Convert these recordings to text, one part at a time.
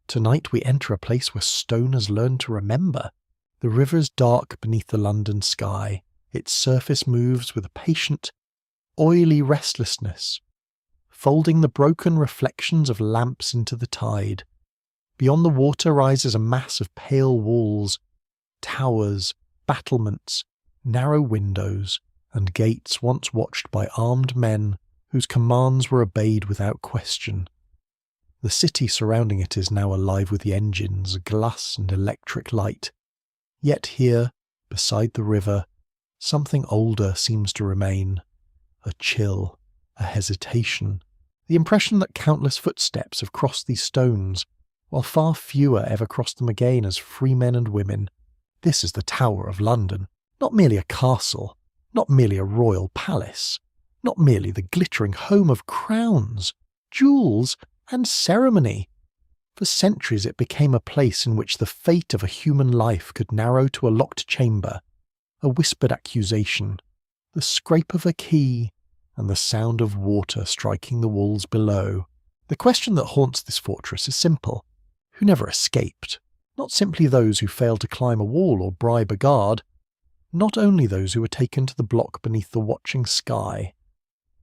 Tonight we enter a place where stone has learned to remember. The river is dark beneath the London sky. Its surface moves with a patient, oily restlessness, folding the broken reflections of lamps into the tide. Beyond the water rises a mass of pale walls, towers, battlements, narrow windows, and gates once watched by armed men whose commands were obeyed without question. The city surrounding it is now alive with the engines, glass and electric light. Yet here, beside the river, something older seems to remain. A chill, a hesitation, the impression that countless footsteps have crossed these stones, while far fewer ever crossed them again as free men and women. This is the Tower of London, not merely a castle, not merely a royal palace, not merely the glittering home of crowns, jewels, and ceremony. For centuries it became a place in which the fate of a human life could narrow to a locked chamber, a whispered accusation, the scrape of a key, and the sound of water striking the walls below. The question that haunts this fortress is simple. Who never escaped? Not simply those who failed to climb a wall or bribe a guard, not only those who were taken to the block beneath the watching sky.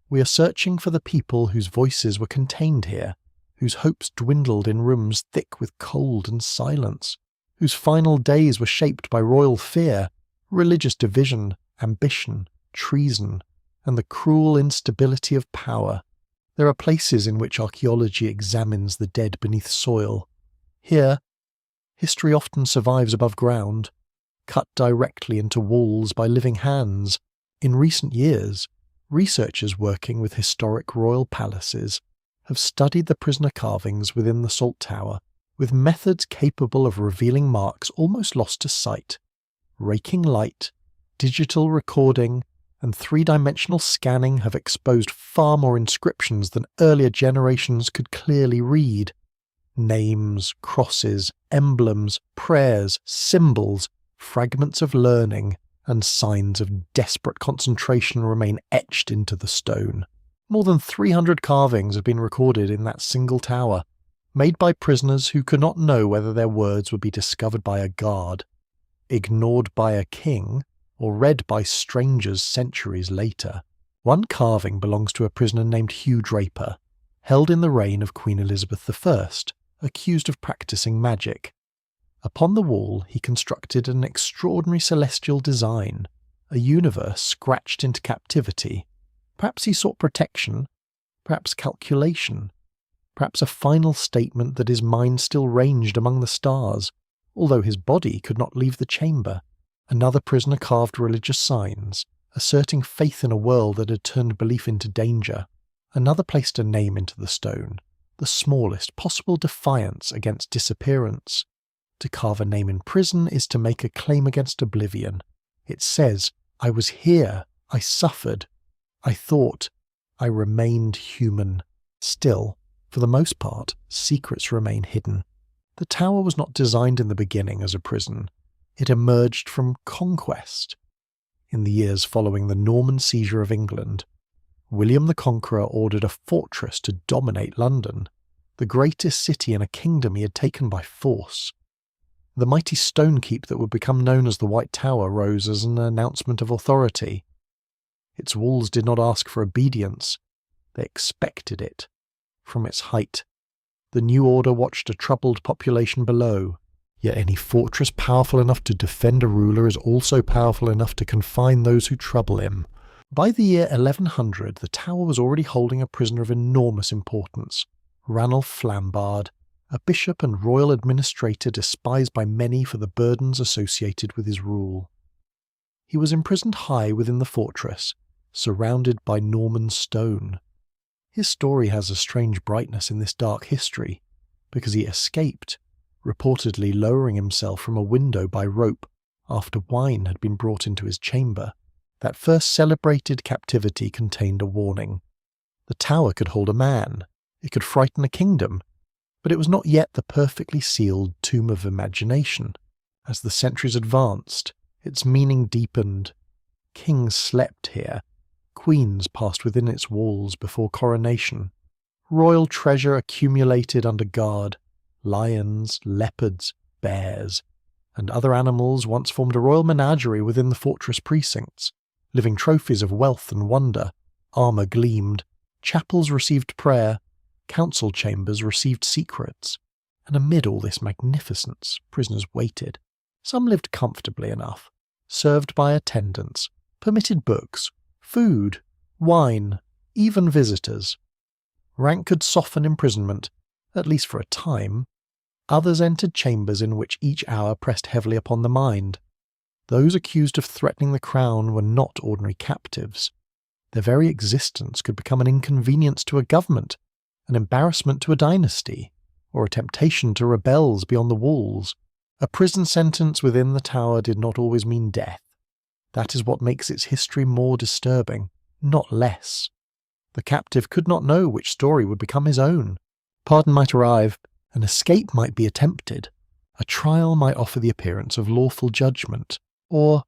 We are searching for the people whose voices were contained here, whose hopes dwindled in rooms thick with cold and silence, whose final days were shaped by royal fear, religious division, ambition, treason, and the cruel instability of power. There are places in which archaeology examines the dead beneath soil. Here, history often survives above ground, cut directly into walls by living hands. In recent years, researchers working with historic royal palaces have studied the prisoner carvings within the Salt Tower with methods capable of revealing marks almost lost to sight. Raking light, digital recording, and three-dimensional scanning have exposed far more inscriptions than earlier generations could clearly read. Names, crosses, emblems, prayers, symbols, fragments of learning, and signs of desperate concentration remain etched into the stone. More than 300 carvings have been recorded in that single tower, made by prisoners who could not know whether their words would be discovered by a guard, ignored by a king, or read by strangers centuries later. One carving belongs to a prisoner named Hugh Draper, held in the reign of Queen Elizabeth I, accused of practicing magic. Upon the wall he constructed an extraordinary celestial design, a universe scratched into captivity. Perhaps he sought protection, perhaps calculation, perhaps a final statement that his mind still ranged among the stars, although his body could not leave the chamber. Another prisoner carved religious signs, asserting faith in a world that had turned belief into danger. Another placed a name into the stone, the smallest possible defiance against disappearance. To carve a name in prison is to make a claim against oblivion. It says, I was here, I suffered, I thought, I remained human. Still, for the most part, secrets remain hidden. The tower was not designed in the beginning as a prison. It emerged from conquest. In the years following the Norman seizure of England, William the Conqueror ordered a fortress to dominate London, the greatest city in a kingdom he had taken by force. The mighty stone keep that would become known as the White Tower rose as an announcement of authority. Its walls did not ask for obedience, they expected it. From its height, the new order watched a troubled population below. Yet any fortress powerful enough to defend a ruler is also powerful enough to confine those who trouble him. By the year 1100, the tower was already holding a prisoner of enormous importance, Ranulph Flambard, a bishop and royal administrator despised by many for the burdens associated with his rule. He was imprisoned high within the fortress, surrounded by Norman stone. His story has a strange brightness in this dark history, because he escaped, reportedly lowering himself from a window by rope after wine had been brought into his chamber. That first celebrated captivity contained a warning. The tower could hold a man, it could frighten a kingdom, but it was not yet the perfectly sealed tomb of imagination. As the centuries advanced, its meaning deepened. Kings slept here, queens passed within its walls before coronation. Royal treasure accumulated under guard, lions, leopards, bears, and other animals once formed a royal menagerie within the fortress precincts. Living trophies of wealth and wonder, armour gleamed, chapels received prayer, council chambers received secrets, and amid all this magnificence, prisoners waited. Some lived comfortably enough, served by attendants, permitted books, food, wine, even visitors. Rank could soften imprisonment, at least for a time. Others entered chambers in which each hour pressed heavily upon the mind. Those accused of threatening the crown were not ordinary captives. Their very existence could become an inconvenience to a government, an embarrassment to a dynasty, or a temptation to rebels beyond the walls. A prison sentence within the tower did not always mean death. That is what makes its history more disturbing, not less. The captive could not know which story would become his own. Pardon might arrive, an escape might be attempted, a trial might offer the appearance of lawful judgment, or,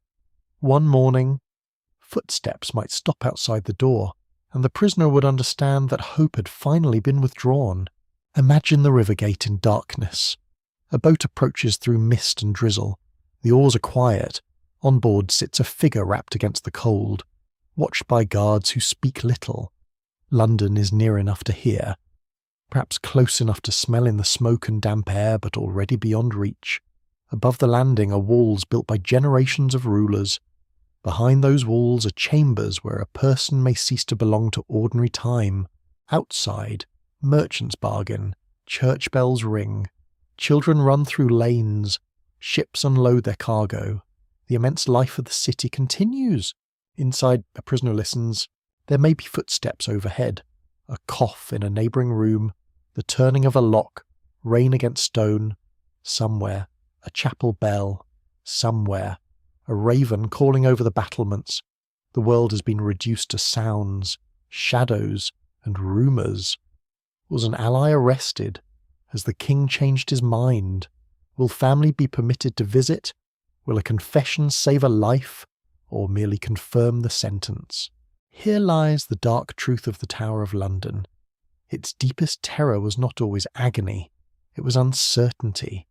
one morning, footsteps might stop outside the door, and the prisoner would understand that hope had finally been withdrawn. Imagine the river gate in darkness. A boat approaches through mist and drizzle. The oars are quiet. On board sits a figure wrapped against the cold, watched by guards who speak little. London is near enough to hear, perhaps close enough to smell in the smoke and damp air, but already beyond reach. Above the landing are walls built by generations of rulers. Behind those walls are chambers where a person may cease to belong to ordinary time. Outside, merchants bargain, church bells ring, children run through lanes, ships unload their cargo. The immense life of the city continues. Inside, a prisoner listens. There may be footsteps overhead, a cough in a neighbouring room, the turning of a lock, rain against stone. Somewhere, a chapel bell. Somewhere, a raven calling over the battlements. The world has been reduced to sounds, shadows, and rumours. Was an ally arrested? Has the king changed his mind? Will family be permitted to visit? Will a confession save a life, or merely confirm the sentence? Here lies the dark truth of the Tower of London. Its deepest terror was not always agony, it was uncertainty.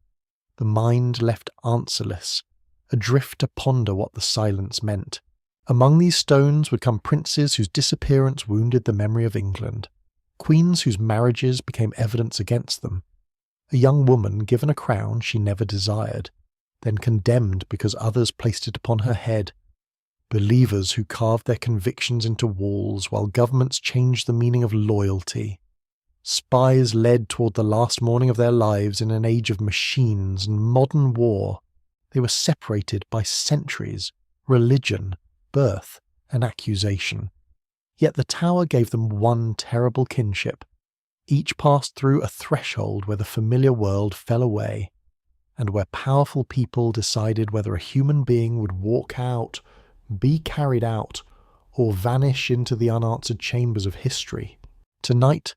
The mind left answerless, adrift to ponder what the silence meant. Among these stones would come princes whose disappearance wounded the memory of England, queens whose marriages became evidence against them, a young woman given a crown she never desired, then condemned because others placed it upon her head, believers who carved their convictions into walls while governments changed the meaning of loyalty, spies led toward the last morning of their lives in an age of machines and modern war. They were separated by centuries, religion, birth, and accusation. Yet the tower gave them one terrible kinship. Each passed through a threshold where the familiar world fell away, and where powerful people decided whether a human being would walk out, be carried out, or vanish into the unanswered chambers of history. Tonight,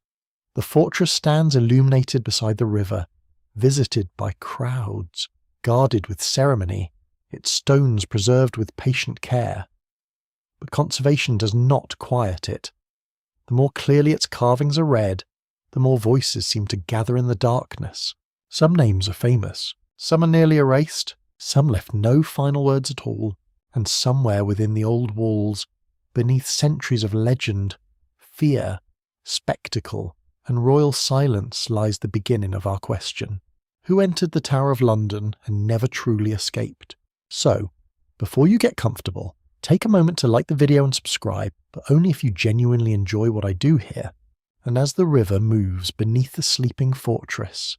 the fortress stands illuminated beside the river, visited by crowds, guarded with ceremony, its stones preserved with patient care. But conservation does not quiet it. The more clearly its carvings are read, the more voices seem to gather in the darkness. Some names are famous, some are nearly erased, some left no final words at all, and somewhere within the old walls, beneath centuries of legend, fear, spectacle, and royal silence lies the beginning of our question. Who entered the Tower of London and never truly escaped? So, before you get comfortable, take a moment to like the video and subscribe, but only if you genuinely enjoy what I do here. And as the river moves beneath the sleeping fortress,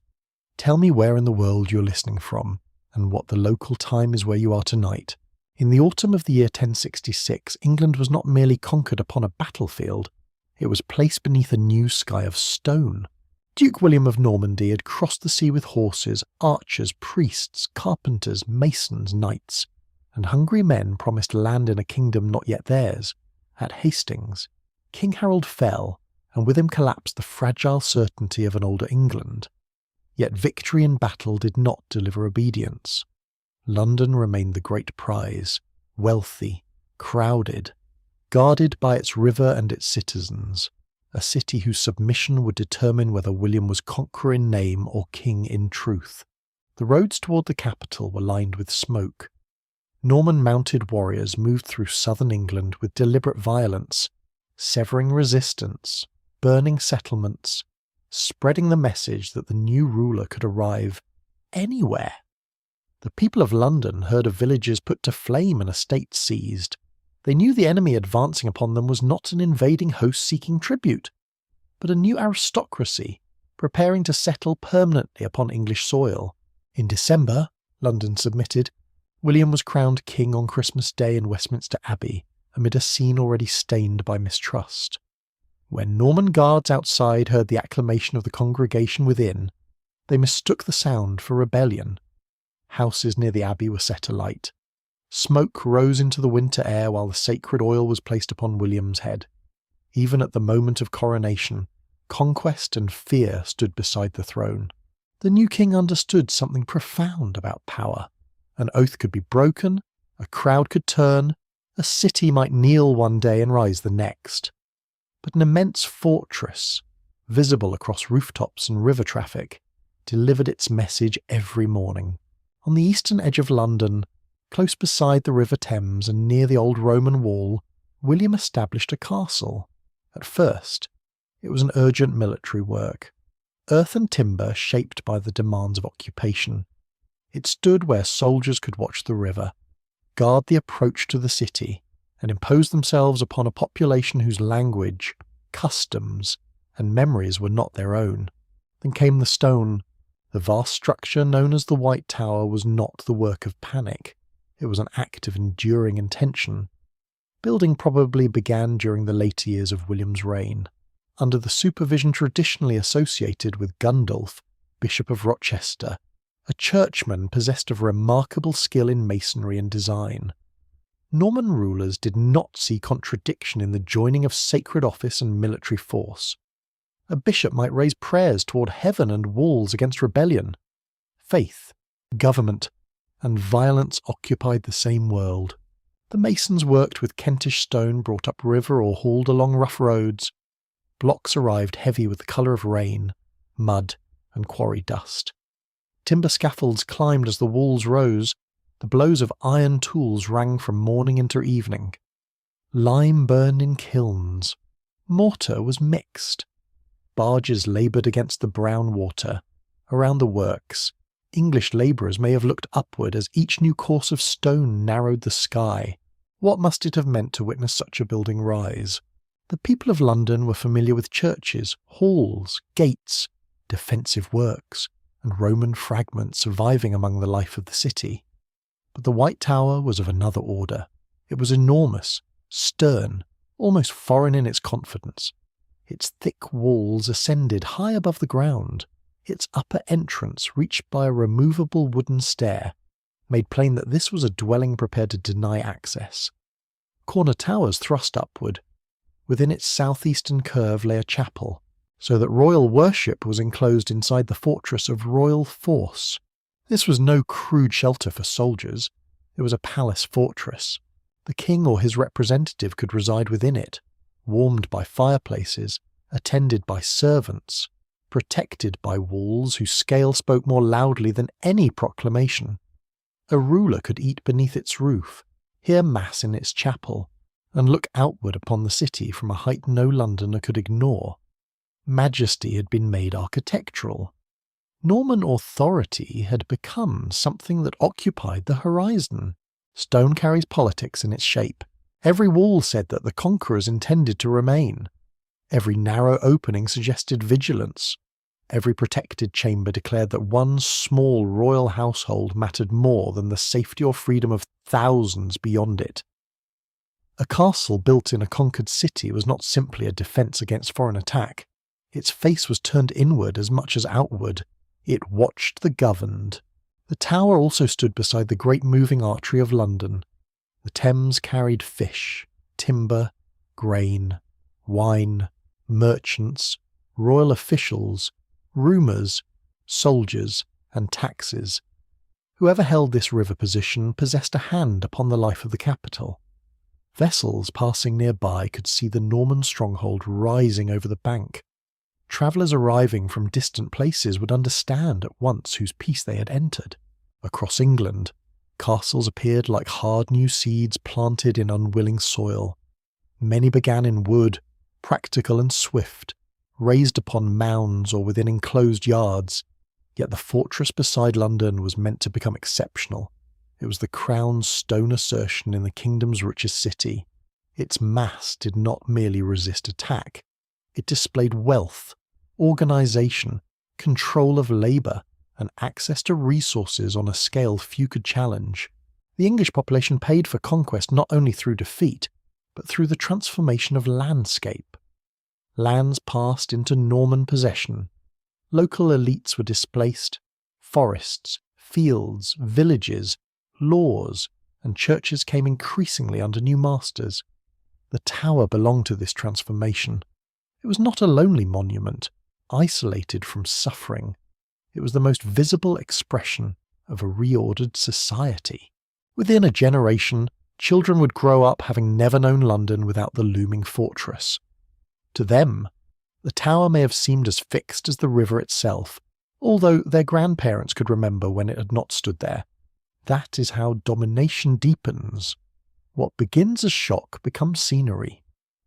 tell me where in the world you're listening from, and what the local time is where you are tonight. In the autumn of the year 1066, England was not merely conquered upon a battlefield, it was placed beneath a new sky of stone. Duke William of Normandy had crossed the sea with horses, archers, priests, carpenters, masons, knights, and hungry men promised land in a kingdom not yet theirs. At Hastings, King Harold fell, and with him collapsed the fragile certainty of an older England. Yet victory in battle did not deliver obedience. London remained the great prize, wealthy, crowded, guarded by its river and its citizens, a city whose submission would determine whether William was conqueror in name or king in truth. The roads toward the capital were lined with smoke. Norman mounted warriors moved through southern England with deliberate violence, severing resistance, burning settlements, spreading the message that the new ruler could arrive anywhere. The people of London heard of villages put to flame and estates seized. They knew the enemy advancing upon them was not an invading host seeking tribute, but a new aristocracy preparing to settle permanently upon English soil. In December, London submitted, William was crowned king on Christmas Day in Westminster Abbey, amid a scene already stained by mistrust. When Norman guards outside heard the acclamation of the congregation within, they mistook the sound for rebellion. Houses near the abbey were set alight. Smoke rose into the winter air while the sacred oil was placed upon William's head. Even at the moment of coronation, conquest and fear stood beside the throne. The new king understood something profound about power. An oath could be broken, a crowd could turn, a city might kneel one day and rise the next. But an immense fortress, visible across rooftops and river traffic, delivered its message every morning. On the eastern edge of London, close beside the River Thames and near the old Roman wall, William established a castle. At first, it was an urgent military work. Earth and timber shaped by the demands of occupation. It stood where soldiers could watch the river, guard the approach to the city, and impose themselves upon a population whose language, customs, and memories were not their own. Then came the stone. The vast structure known as the White Tower was not the work of panic. It was an act of enduring intention. Building probably began during the later years of William's reign, under the supervision traditionally associated with Gundulf, Bishop of Rochester, a churchman possessed of remarkable skill in masonry and design. Norman rulers did not see contradiction in the joining of sacred office and military force. A bishop might raise prayers toward heaven and walls against rebellion. Faith, government, and violence occupied the same world. The masons worked with Kentish stone brought up river or hauled along rough roads. Blocks arrived heavy with the colour of rain, mud, and quarry dust. Timber scaffolds climbed as the walls rose. The blows of iron tools rang from morning into evening. Lime burned in kilns. Mortar was mixed. Barges laboured against the brown water. Around the works, English labourers may have looked upward as each new course of stone narrowed the sky. What must it have meant to witness such a building rise? The people of London were familiar with churches, halls, gates, defensive works, and Roman fragments surviving among the life of the city. But the White Tower was of another order. It was enormous, stern, almost foreign in its confidence. Its thick walls ascended high above the ground. Its upper entrance, reached by a removable wooden stair, made plain that this was a dwelling prepared to deny access. Corner towers thrust upward. Within its southeastern curve lay a chapel, so that royal worship was enclosed inside the fortress of royal force. This was no crude shelter for soldiers. It was a palace fortress. The king or his representative could reside within it, warmed by fireplaces, attended by servants, protected by walls whose scale spoke more loudly than any proclamation. A ruler could eat beneath its roof, hear mass in its chapel, and look outward upon the city from a height no Londoner could ignore. Majesty had been made architectural. Norman authority had become something that occupied the horizon. Stone carries politics in its shape. Every wall said that the conquerors intended to remain. Every narrow opening suggested vigilance. Every protected chamber declared that one small royal household mattered more than the safety or freedom of thousands beyond it. A castle built in a conquered city was not simply a defence against foreign attack. Its face was turned inward as much as outward. It watched the governed. The tower also stood beside the great moving artery of London. The Thames carried fish, timber, grain, wine, merchants, royal officials, rumours, soldiers, and taxes. Whoever held this river position possessed a hand upon the life of the capital. Vessels passing nearby could see the Norman stronghold rising over the bank. Travellers arriving from distant places would understand at once whose peace they had entered. Across England, castles appeared like hard new seeds planted in unwilling soil. Many began in wood, practical and swift, raised upon mounds or within enclosed yards, yet the fortress beside London was meant to become exceptional. It was the Crown's stone assertion in the kingdom's richest city. Its mass did not merely resist attack. It displayed wealth, organisation, control of labour, and access to resources on a scale few could challenge. The English population paid for conquest not only through defeat, but through the transformation of landscape. Lands passed into Norman possession. Local elites were displaced. Forests, fields, villages, laws, and churches came increasingly under new masters. The Tower belonged to this transformation. It was not a lonely monument, isolated from suffering. It was the most visible expression of a reordered society. Within a generation, children would grow up having never known London without the looming fortress. To them, the Tower may have seemed as fixed as the river itself, although their grandparents could remember when it had not stood there. That is how domination deepens. What begins as shock becomes scenery.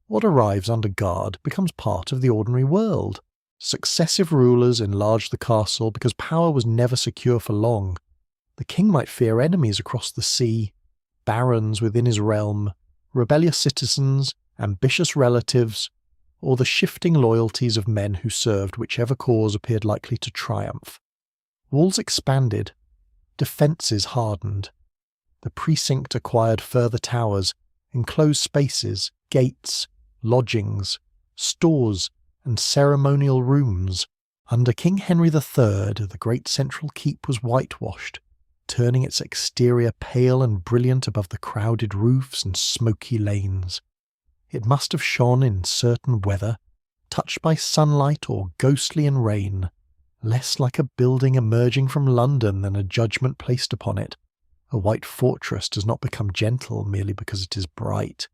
What arrives under guard becomes part of the ordinary world. Successive rulers enlarged the castle because power was never secure for long. The king might fear enemies across the sea, barons within his realm, rebellious citizens, ambitious relatives, or the shifting loyalties of men who served whichever cause appeared likely to triumph. Walls expanded, defences hardened. The precinct acquired further towers, enclosed spaces, gates, lodgings, stores, and ceremonial rooms. Under King Henry III, the great central keep was whitewashed, turning its exterior pale and brilliant above the crowded roofs and smoky lanes. It must have shone in certain weather, touched by sunlight or ghostly in rain, less like a building emerging from London than a judgment placed upon it. A white fortress does not become gentle merely because it is bright.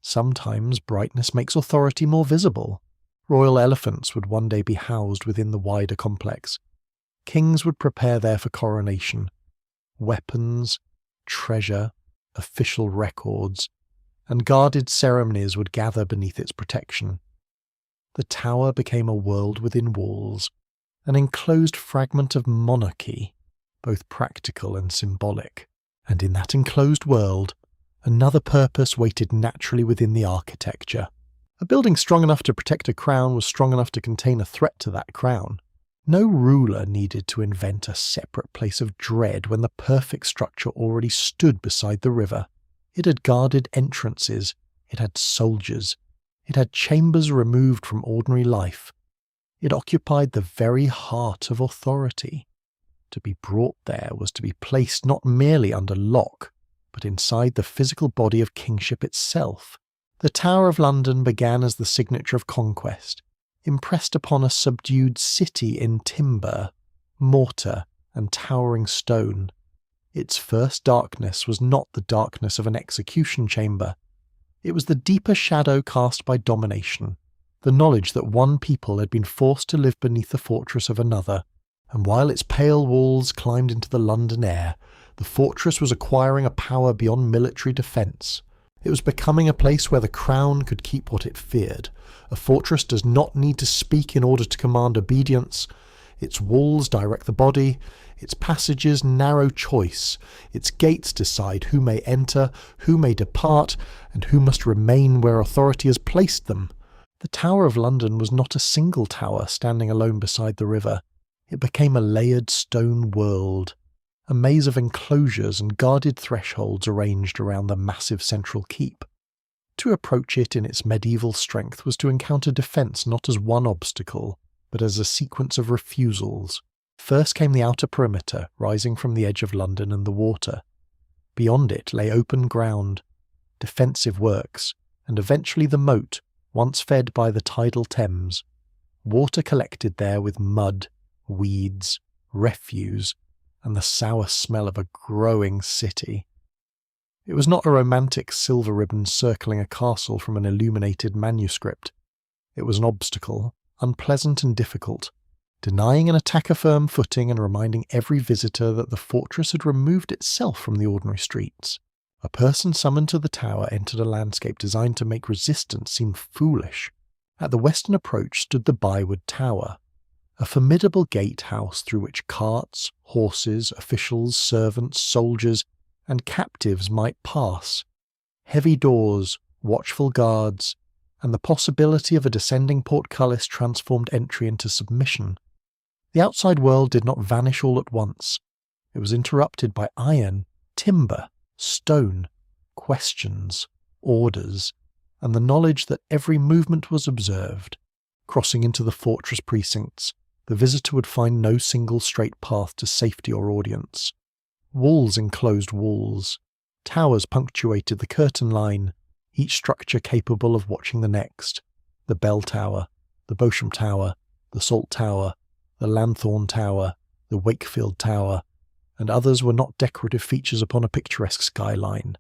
Sometimes brightness makes authority more visible. Royal elephants would one day be housed within the wider complex. Kings would prepare there for coronation. Weapons, treasure, official records, and guarded ceremonies would gather beneath its protection. The Tower became a world within walls, an enclosed fragment of monarchy, both practical and symbolic. And in that enclosed world, another purpose waited naturally within the architecture. A building strong enough to protect a crown was strong enough to contain a threat to that crown. No ruler needed to invent a separate place of dread when the perfect structure already stood beside the river. It had guarded entrances, it had soldiers, it had chambers removed from ordinary life. It occupied the very heart of authority. To be brought there was to be placed not merely under lock, but inside the physical body of kingship itself. The Tower of London began as the signature of conquest, impressed upon a subdued city in timber, mortar, and towering stone. Its first darkness was not the darkness of an execution chamber. It was the deeper shadow cast by domination, the knowledge that one people had been forced to live beneath the fortress of another, and while its pale walls climbed into the London air, the fortress was acquiring a power beyond military defence. It was becoming a place where the crown could keep what it feared. A fortress does not need to speak in order to command obedience. Its walls direct the body, its passages narrow choice, its gates decide who may enter, who may depart, and who must remain where authority has placed them. The Tower of London was not a single tower standing alone beside the river. It became a layered stone world, a maze of enclosures and guarded thresholds arranged around the massive central keep. To approach it in its medieval strength was to encounter defence not as one obstacle, but as a sequence of refusals. First came the outer perimeter, rising from the edge of London and the water. Beyond it lay open ground, defensive works, and eventually the moat, once fed by the tidal Thames. Water collected there with mud, weeds, refuse, and the sour smell of a growing city. It was not a romantic silver ribbon circling a castle from an illuminated manuscript. It was an obstacle, unpleasant and difficult, denying an attack a firm footing and reminding every visitor that the fortress had removed itself from the ordinary streets. A person summoned to the tower entered a landscape designed to make resistance seem foolish. At the western approach stood the Byward Tower, a formidable gatehouse through which carts, horses, officials, servants, soldiers, and captives might pass. Heavy doors, watchful guards, and the possibility of a descending portcullis transformed entry into submission. The outside world did not vanish all at once. It was interrupted by iron, timber, stone, questions, orders, and the knowledge that every movement was observed. Crossing into the fortress precincts, the visitor would find no single straight path to safety or audience. Walls enclosed walls. Towers punctuated the curtain line, each structure capable of watching the next. The Bell Tower, the Beauchamp Tower, the Salt Tower, the Lanthorn Tower, the Wakefield Tower, and others were not decorative features upon a picturesque skyline.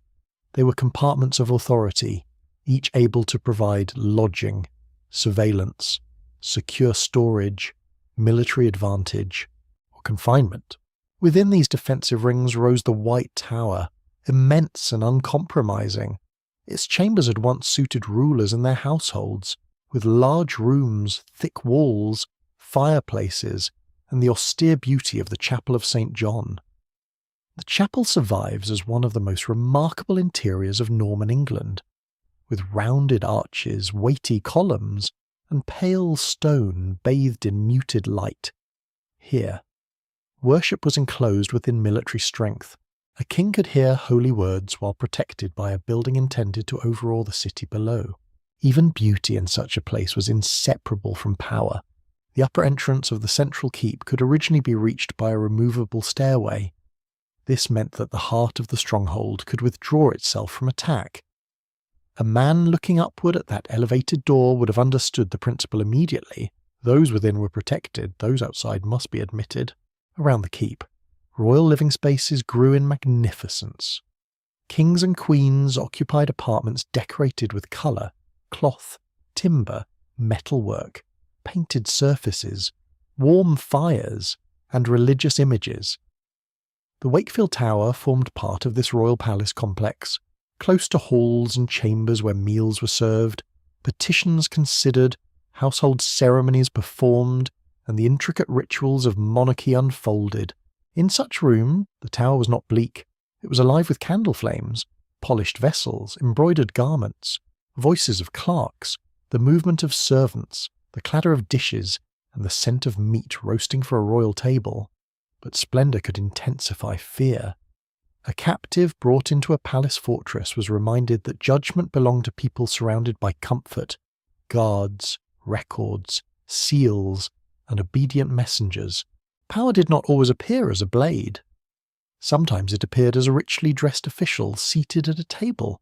They were compartments of authority, each able to provide lodging, surveillance, secure storage, military advantage, or confinement. Within these defensive rings rose the White Tower, immense and uncompromising. Its chambers had once suited rulers and their households, with large rooms, thick walls, fireplaces, and the austere beauty of the Chapel of St. John. The chapel survives as one of the most remarkable interiors of Norman England, with rounded arches, weighty columns, and pale stone bathed in muted light. Here, worship was enclosed within military strength. A king could hear holy words while protected by a building intended to overawe the city below. Even beauty in such a place was inseparable from power. The upper entrance of the central keep could originally be reached by a removable stairway. This meant that the heart of the stronghold could withdraw itself from attack. A man looking upward at that elevated door would have understood the principle immediately. Those within were protected, those outside must be admitted. Around the keep, royal living spaces grew in magnificence. Kings and queens occupied apartments decorated with colour, cloth, timber, metalwork, painted surfaces, warm fires, and religious images. The Wakefield Tower formed part of this royal palace complex, close to halls and chambers where meals were served, petitions considered, household ceremonies performed, and the intricate rituals of monarchy unfolded. In such room, the tower was not bleak. It was alive with candle flames, polished vessels, embroidered garments, voices of clerks, the movement of servants, the clatter of dishes, and the scent of meat roasting for a royal table. But splendour could intensify fear. A captive brought into a palace fortress was reminded that judgment belonged to people surrounded by comfort, guards, records, seals, and obedient messengers. Power did not always appear as a blade. Sometimes it appeared as a richly dressed official seated at a table,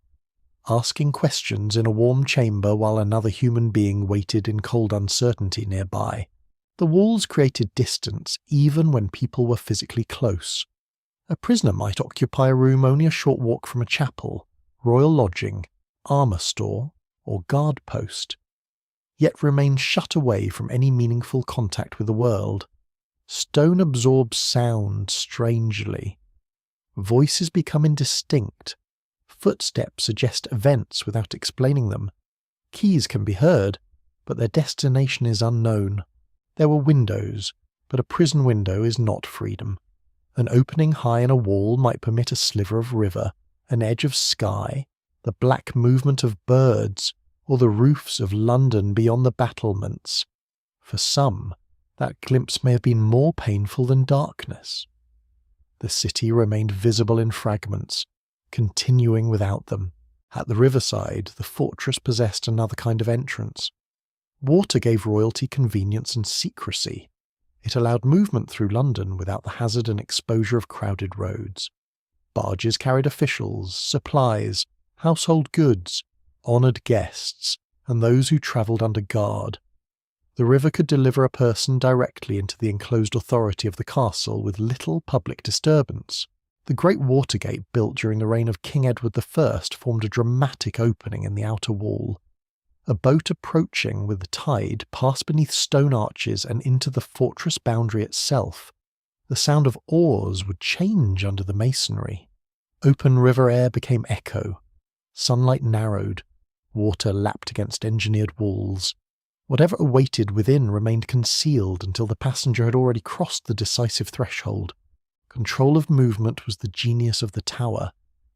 asking questions in a warm chamber while another human being waited in cold uncertainty nearby. The walls created distance even when people were physically close. A prisoner might occupy a room only a short walk from a chapel, royal lodging, armour store, or guard post, yet remain shut away from any meaningful contact with the world. Stone absorbs sound strangely. Voices become indistinct. Footsteps suggest events without explaining them. Keys can be heard, but their destination is unknown. There were windows, but a prison window is not freedom. An opening high in a wall might permit a sliver of river, an edge of sky, the black movement of birds, or the roofs of London beyond the battlements. For some, that glimpse may have been more painful than darkness. The city remained visible in fragments, continuing without them. At the riverside, the fortress possessed another kind of entrance. Water gave royalty convenience and secrecy. It allowed movement through London without the hazard and exposure of crowded roads. Barges carried officials, supplies, household goods, honoured guests, and those who travelled under guard. The river could deliver a person directly into the enclosed authority of the castle with little public disturbance. The Great Watergate, built during the reign of King Edward I, formed a dramatic opening in the outer wall. A boat approaching with the tide passed beneath stone arches and into the fortress boundary itself. The sound of oars would change under the masonry. Open river air became echo. Sunlight narrowed. Water lapped against engineered walls. Whatever awaited within remained concealed until the passenger had already crossed the decisive threshold. Control of movement was the genius of the tower.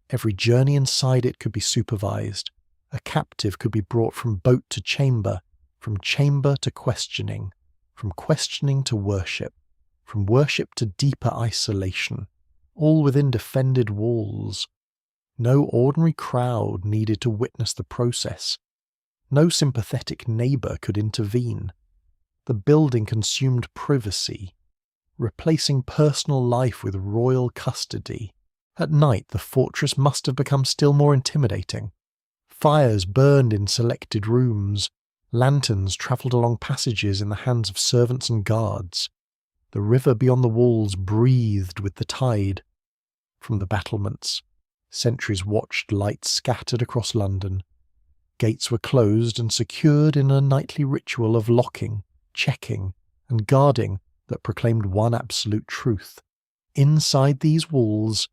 Every journey inside it could be supervised. A captive could be brought from boat to chamber, from chamber to questioning, from questioning to worship, from worship to deeper isolation, all within defended walls. No ordinary crowd needed to witness the process. No sympathetic neighbour could intervene. The building consumed privacy, replacing personal life with royal custody. At night, the fortress must have become still more intimidating. Fires burned in selected rooms. Lanterns travelled along passages in the hands of servants and guards. The river beyond the walls breathed with the tide. From the battlements, sentries watched lights scattered across London. Gates were closed and secured in a nightly ritual of locking, checking, and guarding that proclaimed one absolute truth. Inside these walls,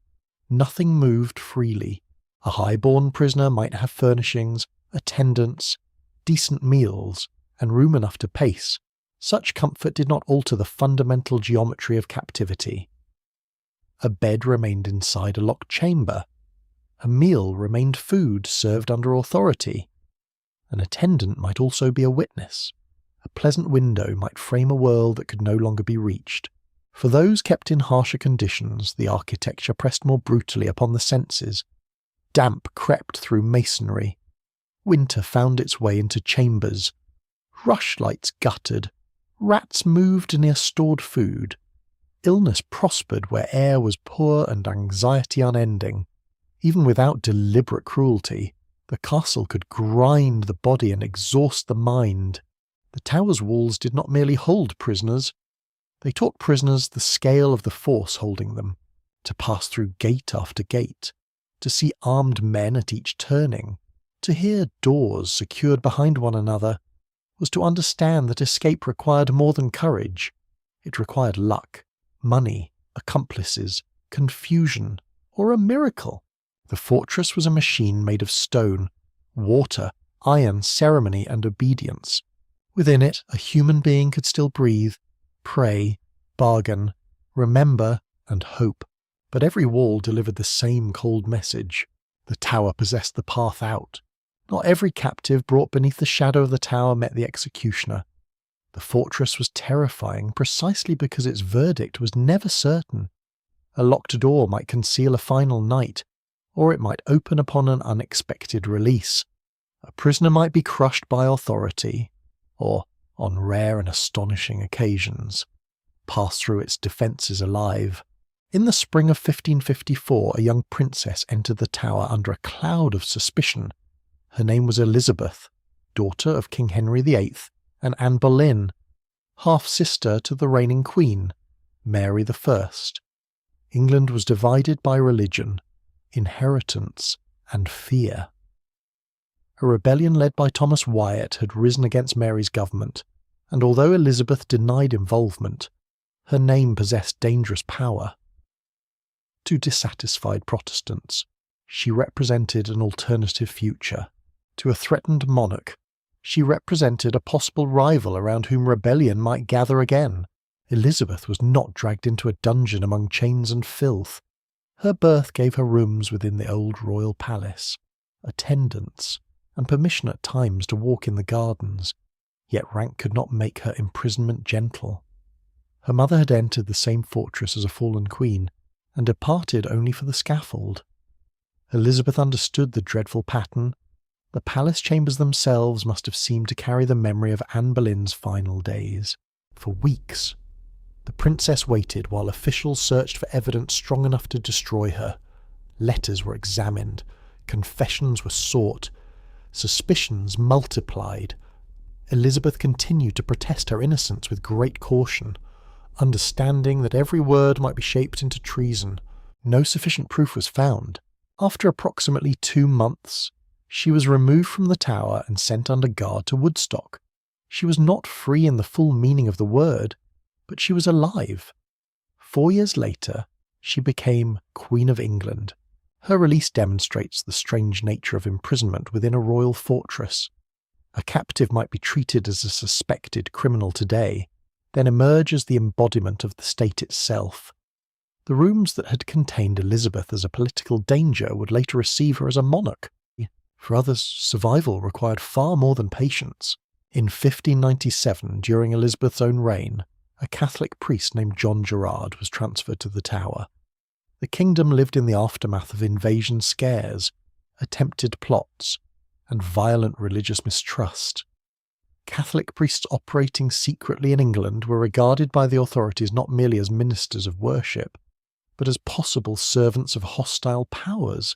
nothing moved freely. A high-born prisoner might have furnishings, attendants, decent meals, and room enough to pace. Such comfort did not alter the fundamental geometry of captivity. A bed remained inside a locked chamber. A meal remained food served under authority. An attendant might also be a witness. A pleasant window might frame a world that could no longer be reached. For those kept in harsher conditions, the architecture pressed more brutally upon the senses. Damp crept through masonry. Winter found its way into chambers. Rushlights guttered. Rats moved near stored food. Illness prospered where air was poor and anxiety unending. Even without deliberate cruelty, the castle could grind the body and exhaust the mind. The tower's walls did not merely hold prisoners. They taught prisoners the scale of the force holding them, to pass through gate after gate, to see armed men at each turning, to hear doors secured behind one another, was to understand that escape required more than courage. It required luck, money, accomplices, confusion, or a miracle. The fortress was a machine made of stone, water, iron, ceremony, and obedience. Within it, a human being could still breathe, pray, bargain, remember, and hope. But every wall delivered the same cold message. The tower possessed the path out. Not every captive brought beneath the shadow of the tower met the executioner. The fortress was terrifying precisely because its verdict was never certain. A locked door might conceal a final night, or it might open upon an unexpected release. A prisoner might be crushed by authority, or, on rare and astonishing occasions, pass through its defences alive. In the spring of 1554, a young princess entered the tower under a cloud of suspicion. Her name was Elizabeth, daughter of King Henry VIII and Anne Boleyn, half-sister to the reigning queen, Mary I. England was divided by religion, inheritance, and fear. A rebellion led by Thomas Wyatt had risen against Mary's government, and although Elizabeth denied involvement, her name possessed dangerous power. To dissatisfied Protestants, she represented an alternative future. To a threatened monarch, she represented a possible rival around whom rebellion might gather again. Elizabeth was not dragged into a dungeon among chains and filth. Her birth gave her rooms within the old royal palace, attendants, and permission at times to walk in the gardens, yet rank could not make her imprisonment gentle. Her mother had entered the same fortress as a fallen queen, and departed only for the scaffold. Elizabeth understood the dreadful pattern. The palace chambers themselves must have seemed to carry the memory of Anne Boleyn's final days. For weeks, the princess waited while officials searched for evidence strong enough to destroy her. Letters were examined, confessions were sought, suspicions multiplied. Elizabeth continued to protest her innocence with great caution, understanding that every word might be shaped into treason. No sufficient proof was found. After approximately 2 months, she was removed from the tower and sent under guard to Woodstock. She was not free in the full meaning of the word, but she was alive. 4 years later, she became Queen of England. Her release demonstrates the strange nature of imprisonment within a royal fortress. A captive might be treated as a suspected criminal today, then emerge as the embodiment of the state itself. The rooms that had contained Elizabeth as a political danger would later receive her as a monarch. For others, survival required far more than patience. In 1597, during Elizabeth's own reign, a Catholic priest named John Gerard was transferred to the Tower. The kingdom lived in the aftermath of invasion scares, attempted plots, and violent religious mistrust. Catholic priests operating secretly in England were regarded by the authorities not merely as ministers of worship, but as possible servants of hostile powers.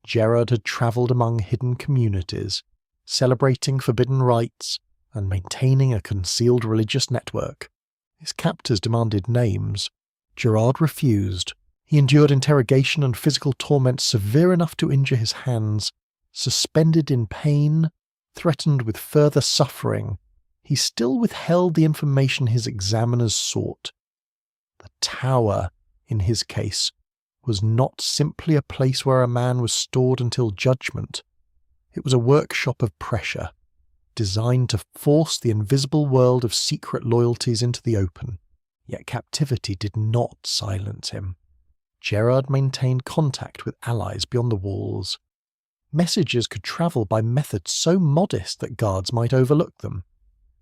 Gerard had travelled among hidden communities, celebrating forbidden rites and maintaining a concealed religious network. His captors demanded names. Gerard refused. He endured interrogation and physical torment severe enough to injure his hands. Suspended in pain, threatened with further suffering, he still withheld the information his examiners sought. The Tower, in his case, was not simply a place where a man was stored until judgment. It was a workshop of pressure, designed to force the invisible world of secret loyalties into the open. Yet captivity did not silence him. Gerard maintained contact with allies beyond the walls. Messages could travel by methods so modest that guards might overlook them.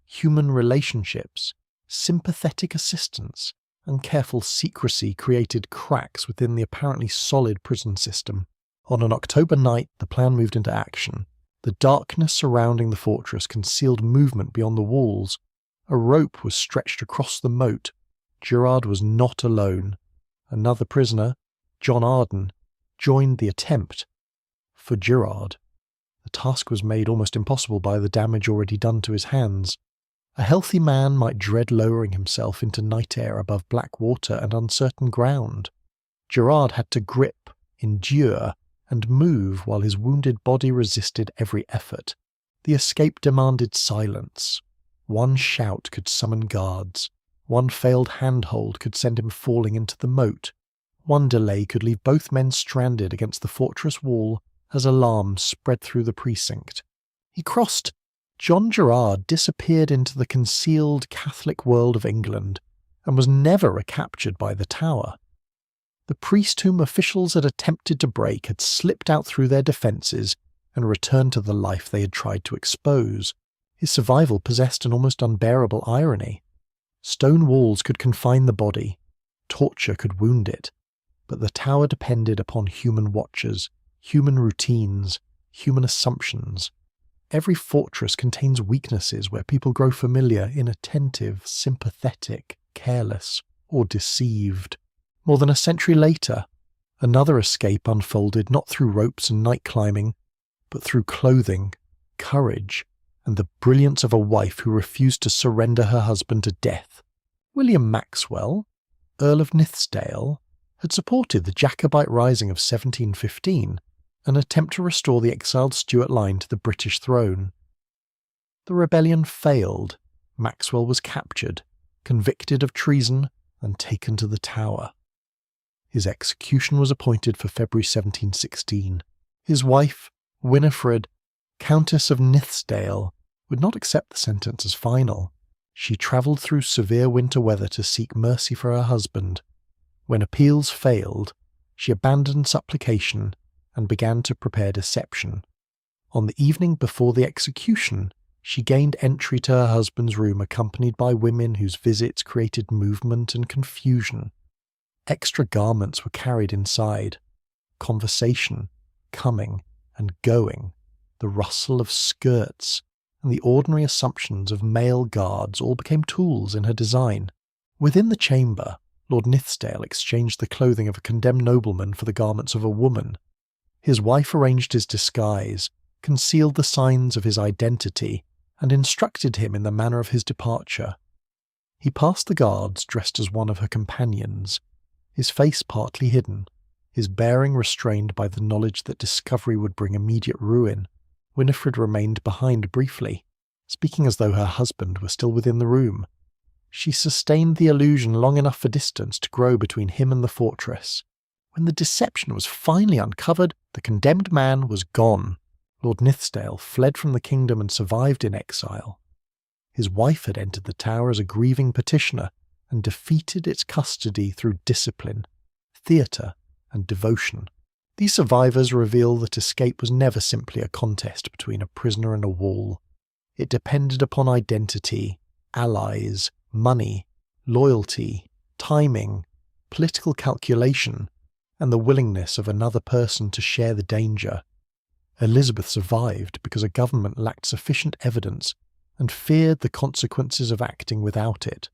Human relationships, sympathetic assistance, and careful secrecy created cracks within the apparently solid prison system. On an October night, the plan moved into action. The darkness surrounding the fortress concealed movement beyond the walls. A rope was stretched across the moat. Gerard was not alone. Another prisoner, John Arden, joined the attempt. For Gerard, the task was made almost impossible by the damage already done to his hands. A healthy man might dread lowering himself into night air above black water and uncertain ground. Gerard had to grip, endure, and move while his wounded body resisted every effort. The escape demanded silence. One shout could summon guards. One failed handhold could send him falling into the moat. One delay could leave both men stranded against the fortress wall as alarm spread through the precinct. He crossed. John Gerard disappeared into the concealed Catholic world of England and was never recaptured by the Tower. The priest whom officials had attempted to break had slipped out through their defences and returned to the life they had tried to expose. His survival possessed an almost unbearable irony. Stone walls could confine the body, torture could wound it, but the Tower depended upon human watchers, human routines, human assumptions. Every fortress contains weaknesses where people grow familiar, inattentive, sympathetic, careless, or deceived. More than a century later, another escape unfolded not through ropes and night climbing, but through clothing, courage, and the brilliance of a wife who refused to surrender her husband to death. William Maxwell, Earl of Nithsdale, had supported the Jacobite Rising of 1715, an attempt to restore the exiled Stuart line to the British throne. The rebellion failed. Maxwell was captured, convicted of treason, and taken to the Tower. His execution was appointed for February 1716. His wife, Winifred, Countess of Nithsdale, would not accept the sentence as final. She travelled through severe winter weather to seek mercy for her husband. When appeals failed, she abandoned supplication and began to prepare deception. On the evening before the execution, she gained entry to her husband's room accompanied by women whose visits created movement and confusion. Extra garments were carried inside. Conversation, coming and going, the rustle of skirts, and the ordinary assumptions of male guards all became tools in her design. Within the chamber, Lord Nithsdale exchanged the clothing of a condemned nobleman for the garments of a woman. His wife arranged his disguise, concealed the signs of his identity, and instructed him in the manner of his departure. He passed the guards dressed as one of her companions. his face partly hidden, his bearing restrained by the knowledge that discovery would bring immediate ruin. Winifred remained behind briefly, speaking as though her husband were still within the room. She sustained the illusion long enough for distance to grow between him and the fortress. When the deception was finally uncovered, the condemned man was gone. Lord Nithsdale fled from the kingdom and survived in exile. His wife had entered the tower as a grieving petitioner and defeated its custody through discipline, theatre, and devotion. These survivors reveal that escape was never simply a contest between a prisoner and a wall. It depended upon identity, allies, money, loyalty, timing, political calculation, and the willingness of another person to share the danger. Elizabeth survived because a government lacked sufficient evidence and feared the consequences of acting without it.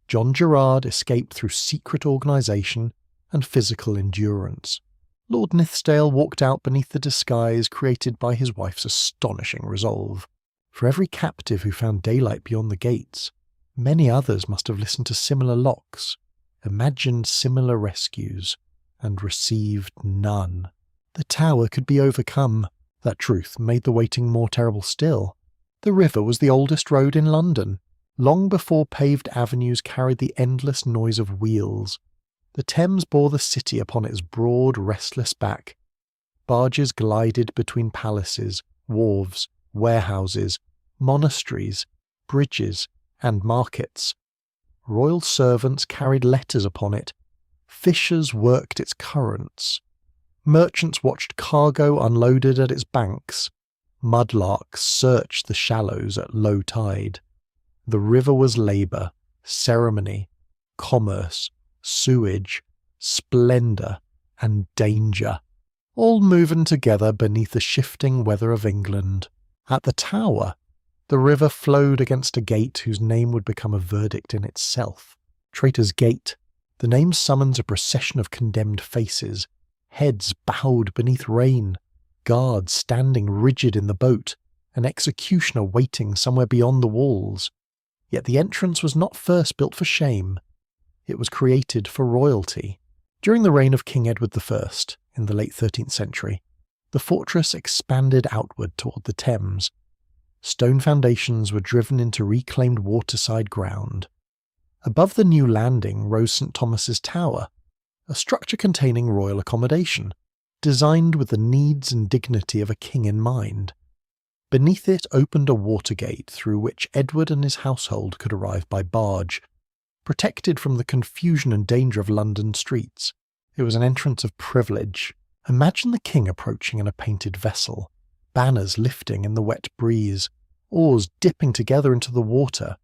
John Gerard escaped through secret organisation and physical endurance. Lord Nithsdale walked out beneath the disguise created by his wife's astonishing resolve. For every captive who found daylight beyond the gates, many others must have listened to similar locks, imagined similar rescues, and received none. The tower could be overcome. That truth made the waiting more terrible still. The river was the oldest road in London. Long before paved avenues carried the endless noise of wheels, the Thames bore the city upon its broad, restless back. Barges glided between palaces, wharves, warehouses, monasteries, bridges, and markets. Royal servants carried letters upon it. Fishers worked its currents. Merchants watched cargo unloaded at its banks. Mudlarks searched the shallows at low tide. The river was labour, ceremony, commerce, sewage, splendour, and danger, all moving together beneath the shifting weather of England. At the Tower, the river flowed against a gate whose name would become a verdict in itself. Traitor's Gate. The name summons a procession of condemned faces, heads bowed beneath rain, guards standing rigid in the boat, an executioner waiting somewhere beyond the walls. Yet the entrance was not first built for shame. It was created for royalty. During the reign of King Edward I, in the late 13th century, the fortress expanded outward toward the Thames. Stone foundations were driven into reclaimed waterside ground. Above the new landing rose St. Thomas's Tower, a structure containing royal accommodation, designed with the needs and dignity of a king in mind. Beneath it opened a watergate through which Edward and his household could arrive by barge, protected from the confusion and danger of London streets. It was an entrance of privilege. Imagine the king approaching in a painted vessel, banners lifting in the wet breeze, oars dipping together into the water.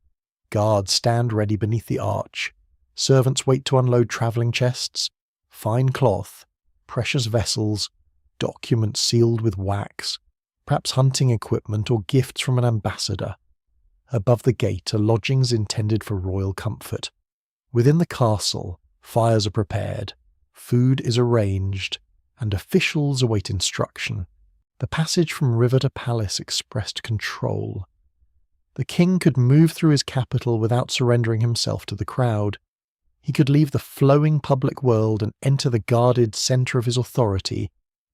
Guards stand ready beneath the arch. Servants wait to unload travelling chests, fine cloth, precious vessels, documents sealed with wax, perhaps hunting equipment or gifts from an ambassador. Above the gate are lodgings intended for royal comfort. Within the castle, fires are prepared, food is arranged, and officials await instruction. The passage from river to palace expressed control. The king could move through his capital without surrendering himself to the crowd. He could leave the flowing public world and enter the guarded centre of his authority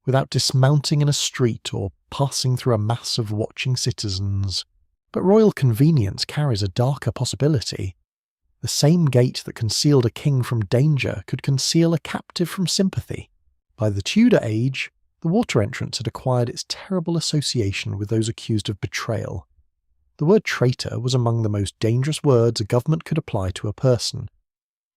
without dismounting in a street or passing through a mass of watching citizens. But royal convenience carries a darker possibility. The same gate that concealed a king from danger could conceal a captive from sympathy. By the Tudor age, the water entrance had acquired its terrible association with those accused of betrayal. The word traitor was among the most dangerous words a government could apply to a person.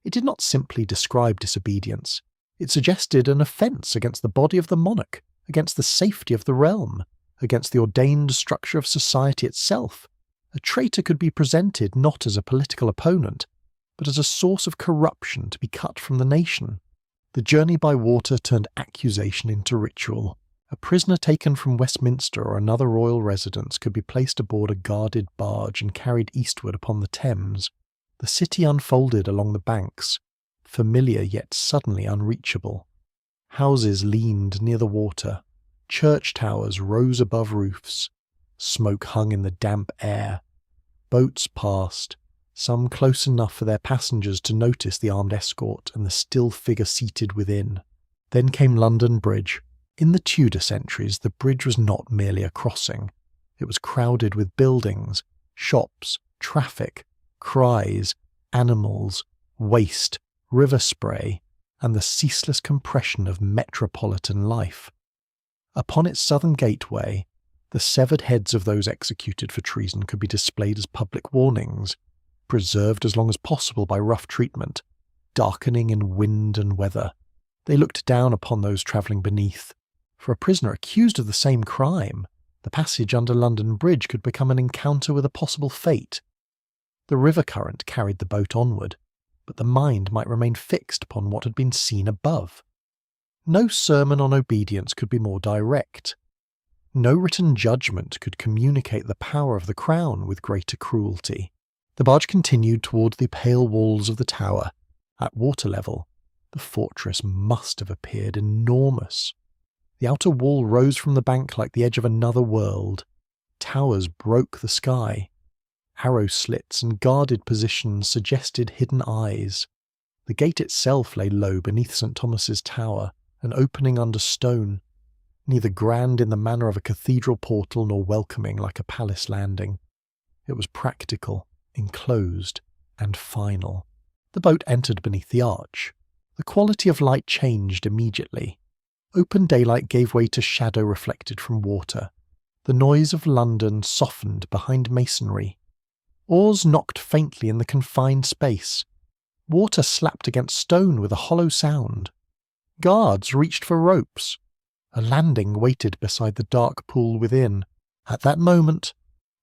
It did not simply describe disobedience. It suggested an offence against the body of the monarch, against the safety of the realm, against the ordained structure of society itself. A traitor could be presented not as a political opponent, but as a source of corruption to be cut from the nation. The journey by water turned accusation into ritual. A prisoner taken from Westminster or another royal residence could be placed aboard a guarded barge and carried eastward upon the Thames. The city unfolded along the banks, familiar yet suddenly unreachable. Houses leaned near the water. Church towers rose above roofs. Smoke hung in the damp air. Boats passed, some close enough for their passengers to notice the armed escort and the still figure seated within. Then came London Bridge. In the Tudor centuries, the bridge was not merely a crossing. It was crowded with buildings, shops, traffic, cries, animals, waste, river spray, and the ceaseless compression of metropolitan life. Upon its southern gateway, the severed heads of those executed for treason could be displayed as public warnings, preserved as long as possible by rough treatment, darkening in wind and weather. They looked down upon those travelling beneath. For a prisoner accused of the same crime, the passage under London Bridge could become an encounter with a possible fate. The river current carried the boat onward, but the mind might remain fixed upon what had been seen above. No sermon on obedience could be more direct. No written judgment could communicate the power of the crown with greater cruelty. The barge continued toward the pale walls of the tower. At water level, the fortress must have appeared enormous. The outer wall rose from the bank like the edge of another world. Towers broke the sky. Arrow slits and guarded positions suggested hidden eyes. The gate itself lay low beneath St. Thomas's Tower, an opening under stone, neither grand in the manner of a cathedral portal nor welcoming like a palace landing. It was practical, enclosed, and final. The boat entered beneath the arch. The quality of light changed immediately. Open daylight gave way to shadow reflected from water. The noise of London softened behind masonry. Oars knocked faintly in the confined space. Water slapped against stone with a hollow sound. Guards reached for ropes. A landing waited beside the dark pool within. At that moment,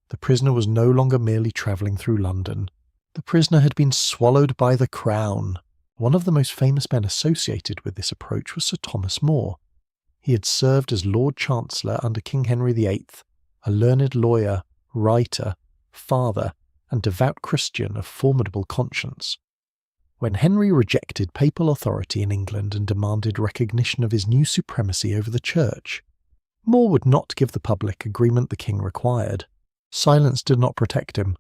the prisoner was no longer merely travelling through London. The prisoner had been swallowed by the crown. One of the most famous men associated with this approach was Sir Thomas More. He had served as Lord Chancellor under King Henry VIII, a learned lawyer, writer, father, and devout Christian of formidable conscience. When Henry rejected papal authority in England and demanded recognition of his new supremacy over the Church, More would not give the public agreement the king required. Silence did not protect him.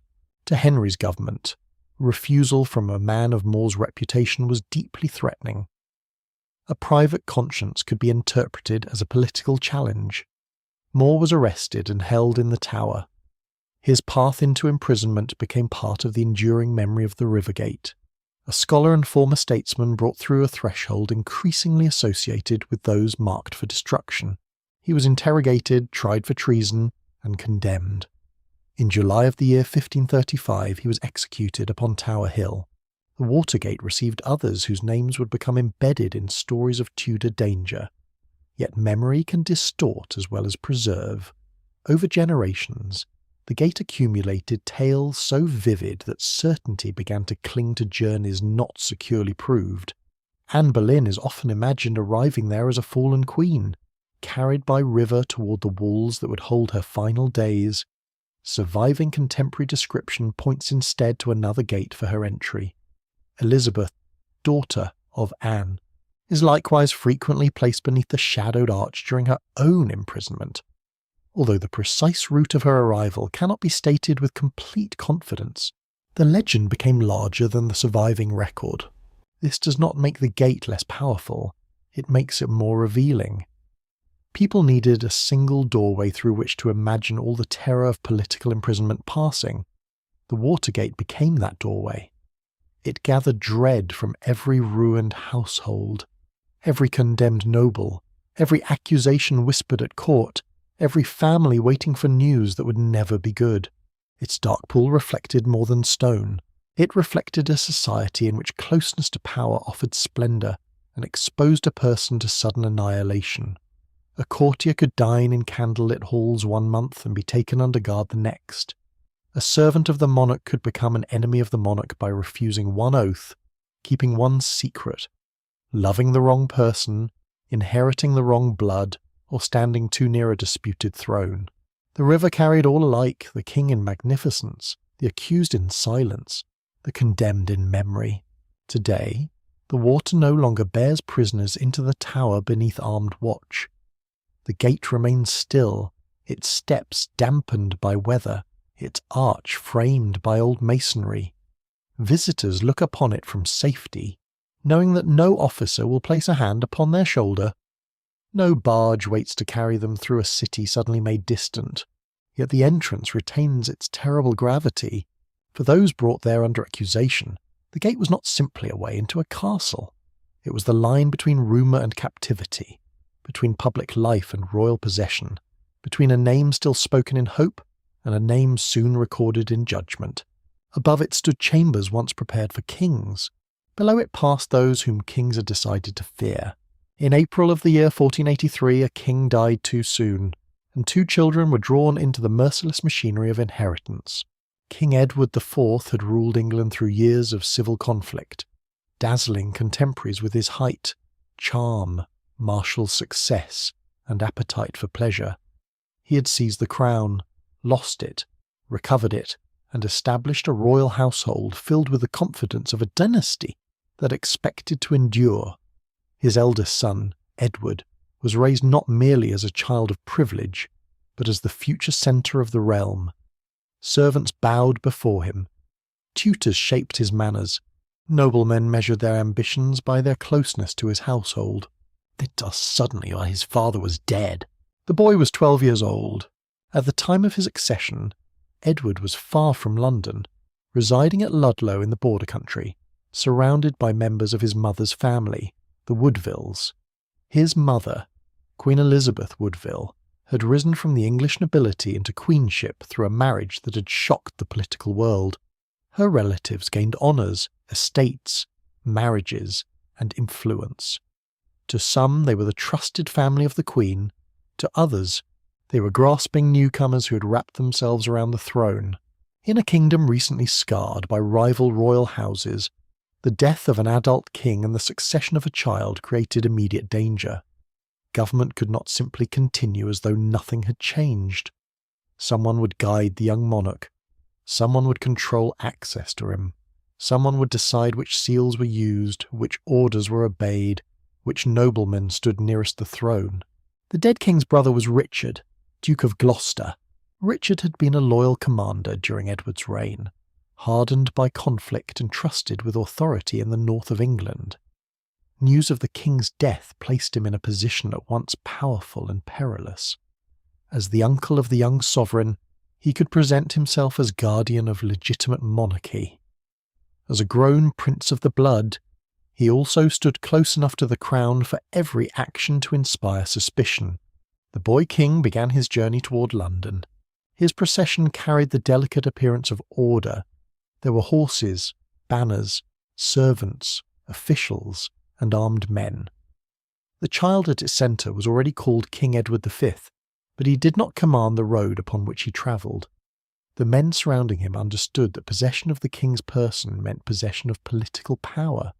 To Henry's government, refusal from a man of More's reputation was deeply threatening. A private conscience could be interpreted as a political challenge. More was arrested and held in the Tower. His path into imprisonment became part of the enduring memory of the Rivergate. A scholar and former statesman brought through a threshold increasingly associated with those marked for destruction. He was interrogated, tried for treason, and condemned. In July of the year 1535 he was executed upon Tower Hill. The Watergate received others whose names would become embedded in stories of Tudor danger. Yet memory can distort as well as preserve. Over generations, the gate accumulated tales so vivid that certainty began to cling to journeys not securely proved. Anne Boleyn is often imagined arriving there as a fallen queen, carried by river toward the walls that would hold her final days. Surviving contemporary description points instead to another gate for her entry. Elizabeth, daughter of Anne, is likewise frequently placed beneath the shadowed arch during her own imprisonment. Although the precise route of her arrival cannot be stated with complete confidence, the legend became larger than the surviving record. This does not make the gate less powerful, it makes it more revealing. People needed a single doorway through which to imagine all the terror of political imprisonment passing. The Watergate became that doorway. It gathered dread from every ruined household, every condemned noble, every accusation whispered at court, every family waiting for news that would never be good. Its dark pool reflected more than stone. It reflected a society in which closeness to power offered splendour and exposed a person to sudden annihilation. A courtier could dine in candlelit halls one month and be taken under guard the next. A servant of the monarch could become an enemy of the monarch by refusing one oath, keeping one secret, loving the wrong person, inheriting the wrong blood, or standing too near a disputed throne. The river carried all alike, the king in magnificence, the accused in silence, the condemned in memory. Today, the water no longer bears prisoners into the tower beneath armed watch. The gate remains still, its steps dampened by weather, its arch framed by old masonry. Visitors look upon it from safety, knowing that no officer will place a hand upon their shoulder. No barge waits to carry them through a city suddenly made distant, yet the entrance retains its terrible gravity. For those brought there under accusation, the gate was not simply a way into a castle. It was the line between rumour and captivity, between public life and royal possession, between a name still spoken in hope and a name soon recorded in judgment. Above it stood chambers once prepared for kings. Below it passed those whom kings had decided to fear. In April of the year 1483, a king died too soon, and 2 children were drawn into the merciless machinery of inheritance. King Edward IV had ruled England through years of civil conflict, dazzling contemporaries with his height, charm, martial success, and appetite for pleasure. He had seized the crown, lost it, recovered it, and established a royal household filled with the confidence of a dynasty that expected to endure. His eldest son, Edward, was raised not merely as a child of privilege, but as the future centre of the realm. Servants bowed before him. Tutors shaped his manners. Noblemen measured their ambitions by their closeness to his household. Did thus suddenly while his father was dead. The boy was 12 years old. At the time of his accession, Edward was far from London, residing at Ludlow in the border country, surrounded by members of his mother's family, the Woodvilles. His mother, Queen Elizabeth Woodville, had risen from the English nobility into queenship through a marriage that had shocked the political world. Her relatives gained honours, estates, marriages, and influence. To some they were the trusted family of the Queen, to others they were grasping newcomers who had wrapped themselves around the throne. In a kingdom recently scarred by rival royal houses, the death of an adult king and the succession of a child created immediate danger. Government could not simply continue as though nothing had changed. Someone would guide the young monarch. Someone would control access to him. Someone would decide which seals were used, which orders were obeyed, which noblemen stood nearest the throne. The dead king's brother was Richard, Duke of Gloucester. Richard had been a loyal commander during Edward's reign, hardened by conflict and trusted with authority in the north of England. News of the king's death placed him in a position at once powerful and perilous. As the uncle of the young sovereign, he could present himself as guardian of legitimate monarchy. As a grown prince of the blood, he also stood close enough to the crown for every action to inspire suspicion. The boy king began his journey toward London. His procession carried the delicate appearance of order. There were horses, banners, servants, officials, and armed men. The child at its centre was already called King Edward V, but he did not command the road upon which he travelled. The men surrounding him understood that possession of the king's person meant possession of political power.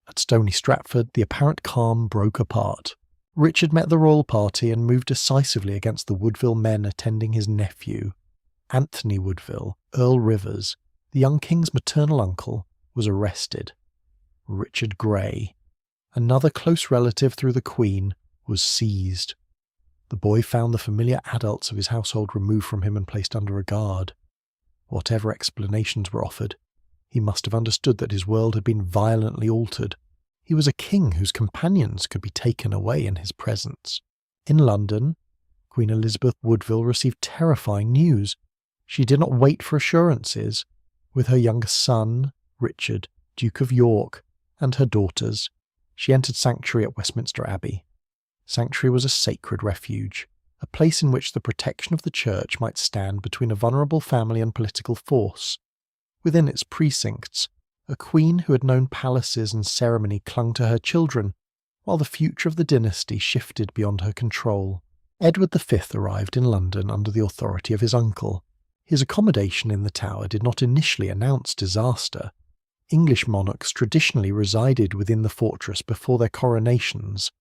At Stony Stratford, the apparent calm broke apart. Richard met the royal party and moved decisively against the Woodville men attending his nephew. Anthony Woodville, Earl Rivers, the young king's maternal uncle, was arrested. Richard Grey, another close relative through the Queen, was seized. The boy found the familiar adults of his household removed from him and placed under a guard. Whatever explanations were offered, he must have understood that his world had been violently altered. He was a king whose companions could be taken away in his presence. In London, Queen Elizabeth Woodville received terrifying news. She did not wait for assurances. With her youngest son, Richard, Duke of York, and her daughters, she entered sanctuary at Westminster Abbey. Sanctuary was a sacred refuge, a place in which the protection of the church might stand between a vulnerable family and political force. Within its precincts, a queen who had known palaces and ceremony clung to her children, while the future of the dynasty shifted beyond her control. Edward V arrived in London under the authority of his uncle. His accommodation in the Tower did not initially announce disaster. English monarchs traditionally resided within the fortress before their coronations.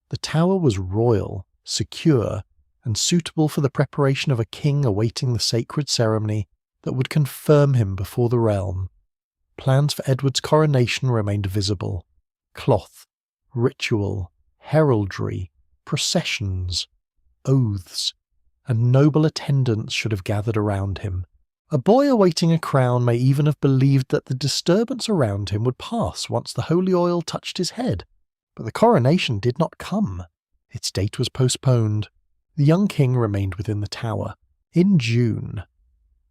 The Tower was royal, secure, and suitable for the preparation of a king awaiting the sacred ceremony that would confirm him before the realm. Plans for Edward's coronation remained visible. Cloth, ritual, heraldry, processions, oaths, and noble attendants should have gathered around him. A boy awaiting a crown may even have believed that the disturbance around him would pass once the holy oil touched his head, but the coronation did not come. Its date was postponed. The young king remained within the tower. In June,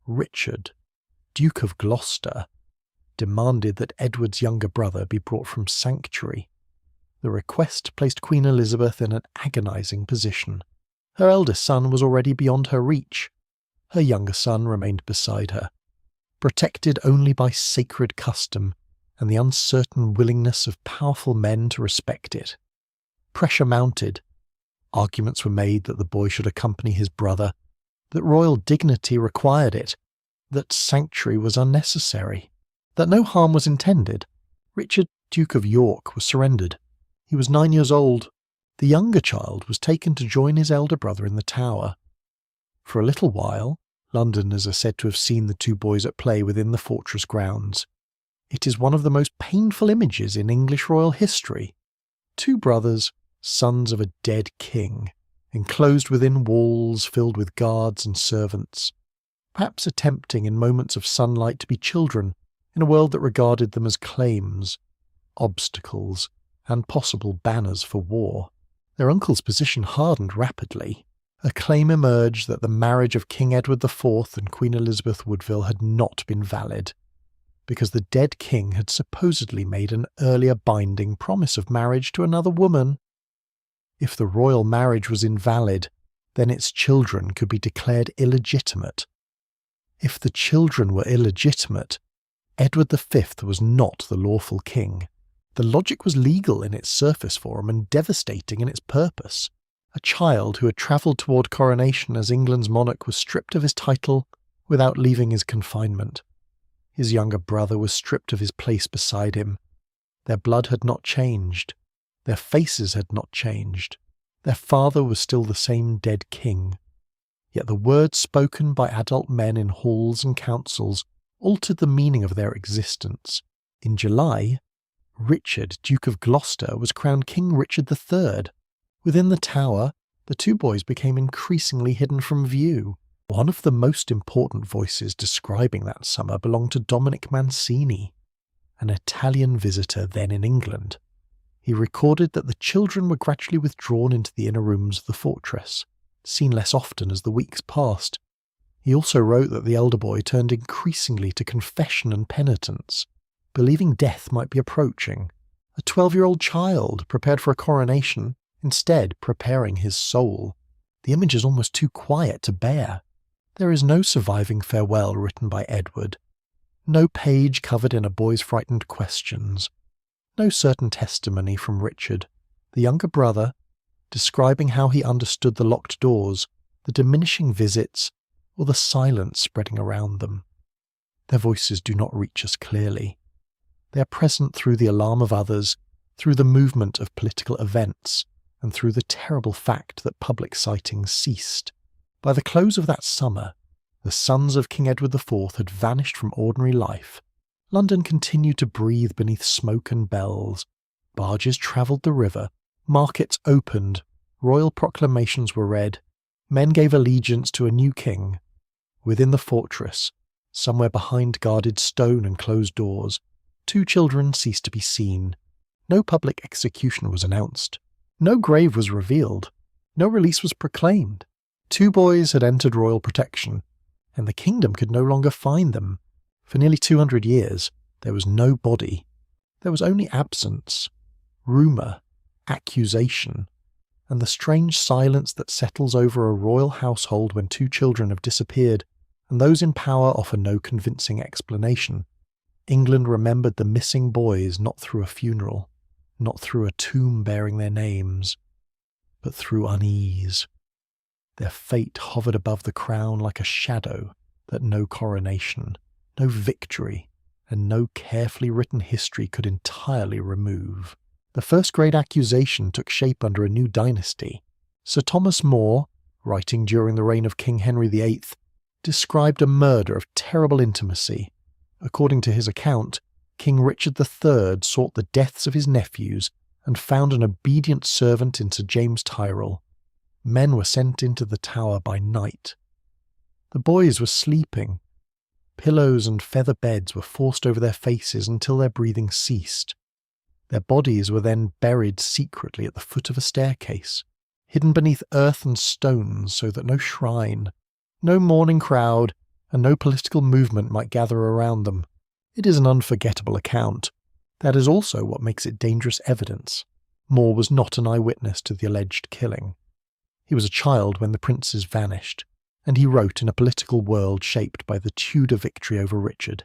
Richard, Duke of Gloucester, demanded that Edward's younger brother be brought from sanctuary. The request placed Queen Elizabeth in an agonizing position. Her eldest son was already beyond her reach. Her younger son remained beside her, protected only by sacred custom and the uncertain willingness of powerful men to respect it. Pressure mounted. Arguments were made that the boy should accompany his brother, that royal dignity required it, that sanctuary was unnecessary, that no harm was intended. Richard, Duke of York, was surrendered. He was 9 years old. The younger child was taken to join his elder brother in the Tower. For a little while, Londoners are said to have seen the two boys at play within the fortress grounds. It is one of the most painful images in English royal history. Two brothers, sons of a dead king, enclosed within walls filled with guards and servants, perhaps attempting in moments of sunlight to be children in a world that regarded them as claims, obstacles, and possible banners for war. Their uncle's position hardened rapidly. A claim emerged that the marriage of King Edward IV and Queen Elizabeth Woodville had not been valid, because the dead king had supposedly made an earlier binding promise of marriage to another woman. If the royal marriage was invalid, then its children could be declared illegitimate. If the children were illegitimate, Edward V was not the lawful king. The logic was legal in its surface form and devastating in its purpose. A child who had travelled toward coronation as England's monarch was stripped of his title without leaving his confinement. His younger brother was stripped of his place beside him. Their blood had not changed. Their faces had not changed. Their father was still the same dead king. Yet the words spoken by adult men in halls and councils altered the meaning of their existence. In July, Richard, Duke of Gloucester, was crowned King Richard III. Within the Tower, the two boys became increasingly hidden from view. One of the most important voices describing that summer belonged to Dominic Mancini, an Italian visitor then in England. He recorded that the children were gradually withdrawn into the inner rooms of the fortress, seen less often as the weeks passed. He also wrote that the elder boy turned increasingly to confession and penitence, believing death might be approaching. A 12-year-old child prepared for a coronation, instead preparing his soul. The image is almost too quiet to bear. There is no surviving farewell written by Edward, no page covered in a boy's frightened questions, no certain testimony from Richard, the younger brother, describing how he understood the locked doors, the diminishing visits, or the silence spreading around them. Their voices do not reach us clearly. They are present through the alarm of others, through the movement of political events, and through the terrible fact that public sightings ceased. By the close of that summer, the sons of King Edward IV had vanished from ordinary life. London continued to breathe beneath smoke and bells. Barges travelled the river, markets opened, royal proclamations were read, men gave allegiance to a new king. Within the fortress, somewhere behind guarded stone and closed doors, two children ceased to be seen. No public execution was announced. No grave was revealed. No release was proclaimed. Two boys had entered royal protection, and the kingdom could no longer find them. For nearly 200 years, there was no body. There was only absence, rumour, accusation, and the strange silence that settles over a royal household when two children have disappeared, and those in power offer no convincing explanation. England remembered the missing boys not through a funeral, not through a tomb bearing their names, but through unease. Their fate hovered above the crown like a shadow that no coronation, no victory, and no carefully written history could entirely remove. The first great accusation took shape under a new dynasty. Sir Thomas More, writing during the reign of King Henry VIII, described a murder of terrible intimacy. According to his account, King Richard III sought the deaths of his nephews and found an obedient servant in Sir James Tyrrell. Men were sent into the Tower by night. The boys were sleeping. Pillows and feather beds were forced over their faces until their breathing ceased. Their bodies were then buried secretly at the foot of a staircase, hidden beneath earth and stones so that no shrine, no mourning crowd, and no political movement might gather around them. It is an unforgettable account. That is also what makes it dangerous evidence. More was not an eyewitness to the alleged killing. He was a child when the princes vanished, and he wrote in a political world shaped by the Tudor victory over Richard.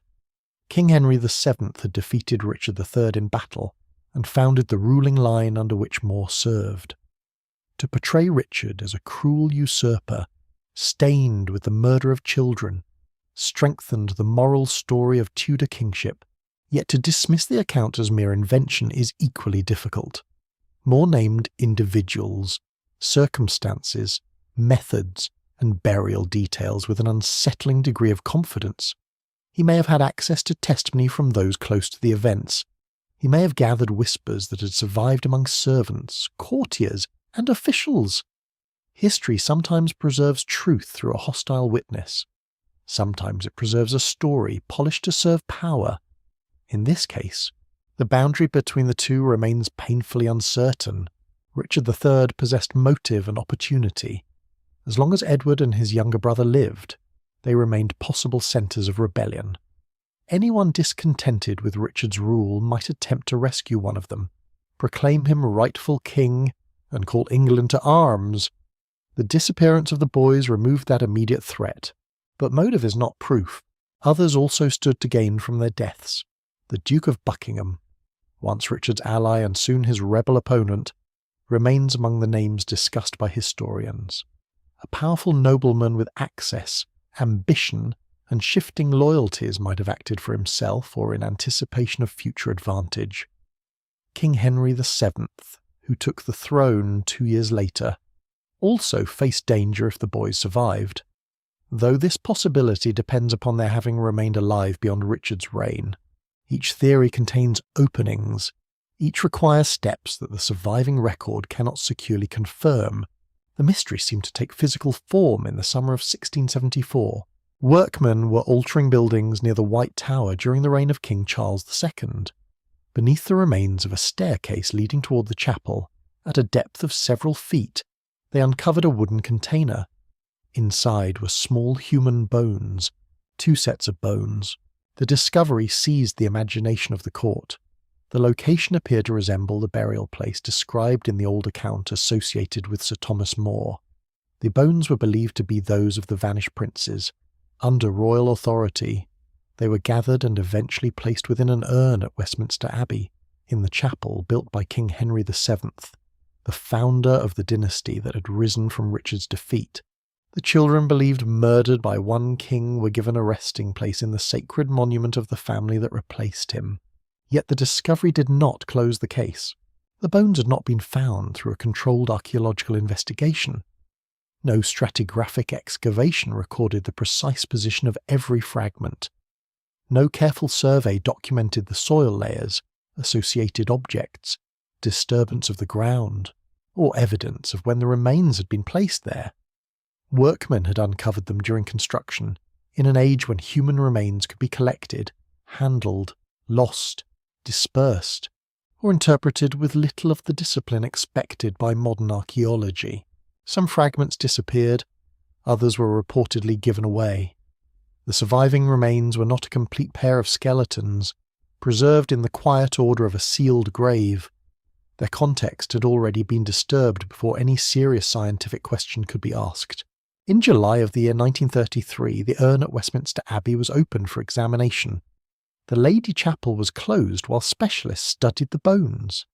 King Henry VII had defeated Richard III in battle and founded the ruling line under which More served. To portray Richard as a cruel usurper, stained with the murder of children, strengthened the moral story of Tudor kingship, yet to dismiss the account as mere invention is equally difficult. More named individuals, circumstances, methods, and burial details with an unsettling degree of confidence. He may have had access to testimony from those close to the events. He may have gathered whispers that had survived among servants, courtiers, and officials. History sometimes preserves truth through a hostile witness. Sometimes it preserves a story polished to serve power. In this case, the boundary between the two remains painfully uncertain. Richard III possessed motive and opportunity. As long as Edward and his younger brother lived, they remained possible centres of rebellion. Anyone discontented with Richard's rule might attempt to rescue one of them, proclaim him rightful king, and call England to arms. The disappearance of the boys removed that immediate threat, but motive is not proof. Others also stood to gain from their deaths. The Duke of Buckingham, once Richard's ally and soon his rebel opponent, remains among the names discussed by historians. A powerful nobleman with access, ambition, and shifting loyalties might have acted for himself or in anticipation of future advantage. King Henry VII, who took the throne 2 years later, also faced danger if the boys survived, though this possibility depends upon their having remained alive beyond Richard's reign. Each theory contains openings. Each requires steps that the surviving record cannot securely confirm. The mystery seemed to take physical form in the summer of 1674. Workmen were altering buildings near the White Tower during the reign of King Charles II. Beneath the remains of a staircase leading toward the chapel, at a depth of several feet, they uncovered a wooden container. Inside were small human bones, 2 sets of bones. The discovery seized the imagination of the court. The location appeared to resemble the burial place described in the old account associated with Sir Thomas More. The bones were believed to be those of the vanished princes. Under royal authority, they were gathered and eventually placed within an urn at Westminster Abbey, in the chapel built by King Henry VII, the founder of the dynasty that had risen from Richard's defeat. The children believed murdered by one king were given a resting place in the sacred monument of the family that replaced him. Yet the discovery did not close the case. The bones had not been found through a controlled archaeological investigation. No stratigraphic excavation recorded the precise position of every fragment. No careful survey documented the soil layers, associated objects, disturbance of the ground, or evidence of when the remains had been placed there. Workmen had uncovered them during construction, in an age when human remains could be collected, handled, lost, dispersed, or interpreted with little of the discipline expected by modern archaeology. Some fragments disappeared, others were reportedly given away. The surviving remains were not a complete pair of skeletons, preserved in the quiet order of a sealed grave. Their context had already been disturbed before any serious scientific question could be asked. In July of the year 1933, the urn at Westminster Abbey was opened for examination. The Lady Chapel was closed while specialists studied the bones.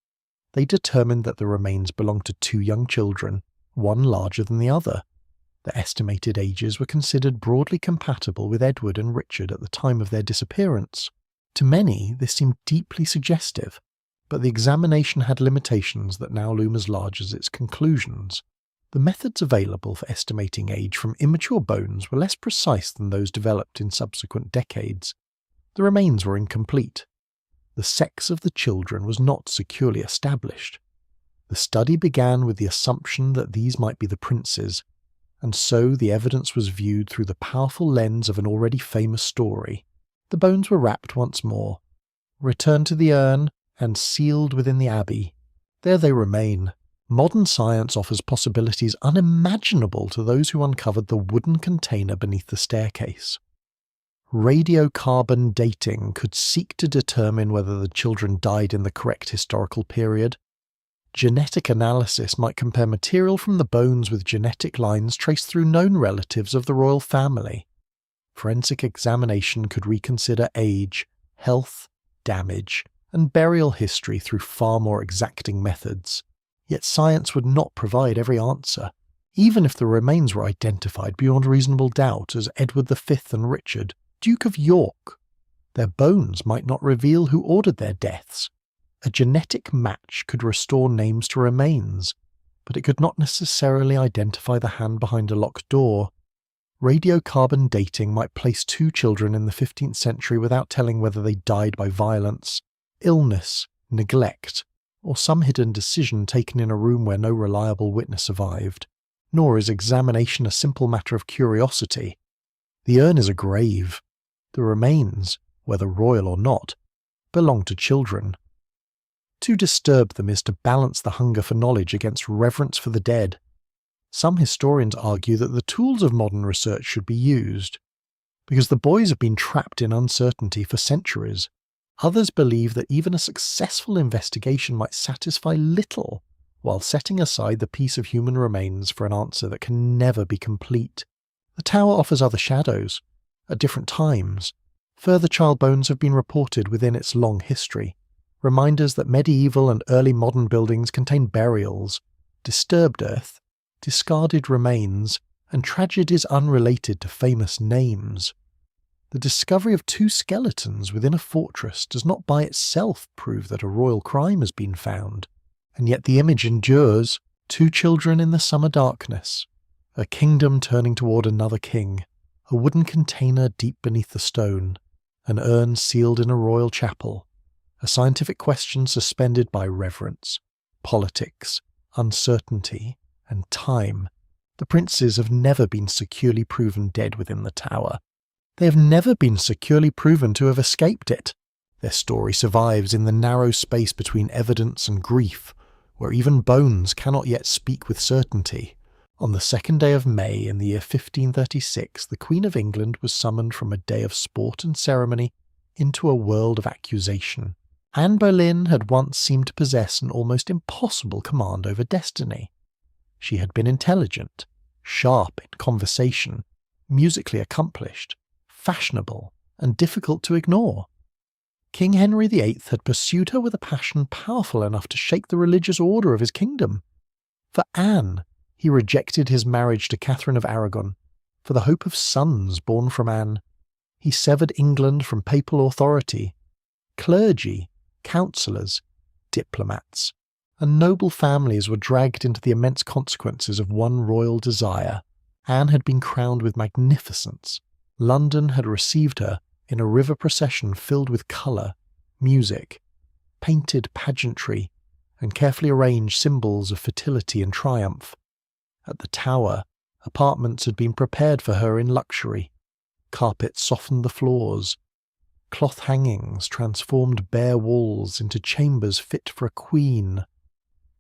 They determined that the remains belonged to 2 young children, one larger than the other. Their estimated ages were considered broadly compatible with Edward and Richard at the time of their disappearance. To many, this seemed deeply suggestive, but the examination had limitations that now loom as large as its conclusions. The methods available for estimating age from immature bones were less precise than those developed in subsequent decades. The remains were incomplete. The sex of the children was not securely established. The study began with the assumption that these might be the princes, and so the evidence was viewed through the powerful lens of an already famous story. The bones were wrapped once more, returned to the urn, and sealed within the abbey. There they remain. Modern science offers possibilities unimaginable to those who uncovered the wooden container beneath the staircase. Radiocarbon dating could seek to determine whether the children died in the correct historical period. Genetic analysis might compare material from the bones with genetic lines traced through known relatives of the royal family. Forensic examination could reconsider age, health, damage, and burial history through far more exacting methods. Yet science would not provide every answer, even if the remains were identified beyond reasonable doubt as Edward V and Richard, Duke of York. Their bones might not reveal who ordered their deaths. A genetic match could restore names to remains, but it could not necessarily identify the hand behind a locked door. Radiocarbon dating might place two children in the 15th century without telling whether they died by violence, illness, neglect, or some hidden decision taken in a room where no reliable witness survived. Nor is examination a simple matter of curiosity. The urn is a grave. The remains, whether royal or not, belong to children. To disturb them is to balance the hunger for knowledge against reverence for the dead. Some historians argue that the tools of modern research should be used, because the boys have been trapped in uncertainty for centuries. Others believe that even a successful investigation might satisfy little, while setting aside the piece of human remains for an answer that can never be complete. The tower offers other shadows. At different times, further child bones have been reported within its long history. Reminders that medieval and early modern buildings contain burials, disturbed earth, discarded remains, and tragedies unrelated to famous names. The discovery of two skeletons within a fortress does not by itself prove that a royal crime has been found, and yet the image endures: two children in the summer darkness, a kingdom turning toward another king, a wooden container deep beneath the stone, an urn sealed in a royal chapel, a scientific question suspended by reverence, politics, uncertainty, and time. The princes have never been securely proven dead within the tower. They have never been securely proven to have escaped it. Their story survives in the narrow space between evidence and grief, where even bones cannot yet speak with certainty. On the 2nd day of May in the year 1536, the Queen of England was summoned from a day of sport and ceremony into a world of accusation. Anne Boleyn had once seemed to possess an almost impossible command over destiny. She had been intelligent, sharp in conversation, musically accomplished, fashionable, and difficult to ignore. King Henry VIII had pursued her with a passion powerful enough to shake the religious order of his kingdom. For Anne, he rejected his marriage to Catherine of Aragon. For the hope of sons born from Anne, he severed England from papal authority. Clergy, councillors, diplomats, and noble families were dragged into the immense consequences of one royal desire. Anne had been crowned with magnificence. London had received her in a river procession filled with colour, music, painted pageantry, and carefully arranged symbols of fertility and triumph. At the Tower, apartments had been prepared for her in luxury. Carpets softened the floors. Cloth hangings transformed bare walls into chambers fit for a queen.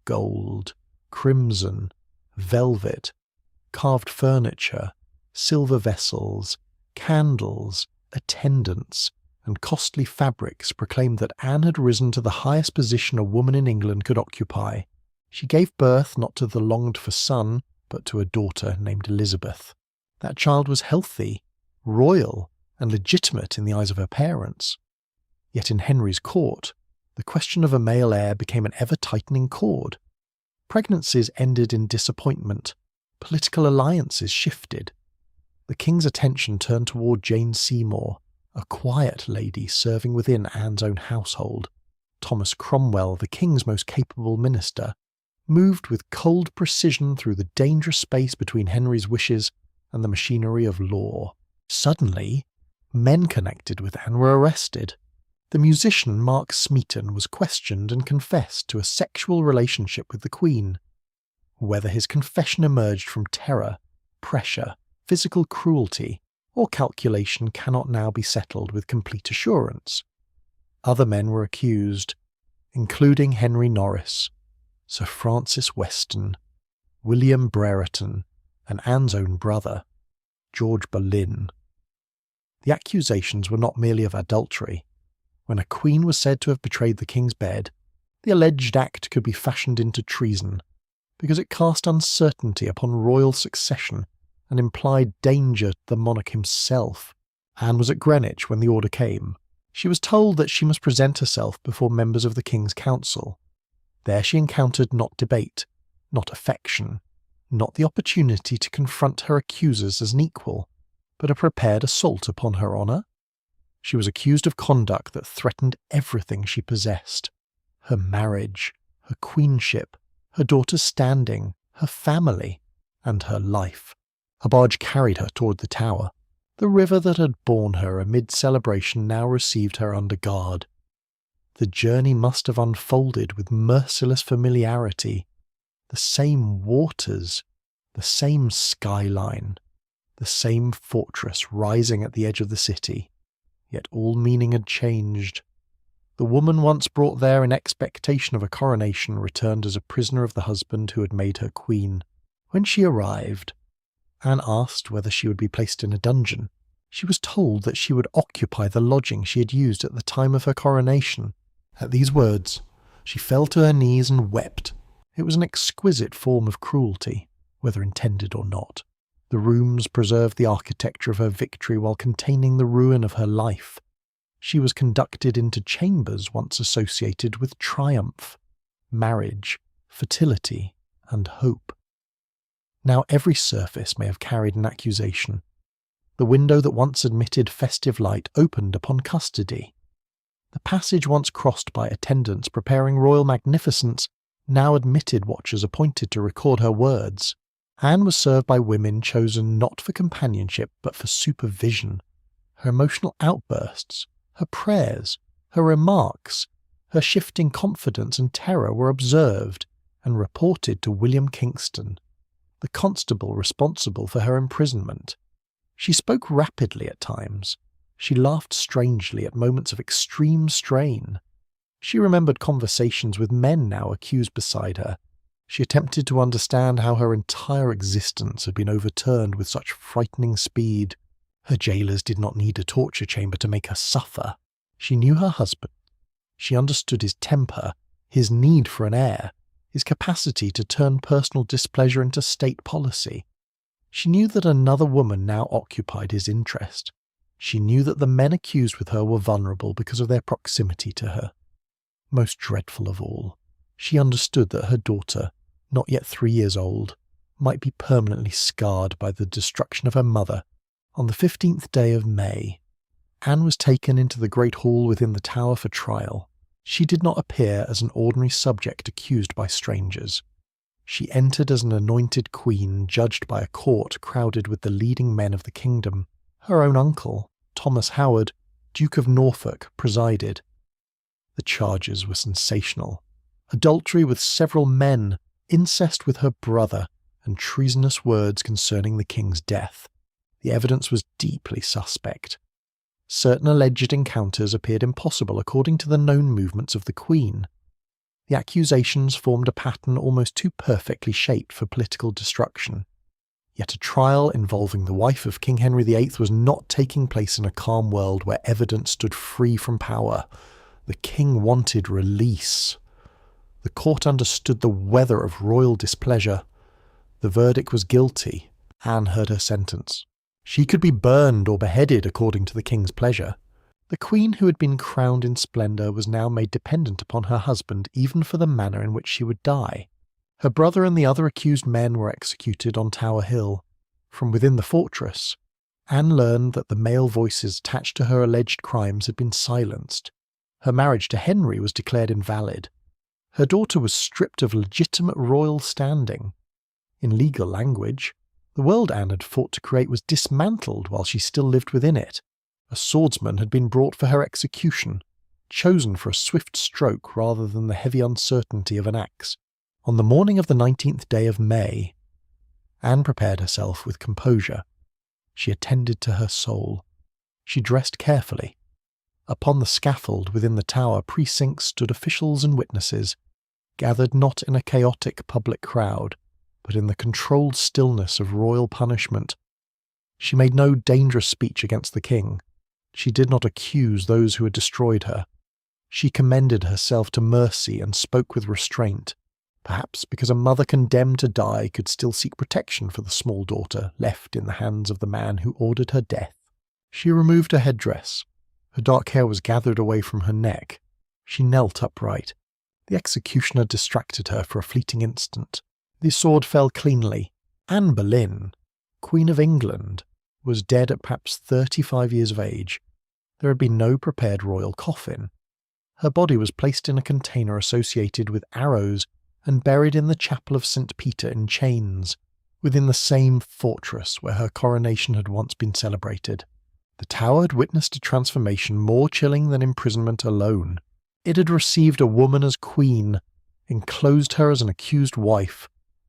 Gold, crimson, velvet, carved furniture, silver vessels, candles, attendants, and costly fabrics proclaimed that Anne had risen to the highest position a woman in England could occupy. She gave birth not to the longed-for son, but to a daughter named Elizabeth. That child was healthy, royal, and legitimate in the eyes of her parents. Yet in Henry's court, the question of a male heir became an ever-tightening cord. Pregnancies ended in disappointment. Political alliances shifted. The king's attention turned toward Jane Seymour, a quiet lady serving within Anne's own household. Thomas Cromwell, the king's most capable minister, moved with cold precision through the dangerous space between Henry's wishes and the machinery of law. Suddenly, men connected with Anne were arrested. The musician Mark Smeaton was questioned and confessed to a sexual relationship with the Queen. Whether his confession emerged from terror, pressure, physical cruelty, or calculation cannot now be settled with complete assurance. Other men were accused, including Henry Norris, Sir Francis Weston, William Brereton, and Anne's own brother, George Boleyn. The accusations were not merely of adultery. When a queen was said to have betrayed the king's bed, the alleged act could be fashioned into treason, because it cast uncertainty upon royal succession and implied danger to the monarch himself. Anne was at Greenwich when the order came. She was told that she must present herself before members of the King's Council. There she encountered not debate, not affection, not the opportunity to confront her accusers as an equal, but a prepared assault upon her honour. She was accused of conduct that threatened everything she possessed: her marriage, her queenship, her daughter's standing, her family, and her life. A barge carried her toward the Tower. The river that had borne her amid celebration now received her under guard. The journey must have unfolded with merciless familiarity. The same waters, the same skyline, the same fortress rising at the edge of the city. Yet all meaning had changed. The woman once brought there in expectation of a coronation returned as a prisoner of the husband who had made her queen. When she arrived, Anne asked whether she would be placed in a dungeon. She was told that she would occupy the lodging she had used at the time of her coronation. At these words, she fell to her knees and wept. It was an exquisite form of cruelty, whether intended or not. The rooms preserved the architecture of her victory while containing the ruin of her life. She was conducted into chambers once associated with triumph, marriage, fertility, and hope. Now every surface may have carried an accusation. The window that once admitted festive light opened upon custody. The passage once crossed by attendants preparing royal magnificence now admitted watchers appointed to record her words. Anne was served by women chosen not for companionship but for supervision. Her emotional outbursts, her prayers, her remarks, her shifting confidence and terror were observed and reported to William Kingston, the constable responsible for her imprisonment. She spoke rapidly at times. She laughed strangely at moments of extreme strain. She remembered conversations with men now accused beside her. She attempted to understand how her entire existence had been overturned with such frightening speed. Her jailers did not need a torture chamber to make her suffer. She knew her husband. She understood his temper, his need for an heir, his capacity to turn personal displeasure into state policy. She knew that another woman now occupied his interest. She knew that the men accused with her were vulnerable because of their proximity to her. Most dreadful of all, she understood that her daughter, not yet 3 years old, might be permanently scarred by the destruction of her mother. On the 15th day of May, Anne was taken into the great hall within the Tower for trial. She did not appear as an ordinary subject accused by strangers. She entered as an anointed queen judged by a court crowded with the leading men of the kingdom. Her own uncle, Thomas Howard, Duke of Norfolk, presided. The charges were sensational. Adultery with several men, incest with her brother, and treasonous words concerning the king's death. The evidence was deeply suspect. Certain alleged encounters appeared impossible according to the known movements of the Queen. The accusations formed a pattern almost too perfectly shaped for political destruction. Yet a trial involving the wife of King Henry VIII was not taking place in a calm world where evidence stood free from power. The king wanted release. The court understood the weather of royal displeasure. The verdict was guilty. Anne heard her sentence. She could be burned or beheaded according to the king's pleasure. The queen who had been crowned in splendour was now made dependent upon her husband even for the manner in which she would die. Her brother and the other accused men were executed on Tower Hill. From within the fortress, Anne learned that the male voices attached to her alleged crimes had been silenced. Her marriage to Henry was declared invalid. Her daughter was stripped of legitimate royal standing. In legal language, the world Anne had fought to create was dismantled while she still lived within it. A swordsman had been brought for her execution, chosen for a swift stroke rather than the heavy uncertainty of an axe. On the morning of the 19th day of May, Anne prepared herself with composure. She attended to her soul. She dressed carefully. Upon the scaffold within the Tower precincts stood officials and witnesses, gathered not in a chaotic public crowd, but in the controlled stillness of royal punishment. She made no dangerous speech against the king. She did not accuse those who had destroyed her. She commended herself to mercy and spoke with restraint, perhaps because a mother condemned to die could still seek protection for the small daughter left in the hands of the man who ordered her death. She removed her headdress. Her dark hair was gathered away from her neck. She knelt upright. The executioner distracted her for a fleeting instant. The sword fell cleanly. Anne Boleyn, Queen of England, was dead at perhaps 35 years of age. There had been no prepared royal coffin. Her body was placed in a container associated with arrows and buried in the chapel of St. Peter in chains, within the same fortress where her coronation had once been celebrated. The Tower had witnessed a transformation more chilling than imprisonment alone. It had received a woman as queen, enclosed her as an accused wife,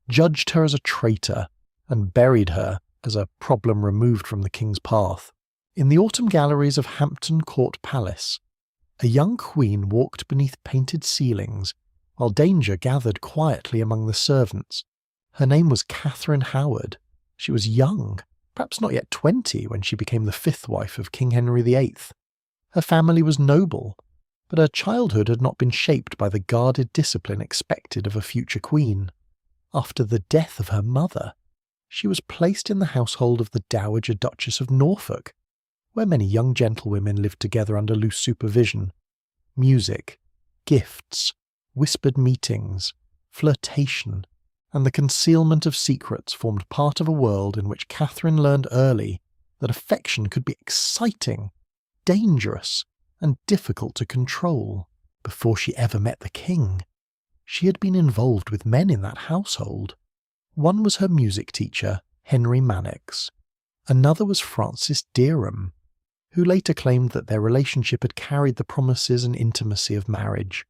judged her as a traitor, and buried her as a problem removed from the king's path. In the autumn galleries of Hampton Court Palace, a young queen walked beneath painted ceilings, while danger gathered quietly among the servants. Her name was Catherine Howard. She was young, perhaps not yet 20 when she became the 5th wife of King Henry VIII. Her family was noble, but her childhood had not been shaped by the guarded discipline expected of a future queen. After the death of her mother, she was placed in the household of the Dowager Duchess of Norfolk, where many young gentlewomen lived together under loose supervision. Music, gifts, whispered meetings, flirtation, and the concealment of secrets formed part of a world in which Catherine learned early that affection could be exciting, dangerous, and difficult to control. Before she ever met the king, she had been involved with men in that household. One was her music teacher, Henry Manox. Another was Francis Dereham, who later claimed that their relationship had carried the promises and intimacy of marriage.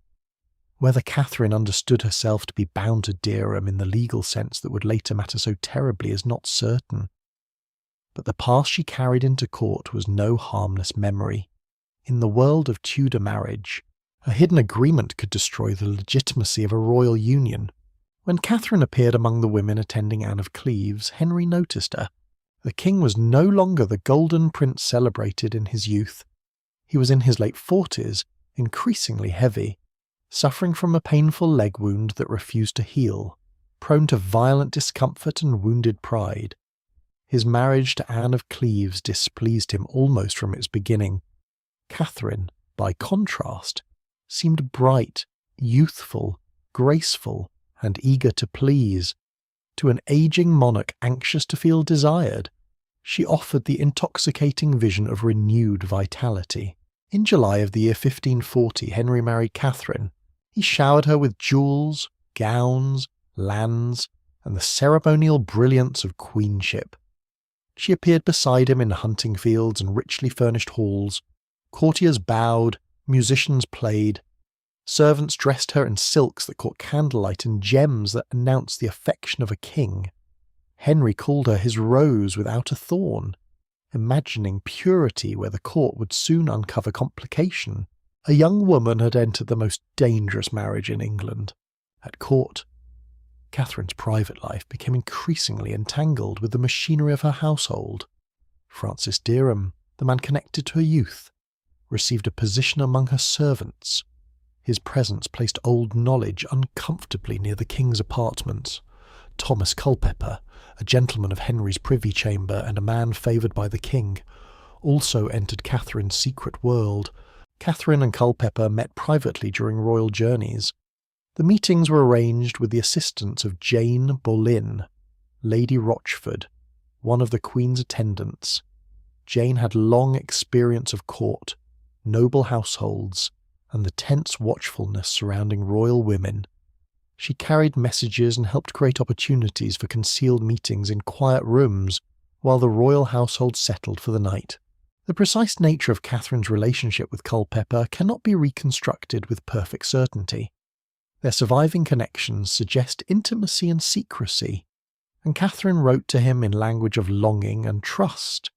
Whether Catherine understood herself to be bound to Dereham in the legal sense that would later matter so terribly is not certain. But the past she carried into court was no harmless memory. In the world of Tudor marriage, a hidden agreement could destroy the legitimacy of a royal union. When Catherine appeared among the women attending Anne of Cleves, Henry noticed her. The king was no longer the golden prince celebrated in his youth. He was in his late 40s, increasingly heavy, suffering from a painful leg wound that refused to heal, prone to violent discomfort and wounded pride. His marriage to Anne of Cleves displeased him almost from its beginning. Catherine, by contrast, seemed bright, youthful, graceful, and eager to please. To an aging monarch anxious to feel desired, she offered the intoxicating vision of renewed vitality. In July of the year 1540, Henry married Catherine. He showered her with jewels, gowns, lands, and the ceremonial brilliance of queenship. She appeared beside him in hunting fields and richly furnished halls. Courtiers bowed, musicians played. Servants dressed her in silks that caught candlelight and gems that announced the affection of a king. Henry called her his rose without a thorn, imagining purity where the court would soon uncover complication. A young woman had entered the most dangerous marriage in England. At court, Catherine's private life became increasingly entangled with the machinery of her household. Francis Dereham, the man connected to her youth, received a position among her servants. His presence placed old knowledge uncomfortably near the king's apartments. Thomas Culpeper, a gentleman of Henry's privy chamber and a man favoured by the king, also entered Catherine's secret world. Catherine and Culpeper met privately during royal journeys. The meetings were arranged with the assistance of Jane Boleyn, Lady Rochford, one of the Queen's attendants. Jane had long experience of court, noble households, and the tense watchfulness surrounding royal women. She carried messages and helped create opportunities for concealed meetings in quiet rooms while the royal household settled for the night. The precise nature of Catherine's relationship with Culpeper cannot be reconstructed with perfect certainty. Their surviving connections suggest intimacy and secrecy, and Catherine wrote to him in language of longing and trust.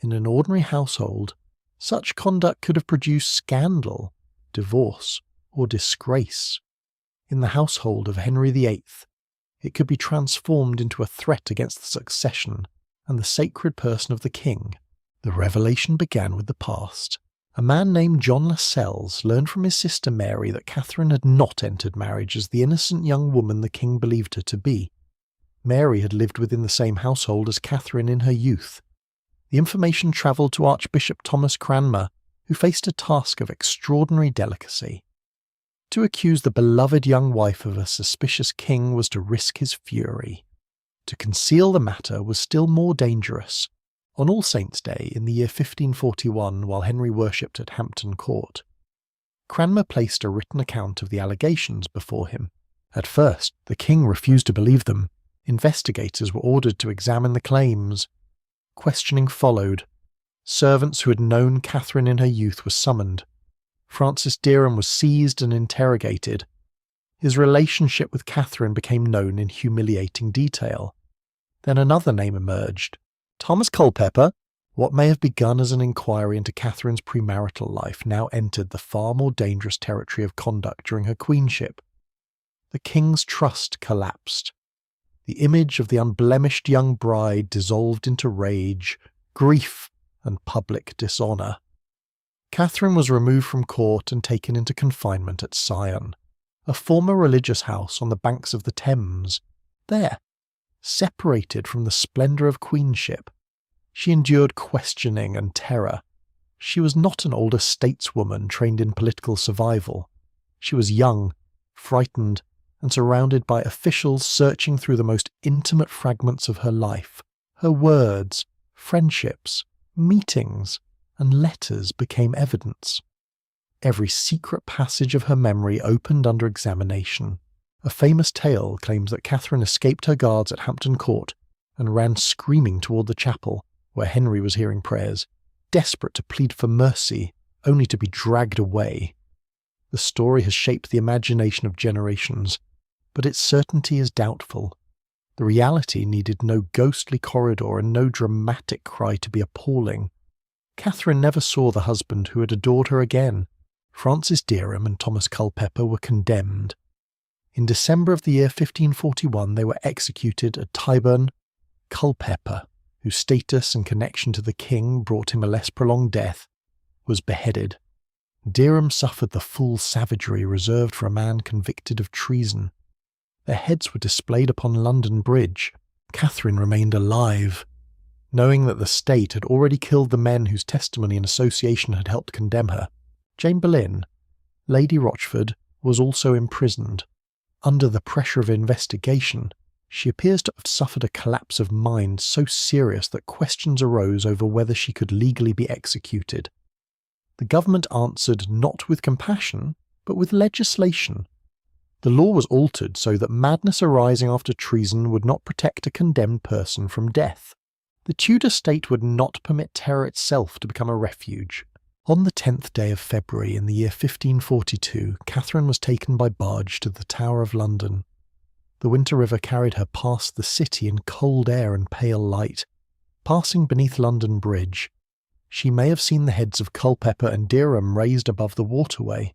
In an ordinary household, such conduct could have produced scandal, divorce, or disgrace. In the household of Henry VIII, it could be transformed into a threat against the succession and the sacred person of the king. The revelation began with the past. A man named John Lascelles learned from his sister Mary that Catherine had not entered marriage as the innocent young woman the king believed her to be. Mary had lived within the same household as Catherine in her youth. The information travelled to Archbishop Thomas Cranmer, who faced a task of extraordinary delicacy. To accuse the beloved young wife of a suspicious king was to risk his fury. To conceal the matter was still more dangerous. On All Saints' Day in the year 1541, while Henry worshipped at Hampton Court, Cranmer placed a written account of the allegations before him. At first, the king refused to believe them. Investigators were ordered to examine the claims. Questioning followed. Servants who had known Catherine in her youth were summoned. Francis Derham was seized and interrogated. His relationship with Catherine became known in humiliating detail. Then another name emerged. Thomas Culpeper. What may have begun as an inquiry into Catherine's premarital life now entered the far more dangerous territory of conduct during her queenship. The king's trust collapsed. The image of the unblemished young bride dissolved into rage, grief, and public dishonour. Catherine was removed from court and taken into confinement at Sion, a former religious house on the banks of the Thames. There, separated from the splendour of queenship, she endured questioning and terror. She was not an older stateswoman trained in political survival. She was young, frightened, and surrounded by officials searching through the most intimate fragments of her life. Her words, friendships, meetings, and letters became evidence. Every secret passage of her memory opened under examination. A famous tale claims that Catherine escaped her guards at Hampton Court and ran screaming toward the chapel, where Henry was hearing prayers, desperate to plead for mercy, only to be dragged away. The story has shaped the imagination of generations, but its certainty is doubtful. The reality needed no ghostly corridor and no dramatic cry to be appalling. Catherine never saw the husband who had adored her again. Francis Derham and Thomas Culpeper were condemned. In December of the year 1541 they were executed at Tyburn. Culpeper, whose status and connection to the king brought him a less prolonged death, was beheaded. Derham suffered the full savagery reserved for a man convicted of treason. Their heads were displayed upon London Bridge. Catherine remained alive. Knowing that the state had already killed the men whose testimony and association had helped condemn her, Jane Boleyn, Lady Rochford, was also imprisoned. Under the pressure of investigation, she appears to have suffered a collapse of mind so serious that questions arose over whether she could legally be executed. The government answered not with compassion, but with legislation. The law was altered so that madness arising after treason would not protect a condemned person from death. The Tudor state would not permit terror itself to become a refuge. On the 10th day of February in the year 1542, Catherine was taken by barge to the Tower of London. The winter river carried her past the city in cold air and pale light. Passing beneath London Bridge, she may have seen the heads of Culpeper and Derham raised above the waterway,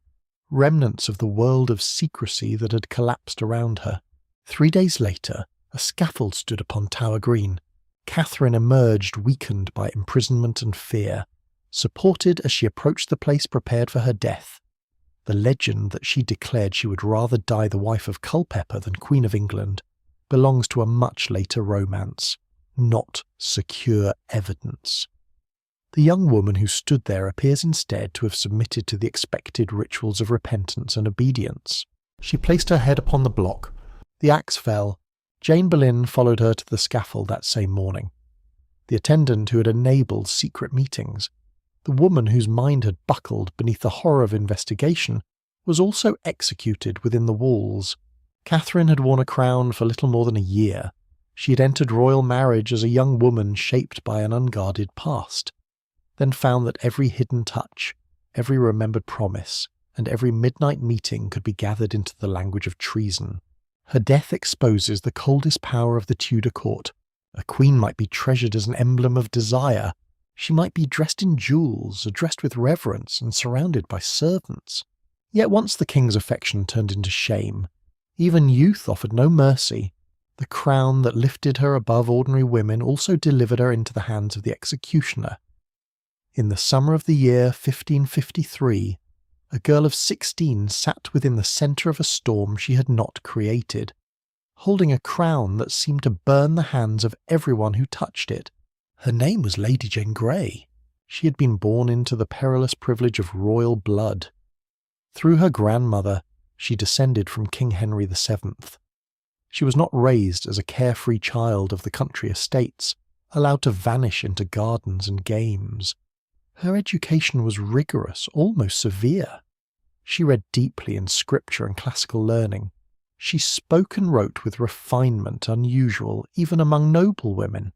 remnants of the world of secrecy that had collapsed around her. 3 days later, a scaffold stood upon Tower Green. Catherine emerged weakened by imprisonment and fear, supported as she approached the place prepared for her death. The legend that she declared she would rather die the wife of Culpeper than Queen of England belongs to a much later romance, not secure evidence. The young woman who stood there appears instead to have submitted to the expected rituals of repentance and obedience. She placed her head upon the block. The axe fell. Jane Boleyn followed her to the scaffold that same morning. The attendant who had enabled secret meetings, the woman whose mind had buckled beneath the horror of investigation, was also executed within the walls. Catherine had worn a crown for little more than a year. She had entered royal marriage as a young woman shaped by an unguarded past, then found that every hidden touch, every remembered promise, and every midnight meeting could be gathered into the language of treason. Her death exposes the coldest power of the Tudor court. A queen might be treasured as an emblem of desire. She might be dressed in jewels, addressed with reverence, and surrounded by servants. Yet once the king's affection turned into shame, even youth offered no mercy. The crown that lifted her above ordinary women also delivered her into the hands of the executioner. In the summer of the year 1553, a girl of 16 sat within the centre of a storm she had not created, holding a crown that seemed to burn the hands of everyone who touched it. Her name was Lady Jane Grey. She had been born into the perilous privilege of royal blood. Through her grandmother, she descended from King Henry VII. She was not raised as a carefree child of the country estates, allowed to vanish into gardens and games. Her education was rigorous, almost severe. She read deeply in scripture and classical learning. She spoke and wrote with refinement unusual even among noble women.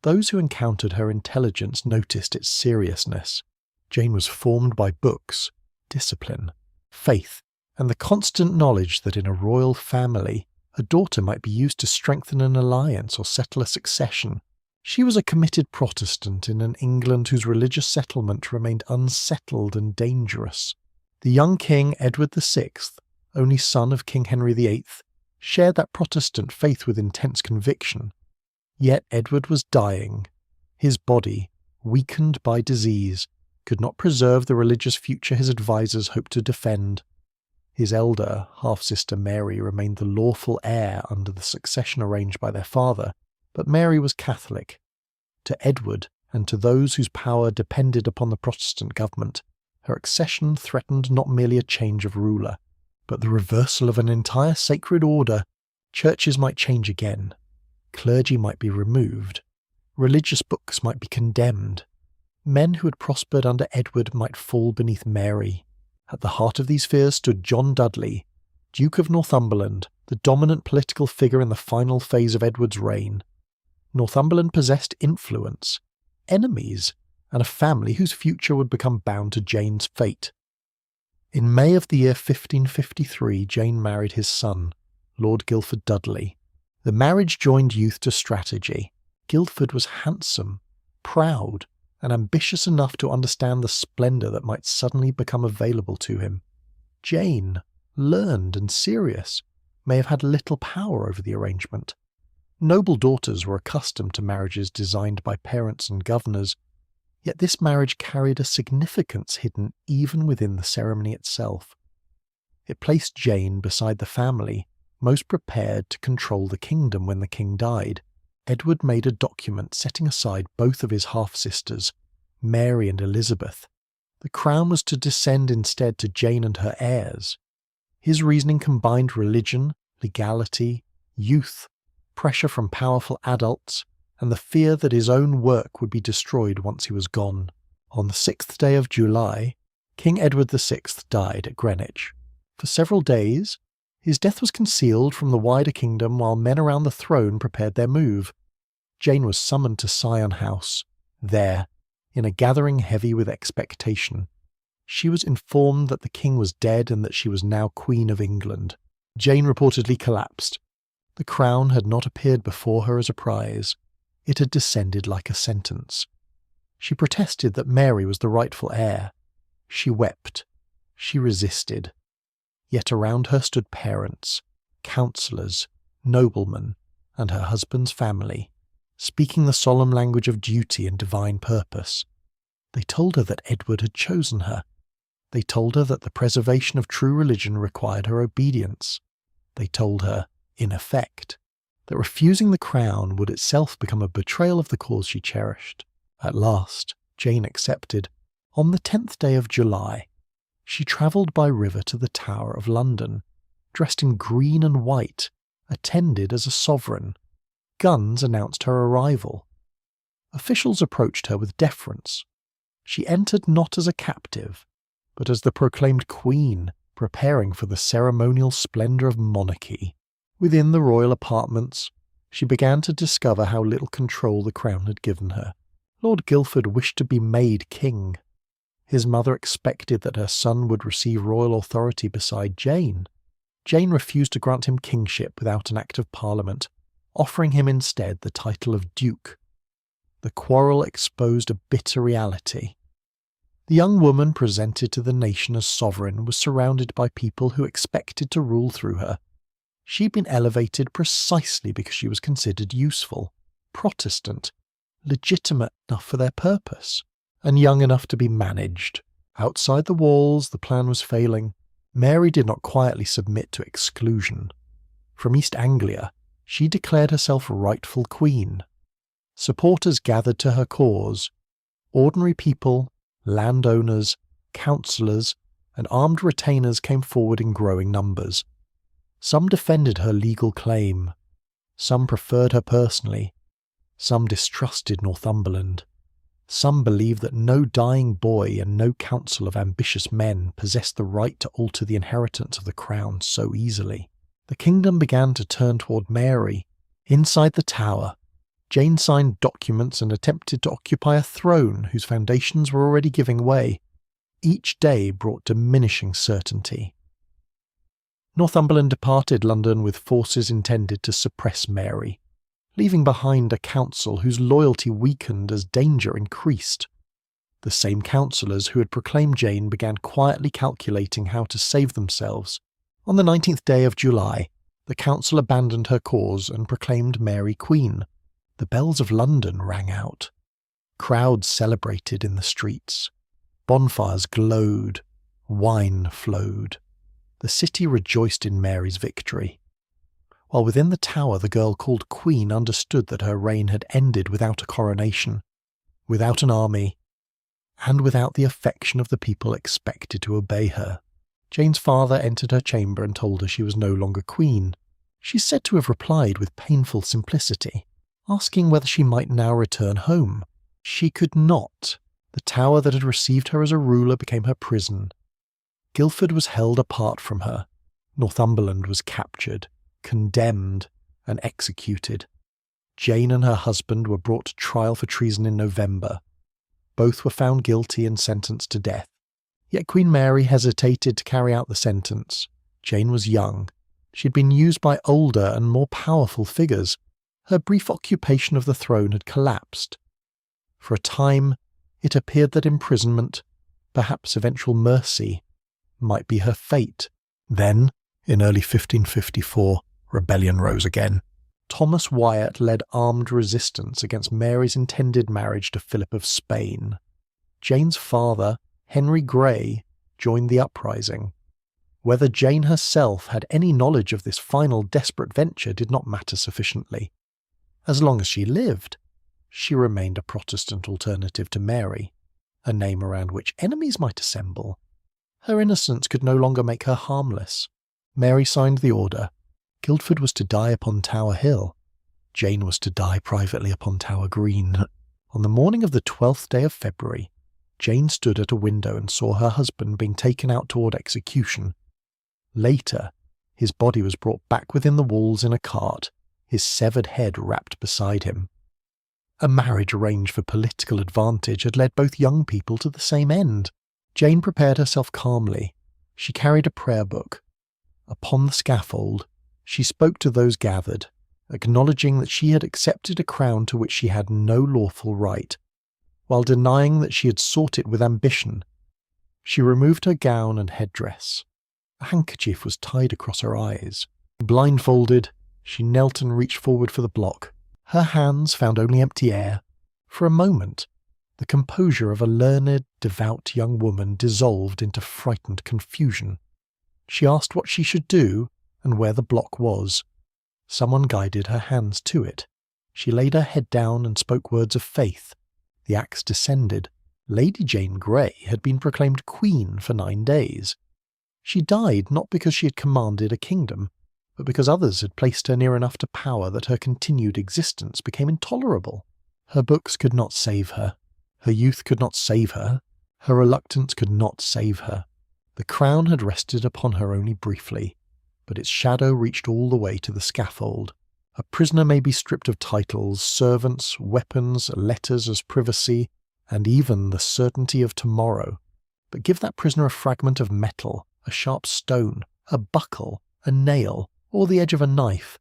Those who encountered her intelligence noticed its seriousness. Jane was formed by books, discipline, faith, and the constant knowledge that in a royal family, a daughter might be used to strengthen an alliance or settle a succession. She was a committed Protestant in an England whose religious settlement remained unsettled and dangerous. The young King Edward VI, only son of King Henry VIII, shared that Protestant faith with intense conviction. Yet Edward was dying. His body, weakened by disease, could not preserve the religious future his advisers hoped to defend. His elder half-sister Mary remained the lawful heir under the succession arranged by their father, but Mary was Catholic. To Edward, and to those whose power depended upon the Protestant government, her accession threatened not merely a change of ruler, but the reversal of an entire sacred order. Churches might change again. Clergy might be removed. Religious books might be condemned. Men who had prospered under Edward might fall beneath Mary. At the heart of these fears stood John Dudley, Duke of Northumberland, the dominant political figure in the final phase of Edward's reign. Northumberland possessed influence, enemies, and a family whose future would become bound to Jane's fate. In May of the year 1553, Jane married his son, Lord Guildford Dudley. The marriage joined youth to strategy. Guildford was handsome, proud, and ambitious enough to understand the splendour that might suddenly become available to him. Jane, learned and serious, may have had little power over the arrangement. Noble daughters were accustomed to marriages designed by parents and governors, yet this marriage carried a significance hidden even within the ceremony itself. It placed Jane beside the family most prepared to control the kingdom when the king died. Edward made a document setting aside both of his half-sisters, Mary and Elizabeth. The crown was to descend instead to Jane and her heirs. His reasoning combined religion, legality, youth, pressure from powerful adults, and the fear that his own work would be destroyed once he was gone. On the 6th day of July, King Edward VI died at Greenwich. For several days, his death was concealed from the wider kingdom while men around the throne prepared their move. Jane was summoned to Sion House. There, in a gathering heavy with expectation, she was informed that the king was dead and that she was now Queen of England. Jane reportedly collapsed. The crown had not appeared before her as a prize. It had descended like a sentence. She protested that Mary was the rightful heir. She wept. She resisted. Yet around her stood parents, counsellors, noblemen, and her husband's family, speaking the solemn language of duty and divine purpose. They told her that Edward had chosen her. They told her that the preservation of true religion required her obedience. They told her, in effect, that refusing the crown would itself become a betrayal of the cause she cherished. At last, Jane accepted. On the 10th day of July, she travelled by river to the Tower of London, dressed in green and white, attended as a sovereign. Guns announced her arrival. Officials approached her with deference. She entered not as a captive, but as the proclaimed queen, preparing for the ceremonial splendour of monarchy. Within the royal apartments, she began to discover how little control the crown had given her. Lord Guildford wished to be made king. His mother expected that her son would receive royal authority beside Jane. Jane refused to grant him kingship without an Act of Parliament, offering him instead the title of Duke. The quarrel exposed a bitter reality. The young woman presented to the nation as sovereign was surrounded by people who expected to rule through her. She'd been elevated precisely because she was considered useful, Protestant, legitimate enough for their purpose, and young enough to be managed. Outside the walls, the plan was failing. Mary did not quietly submit to exclusion. From East Anglia, she declared herself rightful queen. Supporters gathered to her cause. Ordinary people, landowners, councillors, and armed retainers came forward in growing numbers. Some defended her legal claim. Some preferred her personally. Some distrusted Northumberland. Some believed that no dying boy and no council of ambitious men possessed the right to alter the inheritance of the crown so easily. The kingdom began to turn toward Mary. Inside the Tower, Jane signed documents and attempted to occupy a throne whose foundations were already giving way. Each day brought diminishing certainty. Northumberland departed London with forces intended to suppress Mary, leaving behind a council whose loyalty weakened as danger increased. The same councillors who had proclaimed Jane began quietly calculating how to save themselves. On the 19th day of July, the council abandoned her cause and proclaimed Mary Queen. The bells of London rang out. Crowds celebrated in the streets. Bonfires glowed. Wine flowed. The city rejoiced in Mary's victory. While within the Tower the girl called Queen understood that her reign had ended without a coronation, without an army, and without the affection of the people expected to obey her. Jane's father entered her chamber and told her she was no longer queen. She is said to have replied with painful simplicity, asking whether she might now return home. She could not. The Tower that had received her as a ruler became her prison. Guildford was held apart from her. Northumberland was captured, condemned, and executed. Jane and her husband were brought to trial for treason in November. Both were found guilty and sentenced to death. Yet Queen Mary hesitated to carry out the sentence. Jane was young. She had been used by older and more powerful figures. Her brief occupation of the throne had collapsed. For a time, it appeared that imprisonment, perhaps eventual mercy, might be her fate. Then, in early 1554, rebellion rose again. Thomas Wyatt led armed resistance against Mary's intended marriage to Philip of Spain. Jane's father, Henry Grey, joined the uprising. Whether Jane herself had any knowledge of this final desperate venture did not matter sufficiently. As long as she lived, she remained a Protestant alternative to Mary, a name around which enemies might assemble. Her innocence could no longer make her harmless. Mary signed the order. Guildford was to die upon Tower Hill. Jane was to die privately upon Tower Green. On the morning of the 12th day of February, Jane stood at a window and saw her husband being taken out toward execution. Later, his body was brought back within the walls in a cart, his severed head wrapped beside him. A marriage arranged for political advantage had led both young people to the same end. Jane prepared herself calmly. She carried a prayer book. Upon the scaffold, she spoke to those gathered, acknowledging that she had accepted a crown to which she had no lawful right, while denying that she had sought it with ambition. She removed her gown and headdress. A handkerchief was tied across her eyes. Blindfolded, she knelt and reached forward for the block. Her hands found only empty air. For a moment, the composure of a learned, devout young woman dissolved into frightened confusion. She asked what she should do and where the block was. Someone guided her hands to it. She laid her head down and spoke words of faith. The axe descended. Lady Jane Grey had been proclaimed queen for 9 days. She died not because she had commanded a kingdom, but because others had placed her near enough to power that her continued existence became intolerable. Her books could not save her. Her youth could not save her. Her reluctance could not save her. The crown had rested upon her only briefly, but its shadow reached all the way to the scaffold. A prisoner may be stripped of titles, servants, weapons, letters as privacy, and even the certainty of tomorrow, but give that prisoner a fragment of metal, a sharp stone, a buckle, a nail, or the edge of a knife,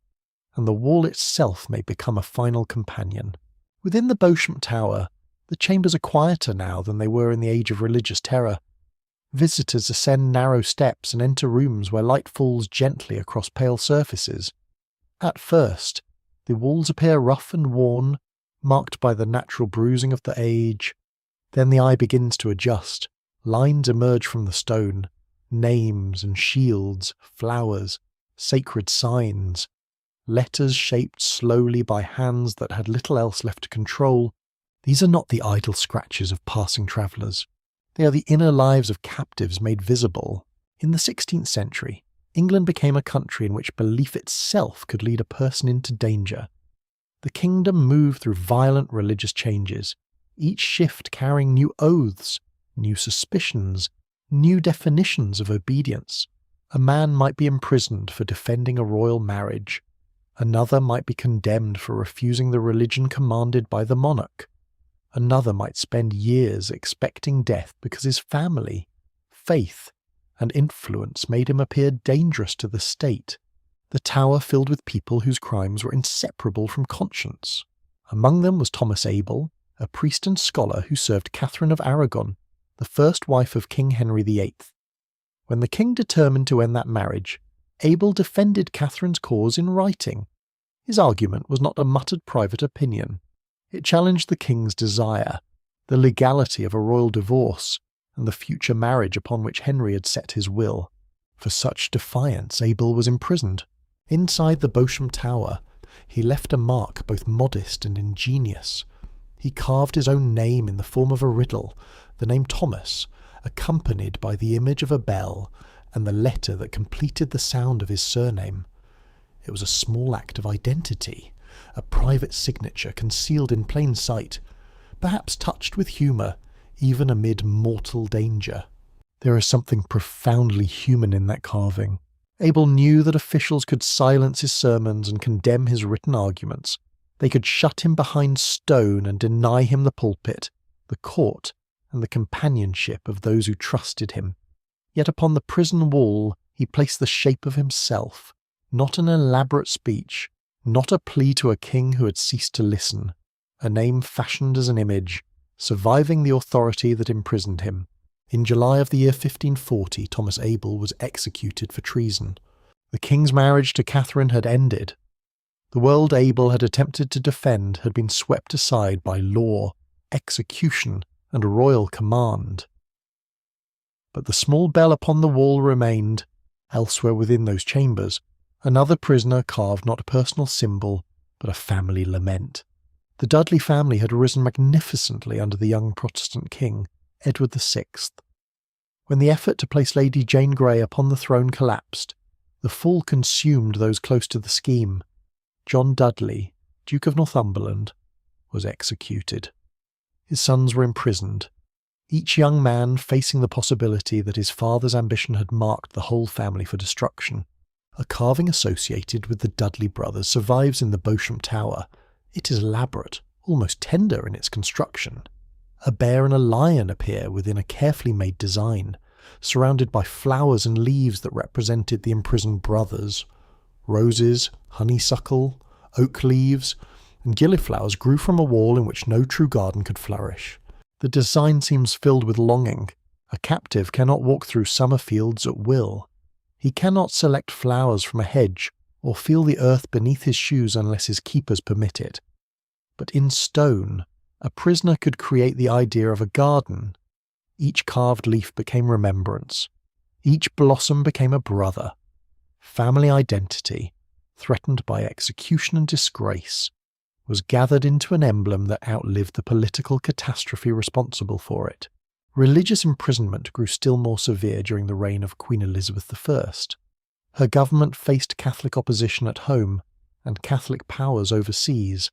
and the wall itself may become a final companion. Within the Beauchamp Tower, the chambers are quieter now than they were in the age of religious terror. Visitors ascend narrow steps and enter rooms where light falls gently across pale surfaces. At first, the walls appear rough and worn, marked by the natural bruising of the age. Then the eye begins to adjust. Lines emerge from the stone, names and shields, flowers, sacred signs, letters shaped slowly by hands that had little else left to control. These are not the idle scratches of passing travellers. They are the inner lives of captives made visible. In the 16th century, England became a country in which belief itself could lead a person into danger. The kingdom moved through violent religious changes, each shift carrying new oaths, new suspicions, new definitions of obedience. A man might be imprisoned for defending a royal marriage. Another might be condemned for refusing the religion commanded by the monarch. Another might spend years expecting death because his family, faith, and influence made him appear dangerous to the state. The Tower filled with people whose crimes were inseparable from conscience. Among them was Thomas Abel, a priest and scholar who served Catherine of Aragon, the first wife of King Henry VIII. When the king determined to end that marriage, Abel defended Catherine's cause in writing. His argument was not a muttered private opinion. It challenged the king's desire, the legality of a royal divorce, and the future marriage upon which Henry had set his will. For such defiance, Abel was imprisoned. Inside the Beauchamp Tower, he left a mark both modest and ingenious. He carved his own name in the form of a riddle, the name Thomas, accompanied by the image of a bell and the letter that completed the sound of his surname. It was a small act of identity, a private signature concealed in plain sight, perhaps touched with humour, even amid mortal danger. There is something profoundly human in that carving. Abel knew that officials could silence his sermons and condemn his written arguments. They could shut him behind stone and deny him the pulpit, the court, and the companionship of those who trusted him. Yet upon the prison wall he placed the shape of himself, not an elaborate speech, not a plea to a king who had ceased to listen, a name fashioned as an image, surviving the authority that imprisoned him. In July of the year 1540, Thomas Abel was executed for treason. The king's marriage to Catherine had ended. The world Abel had attempted to defend had been swept aside by law, execution, and royal command. But the small bell upon the wall remained. Elsewhere within those chambers, another prisoner carved not a personal symbol, but a family lament. The Dudley family had arisen magnificently under the young Protestant king, Edward VI. When the effort to place Lady Jane Grey upon the throne collapsed, the fall consumed those close to the scheme. John Dudley, Duke of Northumberland, was executed. His sons were imprisoned, each young man facing the possibility that his father's ambition had marked the whole family for destruction. A carving associated with the Dudley brothers survives in the Beauchamp Tower. It is elaborate, almost tender in its construction. A bear and a lion appear within a carefully made design, surrounded by flowers and leaves that represented the imprisoned brothers. Roses, honeysuckle, oak leaves, and gilliflowers grew from a wall in which no true garden could flourish. The design seems filled with longing. A captive cannot walk through summer fields at will. He cannot select flowers from a hedge or feel the earth beneath his shoes unless his keepers permit it. But in stone, a prisoner could create the idea of a garden. Each carved leaf became remembrance. Each blossom became a brother. Family identity, threatened by execution and disgrace, was gathered into an emblem that outlived the political catastrophe responsible for it. Religious imprisonment grew still more severe during the reign of Queen Elizabeth I. Her government faced Catholic opposition at home and Catholic powers overseas.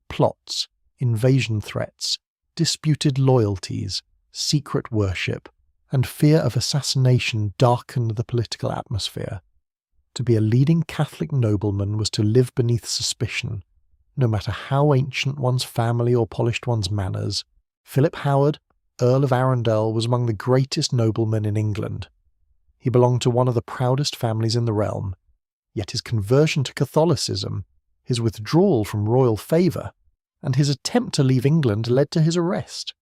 Plots, invasion threats, disputed loyalties, secret worship, and fear of assassination darkened the political atmosphere. To be a leading Catholic nobleman was to live beneath suspicion. No matter how ancient one's family or polished one's manners, Philip Howard, Earl of Arundel, was among the greatest noblemen in England. He belonged to one of the proudest families in the realm, Yet his conversion to Catholicism, his withdrawal from royal favour, and his attempt to leave England led to his arrest.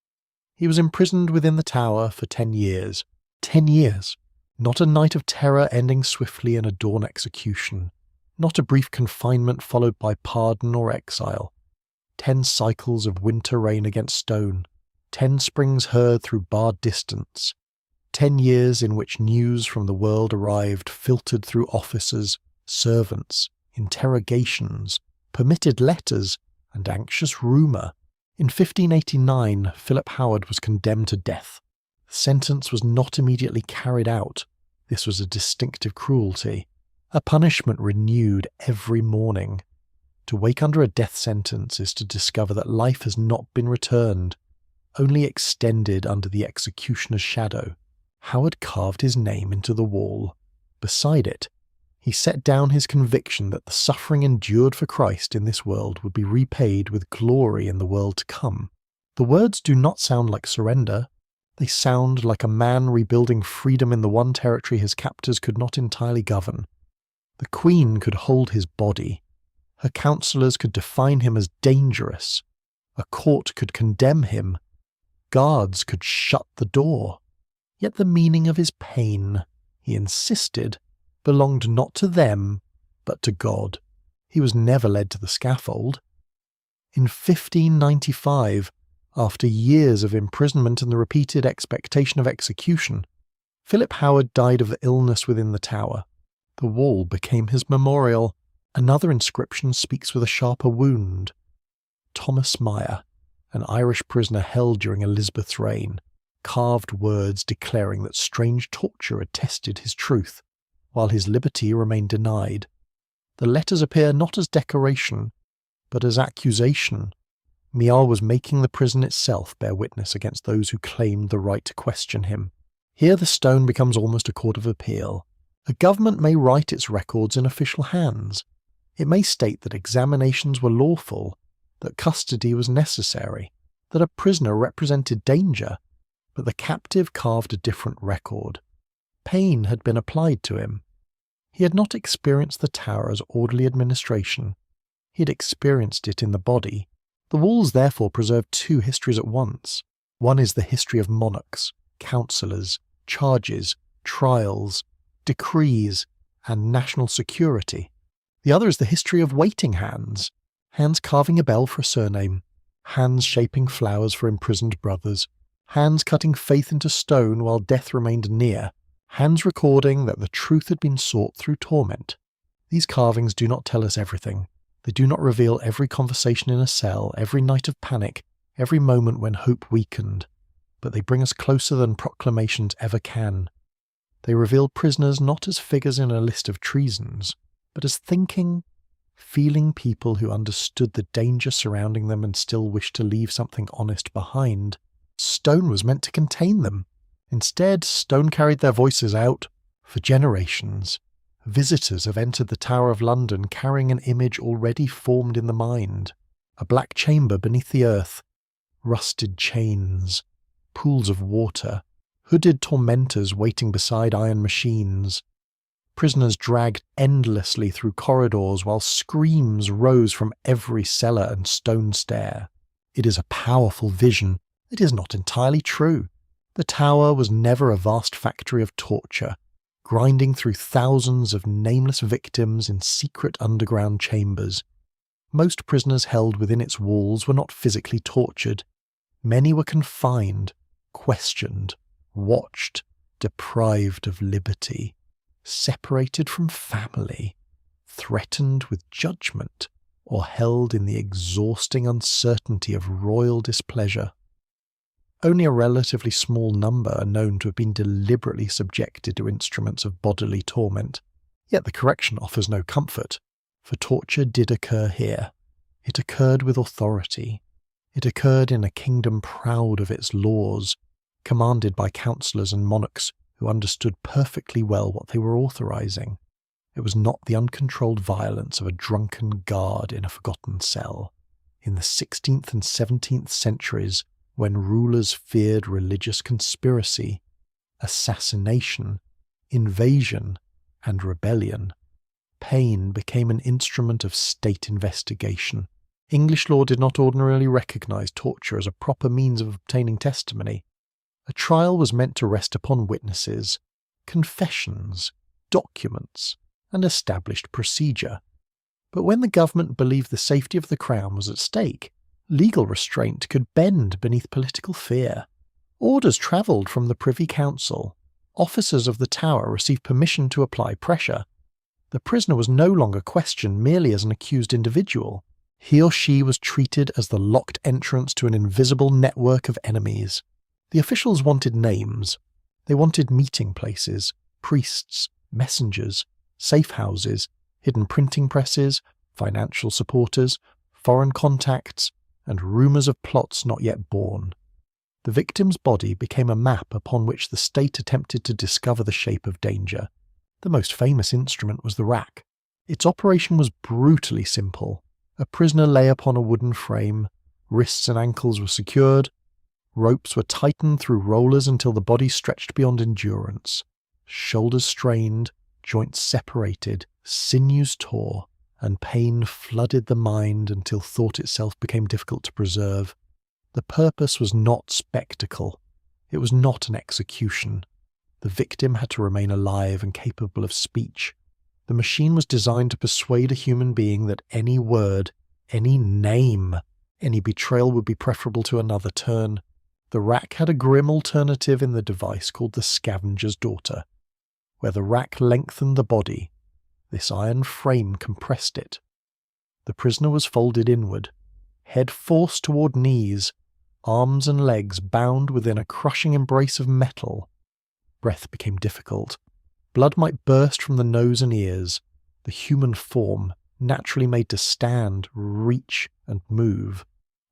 He was imprisoned within the Tower for 10 years. 10 years. Not a night of terror ending swiftly in a dawn execution. Not a brief confinement followed by pardon or exile. 10 cycles of winter rain against stone. 10 springs heard through barred distance. 10 years in which news from the world arrived, filtered through officers, servants, interrogations, permitted letters, and anxious rumour. In 1589, Philip Howard was condemned to death. The sentence was not immediately carried out. This was a distinctive cruelty, a punishment renewed every morning. To wake under a death sentence is to discover that life has not been returned, only extended under the executioner's shadow. Howard carved his name into the wall. Beside it, he set down his conviction that the suffering endured for Christ in this world would be repaid with glory in the world to come. The words do not sound like surrender. They sound like a man rebuilding freedom in the one territory his captors could not entirely govern. The Queen could hold his body. Her counsellors could define him as dangerous. A court could condemn him. Guards could shut the door. Yet the meaning of his pain, he insisted, belonged not to them, but to God. He was never led to the scaffold. In 1595, after years of imprisonment and the repeated expectation of execution, Philip Howard died of illness within the Tower. The wall became his memorial. Another inscription speaks with a sharper wound. Thomas Meyer, an Irish prisoner held during Elizabeth's reign, carved words declaring that strange torture had tested his truth, while his liberty remained denied. The letters appear not as decoration, but as accusation. Meyer was making the prison itself bear witness against those who claimed the right to question him. Here the stone becomes almost a court of appeal. A government may write its records in official hands. It may state that examinations were lawful, that custody was necessary, that a prisoner represented danger, but the captive carved a different record. Pain had been applied to him. He had not experienced the Tower as orderly administration. He had experienced it in the body. The walls therefore preserve 2 histories at once. One is the history of monarchs, councillors, charges, trials, decrees, and national security. The other is the history of waiting hands, hands carving a bell for a surname, hands shaping flowers for imprisoned brothers, hands cutting faith into stone while death remained near, hands recording that the truth had been sought through torment. These carvings do not tell us everything. They do not reveal every conversation in a cell, every night of panic, every moment when hope weakened, but they bring us closer than proclamations ever can. They reveal prisoners not as figures in a list of treasons, but as thinking, feeling people who understood the danger surrounding them and still wished to leave something honest behind. Stone was meant to contain them. Instead, stone carried their voices out for generations. Visitors have entered the Tower of London carrying an image already formed in the mind. A black chamber beneath the earth, rusted chains, pools of water, hooded tormentors waiting beside iron machines. Prisoners dragged endlessly through corridors while screams rose from every cellar and stone stair. It is a powerful vision. It is not entirely true. The Tower was never a vast factory of torture, grinding through thousands of nameless victims in secret underground chambers. Most prisoners held within its walls were not physically tortured. Many were confined, questioned, watched, deprived of liberty, separated from family, threatened with judgment, or held in the exhausting uncertainty of royal displeasure. Only a relatively small number are known to have been deliberately subjected to instruments of bodily torment. Yet the correction offers no comfort, for torture did occur here. It occurred with authority. It occurred in a kingdom proud of its laws, commanded by councillors and monarchs who understood perfectly well what they were authorizing. It was not the uncontrolled violence of a drunken guard in a forgotten cell. In the 16th and 17th centuries, when rulers feared religious conspiracy, assassination, invasion, and rebellion, pain became an instrument of state investigation. English law did not ordinarily recognise torture as a proper means of obtaining testimony. A trial was meant to rest upon witnesses, confessions, documents, and established procedure. But when the government believed the safety of the Crown was at stake, legal restraint could bend beneath political fear. Orders travelled from the Privy Council. Officers of the Tower received permission to apply pressure. The prisoner was no longer questioned merely as an accused individual. He or she was treated as the locked entrance to an invisible network of enemies. The officials wanted names. They wanted meeting places, priests, messengers, safe houses, hidden printing presses, financial supporters, foreign contacts, and rumours of plots not yet born. The victim's body became a map upon which the state attempted to discover the shape of danger. The most famous instrument was the rack. Its operation was brutally simple. A prisoner lay upon a wooden frame, wrists and ankles were secured, ropes were tightened through rollers until the body stretched beyond endurance, shoulders strained, joints separated, sinews tore, and pain flooded the mind until thought itself became difficult to preserve. The purpose was not spectacle. It was not an execution. The victim had to remain alive and capable of speech. The machine was designed to persuade a human being that any word, any name, any betrayal would be preferable to another turn. The rack had a grim alternative in the device called the Scavenger's Daughter. Where the rack lengthened the body, this iron frame compressed it. The prisoner was folded inward, head forced toward knees, arms and legs bound within a crushing embrace of metal. Breath became difficult. Blood might burst from the nose and ears. The human form, naturally made to stand, reach, and move,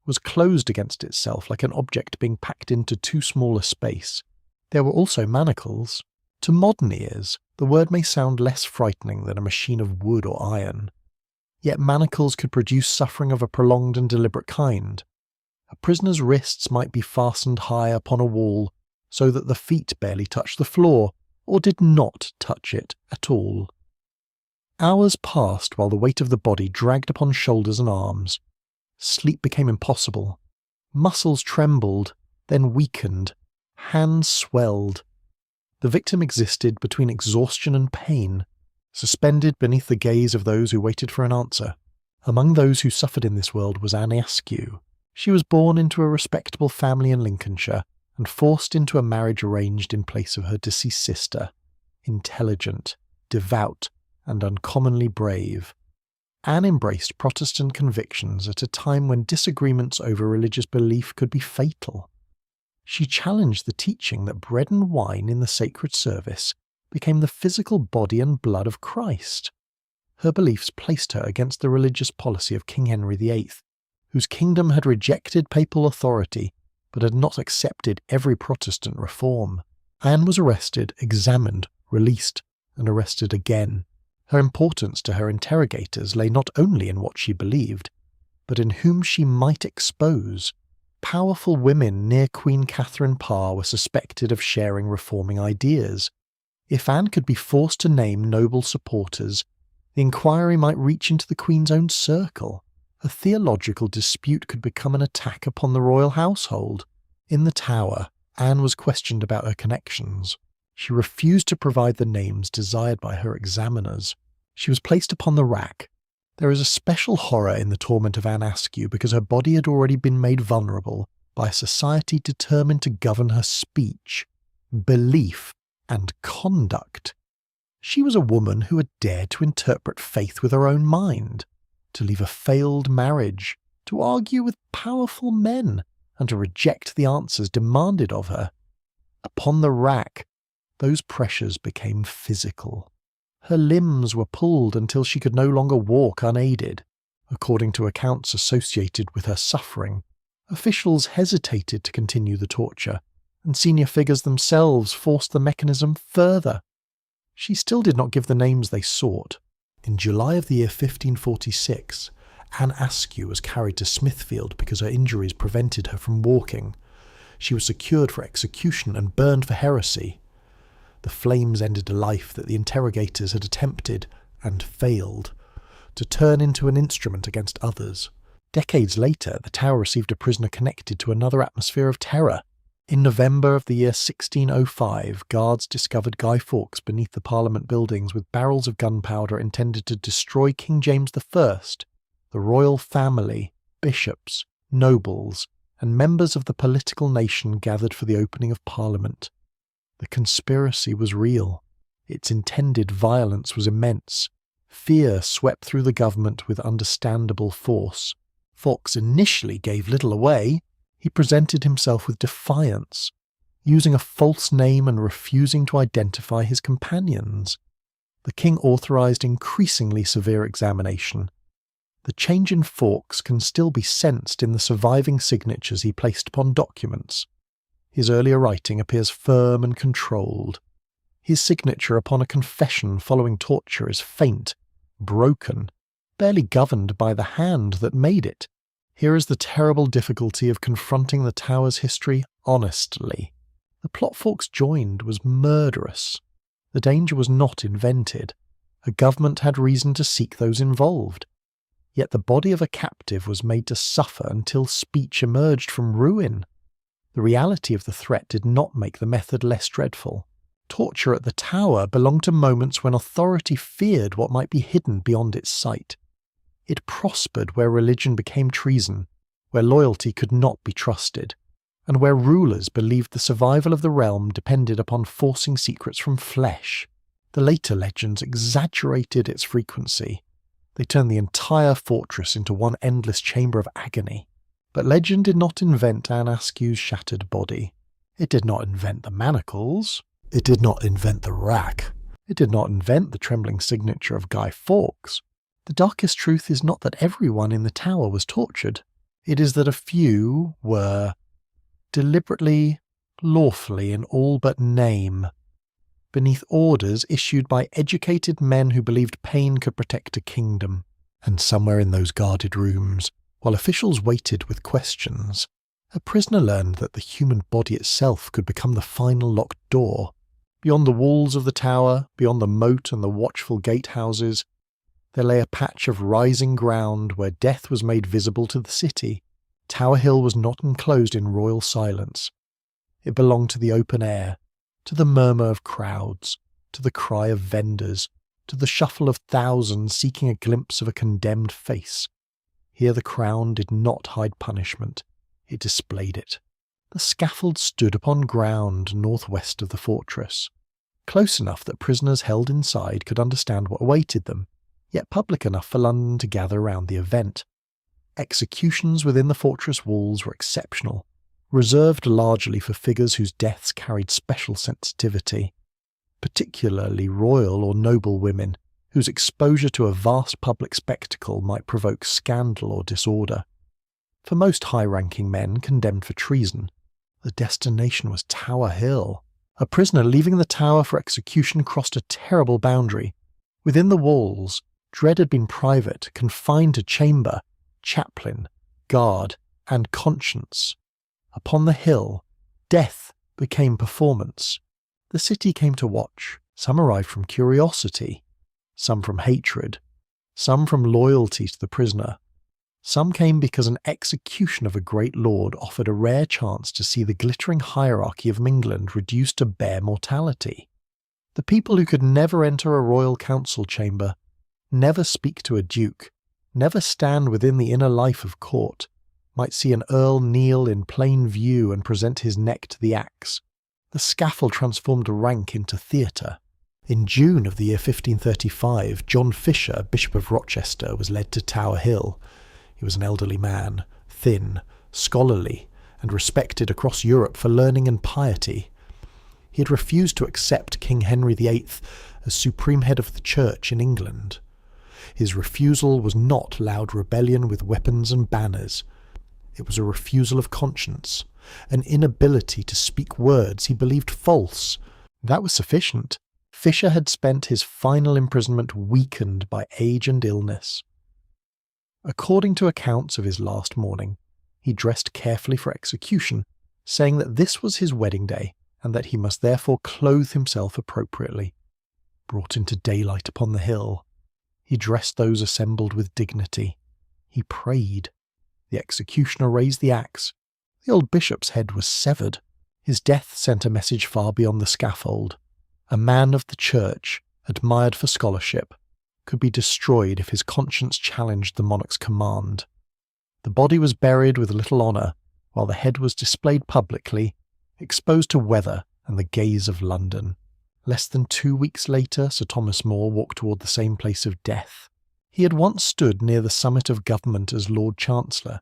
was closed against itself like an object being packed into too small a space. There were also manacles. To modern ears, the word may sound less frightening than a machine of wood or iron. Yet manacles could produce suffering of a prolonged and deliberate kind. A prisoner's wrists might be fastened high upon a wall so that the feet barely touched the floor, or did not touch it at all. Hours passed while the weight of the body dragged upon shoulders and arms. Sleep became impossible. Muscles trembled, then weakened. Hands swelled. The victim existed between exhaustion and pain, suspended beneath the gaze of those who waited for an answer. Among those who suffered in this world was Anne Askew. She was born into a respectable family in Lincolnshire and forced into a marriage arranged in place of her deceased sister. Intelligent, devout, and uncommonly brave, Anne embraced Protestant convictions at a time when disagreements over religious belief could be fatal. She challenged the teaching that bread and wine in the sacred service became the physical body and blood of Christ. Her beliefs placed her against the religious policy of King Henry VIII, whose kingdom had rejected papal authority but had not accepted every Protestant reform. Anne was arrested, examined, released, and arrested again. Her importance to her interrogators lay not only in what she believed, but in whom she might expose. Powerful women near Queen Catherine Parr were suspected of sharing reforming ideas. If Anne could be forced to name noble supporters, the inquiry might reach into the Queen's own circle. A theological dispute could become an attack upon the royal household. In the Tower, Anne was questioned about her connections. She refused to provide the names desired by her examiners. She was placed upon the rack. There is a special horror in the torment of Anne Askew because her body had already been made vulnerable by a society determined to govern her speech, belief, and conduct. She was a woman who had dared to interpret faith with her own mind, to leave a failed marriage, to argue with powerful men, and to reject the answers demanded of her. Upon the rack, those pressures became physical. Her limbs were pulled until she could no longer walk unaided. According to accounts associated with her suffering, officials hesitated to continue the torture, and senior figures themselves forced the mechanism further. She still did not give the names they sought. In July of the year 1546, Anne Askew was carried to Smithfield because her injuries prevented her from walking. She was secured for execution and burned for heresy. The flames ended a life that the interrogators had attempted and failed, to turn into an instrument against others. Decades later, the tower received a prisoner connected to another atmosphere of terror. In November of the year 1605, guards discovered Guy Fawkes beneath the Parliament buildings with barrels of gunpowder intended to destroy King James I, the royal family, bishops, nobles, and members of the political nation gathered for the opening of Parliament. The conspiracy was real. Its intended violence was immense. Fear swept through the government with understandable force. Fawkes initially gave little away. He presented himself with defiance, using a false name and refusing to identify his companions. The king authorised increasingly severe examination. The change in Fawkes can still be sensed in the surviving signatures he placed upon documents. His earlier writing appears firm and controlled. His signature upon a confession following torture is faint, broken, barely governed by the hand that made it. Here is the terrible difficulty of confronting the tower's history honestly. The plot Fawkes joined was murderous. The danger was not invented. A government had reason to seek those involved. Yet the body of a captive was made to suffer until speech emerged from ruin. The reality of the threat did not make the method less dreadful. Torture at the tower belonged to moments when authority feared what might be hidden beyond its sight. It prospered where religion became treason, where loyalty could not be trusted, and where rulers believed the survival of the realm depended upon forcing secrets from flesh. The later legends exaggerated its frequency. They turned the entire fortress into one endless chamber of agony. But legend did not invent Anne Askew's shattered body. It did not invent the manacles. It did not invent the rack. It did not invent the trembling signature of Guy Fawkes. The darkest truth is not that everyone in the tower was tortured. It is that a few were, deliberately, lawfully, in all but name, beneath orders issued by educated men who believed pain could protect a kingdom. And somewhere in those guarded rooms, while officials waited with questions, a prisoner learned that the human body itself could become the final locked door. Beyond the walls of the tower, beyond the moat and the watchful gatehouses, there lay a patch of rising ground where death was made visible to the city. Tower Hill was not enclosed in royal silence. It belonged to the open air, to the murmur of crowds, to the cry of vendors, to the shuffle of thousands seeking a glimpse of a condemned face. Here the crown did not hide punishment, it displayed it. The scaffold stood upon ground northwest of the fortress, close enough that prisoners held inside could understand what awaited them, yet public enough for London to gather round the event. Executions within the fortress walls were exceptional, reserved largely for figures whose deaths carried special sensitivity, particularly royal or noble women, whose exposure to a vast public spectacle might provoke scandal or disorder. For most high-ranking men condemned for treason, the destination was Tower Hill. A prisoner leaving the tower for execution crossed a terrible boundary. Within the walls, dread had been private, confined to chamber, chaplain, guard, and conscience. Upon the hill, death became performance. The city came to watch. Some arrived from curiosity, some from hatred, some from loyalty to the prisoner. Some came because an execution of a great lord offered a rare chance to see the glittering hierarchy of England reduced to bare mortality. The people who could never enter a royal council chamber, never speak to a duke, never stand within the inner life of court, might see an earl kneel in plain view and present his neck to the axe. The scaffold transformed rank into theatre. In June of the year 1535, John Fisher, Bishop of Rochester, was led to Tower Hill. He was an elderly man, thin, scholarly, and respected across Europe for learning and piety. He had refused to accept King Henry VIII as supreme head of the Church in England. His refusal was not loud rebellion with weapons and banners. It was a refusal of conscience, an inability to speak words he believed false. That was sufficient. Fisher had spent his final imprisonment weakened by age and illness. According to accounts of his last morning, he dressed carefully for execution, saying that this was his wedding day and that he must therefore clothe himself appropriately. Brought into daylight upon the hill, He dressed those assembled with dignity. He prayed. The executioner raised the axe. The old bishop's head was severed. His death sent a message far beyond the scaffold. A man of the church, admired for scholarship, could be destroyed if his conscience challenged the monarch's command. The body was buried with little honour, while the head was displayed publicly, exposed to weather and the gaze of London. Less than 2 weeks later, Sir Thomas More walked toward the same place of death. He had once stood near the summit of government as Lord Chancellor.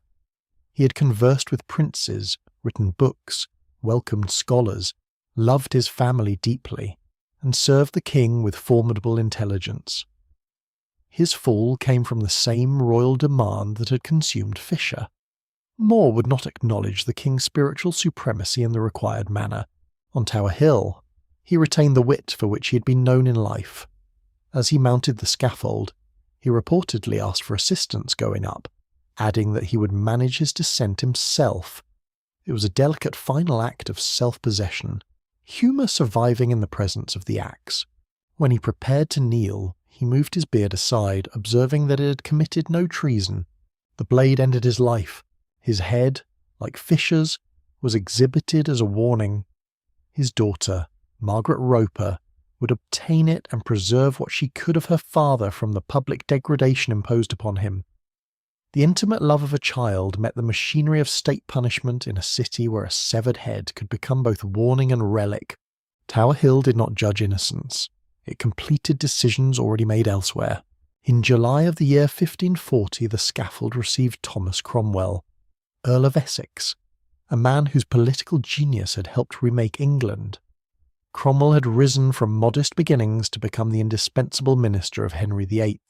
He had conversed with princes, written books, welcomed scholars, loved his family deeply, and served the king with formidable intelligence. His fall came from the same royal demand that had consumed Fisher. More would not acknowledge the king's spiritual supremacy in the required manner. On Tower Hill, he retained the wit for which he had been known in life. As he mounted the scaffold, he reportedly asked for assistance going up, adding that he would manage his descent himself. It was a delicate final act of self-possession, humour surviving in the presence of the axe. When he prepared to kneel, he moved his beard aside, observing that it had committed no treason. The blade ended his life. His head, like Fisher's, was exhibited as a warning. His daughter, Margaret Roper, would obtain it and preserve what she could of her father from the public degradation imposed upon him. The intimate love of a child met the machinery of state punishment in a city where a severed head could become both warning and relic. Tower Hill did not judge innocence. It completed decisions already made elsewhere. In July of the year 1540, the scaffold received Thomas Cromwell, Earl of Essex, a man whose political genius had helped remake England. Cromwell had risen from modest beginnings to become the indispensable minister of Henry VIII.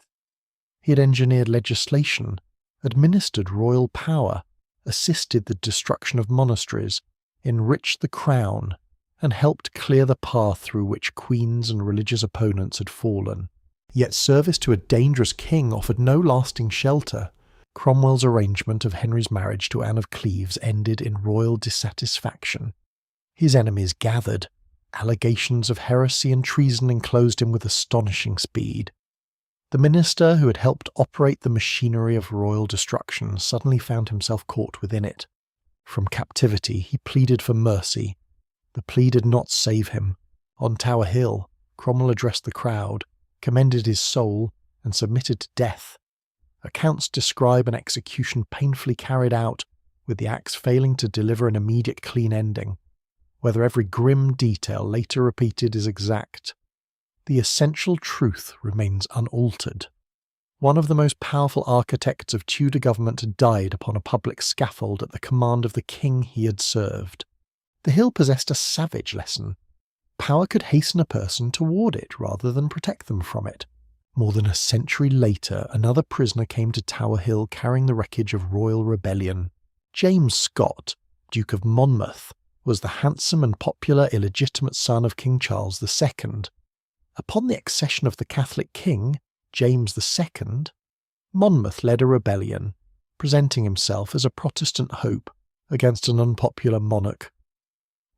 He had engineered legislation, administered royal power, assisted the destruction of monasteries, enriched the crown, and helped clear the path through which queens and religious opponents had fallen. Yet service to a dangerous king offered no lasting shelter. Cromwell's arrangement of Henry's marriage to Anne of Cleves ended in royal dissatisfaction. His enemies gathered. Allegations of heresy and treason enclosed him with astonishing speed. The minister who had helped operate the machinery of royal destruction suddenly found himself caught within it. From captivity, he pleaded for mercy. The plea did not save him. On Tower Hill, Cromwell addressed the crowd, commended his soul, and submitted to death. Accounts describe an execution painfully carried out, with the axe failing to deliver an immediate clean ending. Whether every grim detail later repeated is exact, the essential truth remains unaltered. One of the most powerful architects of Tudor government had died upon a public scaffold at the command of the king he had served. The hill possessed a savage lesson. Power could hasten a person toward it rather than protect them from it. More than a century later, another prisoner came to Tower Hill carrying the wreckage of royal rebellion. James Scott, Duke of Monmouth, was the handsome and popular illegitimate son of King Charles II. Upon the accession of the Catholic king, James II, Monmouth led a rebellion, presenting himself as a Protestant hope against an unpopular monarch.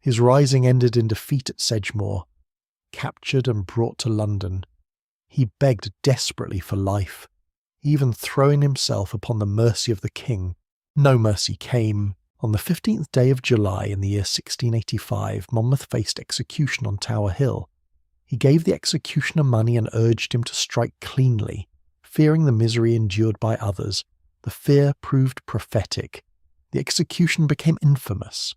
His rising ended in defeat at Sedgemoor. Captured and brought to London, he begged desperately for life, even throwing himself upon the mercy of the king. No mercy came. On the 15th day of July in the year 1685, Monmouth faced execution on Tower Hill. He gave the executioner money and urged him to strike cleanly, fearing the misery endured by others. The fear proved prophetic. The execution became infamous.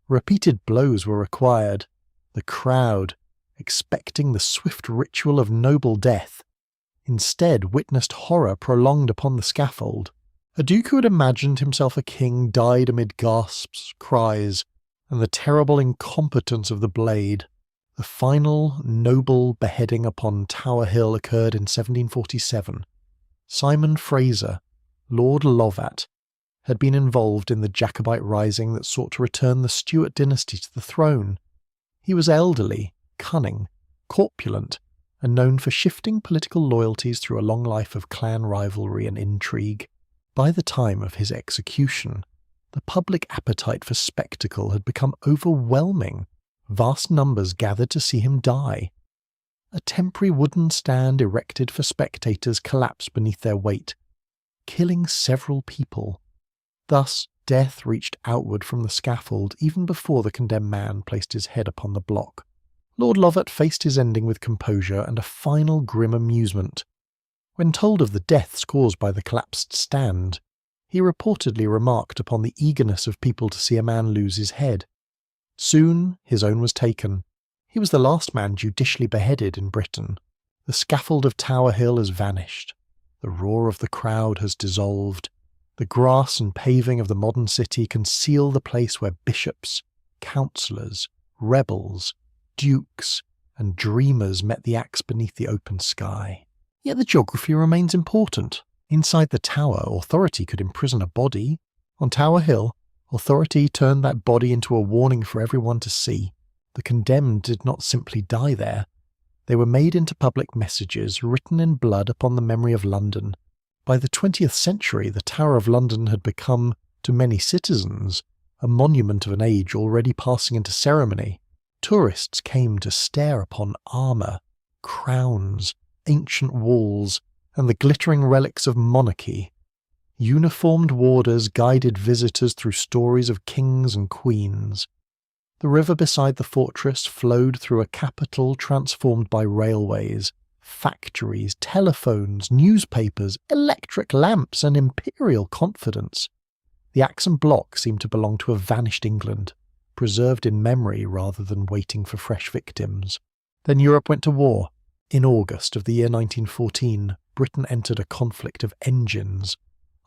Repeated blows were required. The crowd, expecting the swift ritual of noble death, instead witnessed horror prolonged upon the scaffold. A duke who had imagined himself a king died amid gasps, cries, and the terrible incompetence of the blade. The final noble beheading upon Tower Hill occurred in 1747. Simon Fraser, Lord Lovat, had been involved in the Jacobite rising that sought to return the Stuart dynasty to the throne. He was elderly, cunning, corpulent, and known for shifting political loyalties through a long life of clan rivalry and intrigue. By the time of his execution, the public appetite for spectacle had become overwhelming. Vast numbers gathered to see him die. A temporary wooden stand erected for spectators collapsed beneath their weight, killing several people. Thus, death reached outward from the scaffold even before the condemned man placed his head upon the block. Lord Lovat faced his ending with composure and a final grim amusement. When told of the deaths caused by the collapsed stand, he reportedly remarked upon the eagerness of people to see a man lose his head. Soon his own was taken. He was the last man judicially beheaded in Britain. The scaffold of Tower Hill has vanished. The roar of the crowd has dissolved. The grass and paving of the modern city conceal the place where bishops, councillors, rebels, dukes, and dreamers met the axe beneath the open sky. Yet the geography remains important. Inside the tower, authority could imprison a body. On Tower Hill, authority turned that body into a warning for everyone to see. The condemned did not simply die there. They were made into public messages written in blood upon the memory of London. By the 20th century, the Tower of London had become, to many citizens, a monument of an age already passing into ceremony. Tourists came to stare upon armour, crowns, ancient walls, and the glittering relics of monarchy. Uniformed warders guided visitors through stories of kings and queens. The river beside the fortress flowed through a capital transformed by railways, factories, telephones, newspapers, electric lamps, and imperial confidence. The axe and block seemed to belong to a vanished England, preserved in memory rather than waiting for fresh victims. Then Europe went to war. In August of the year 1914, Britain entered a conflict of engines,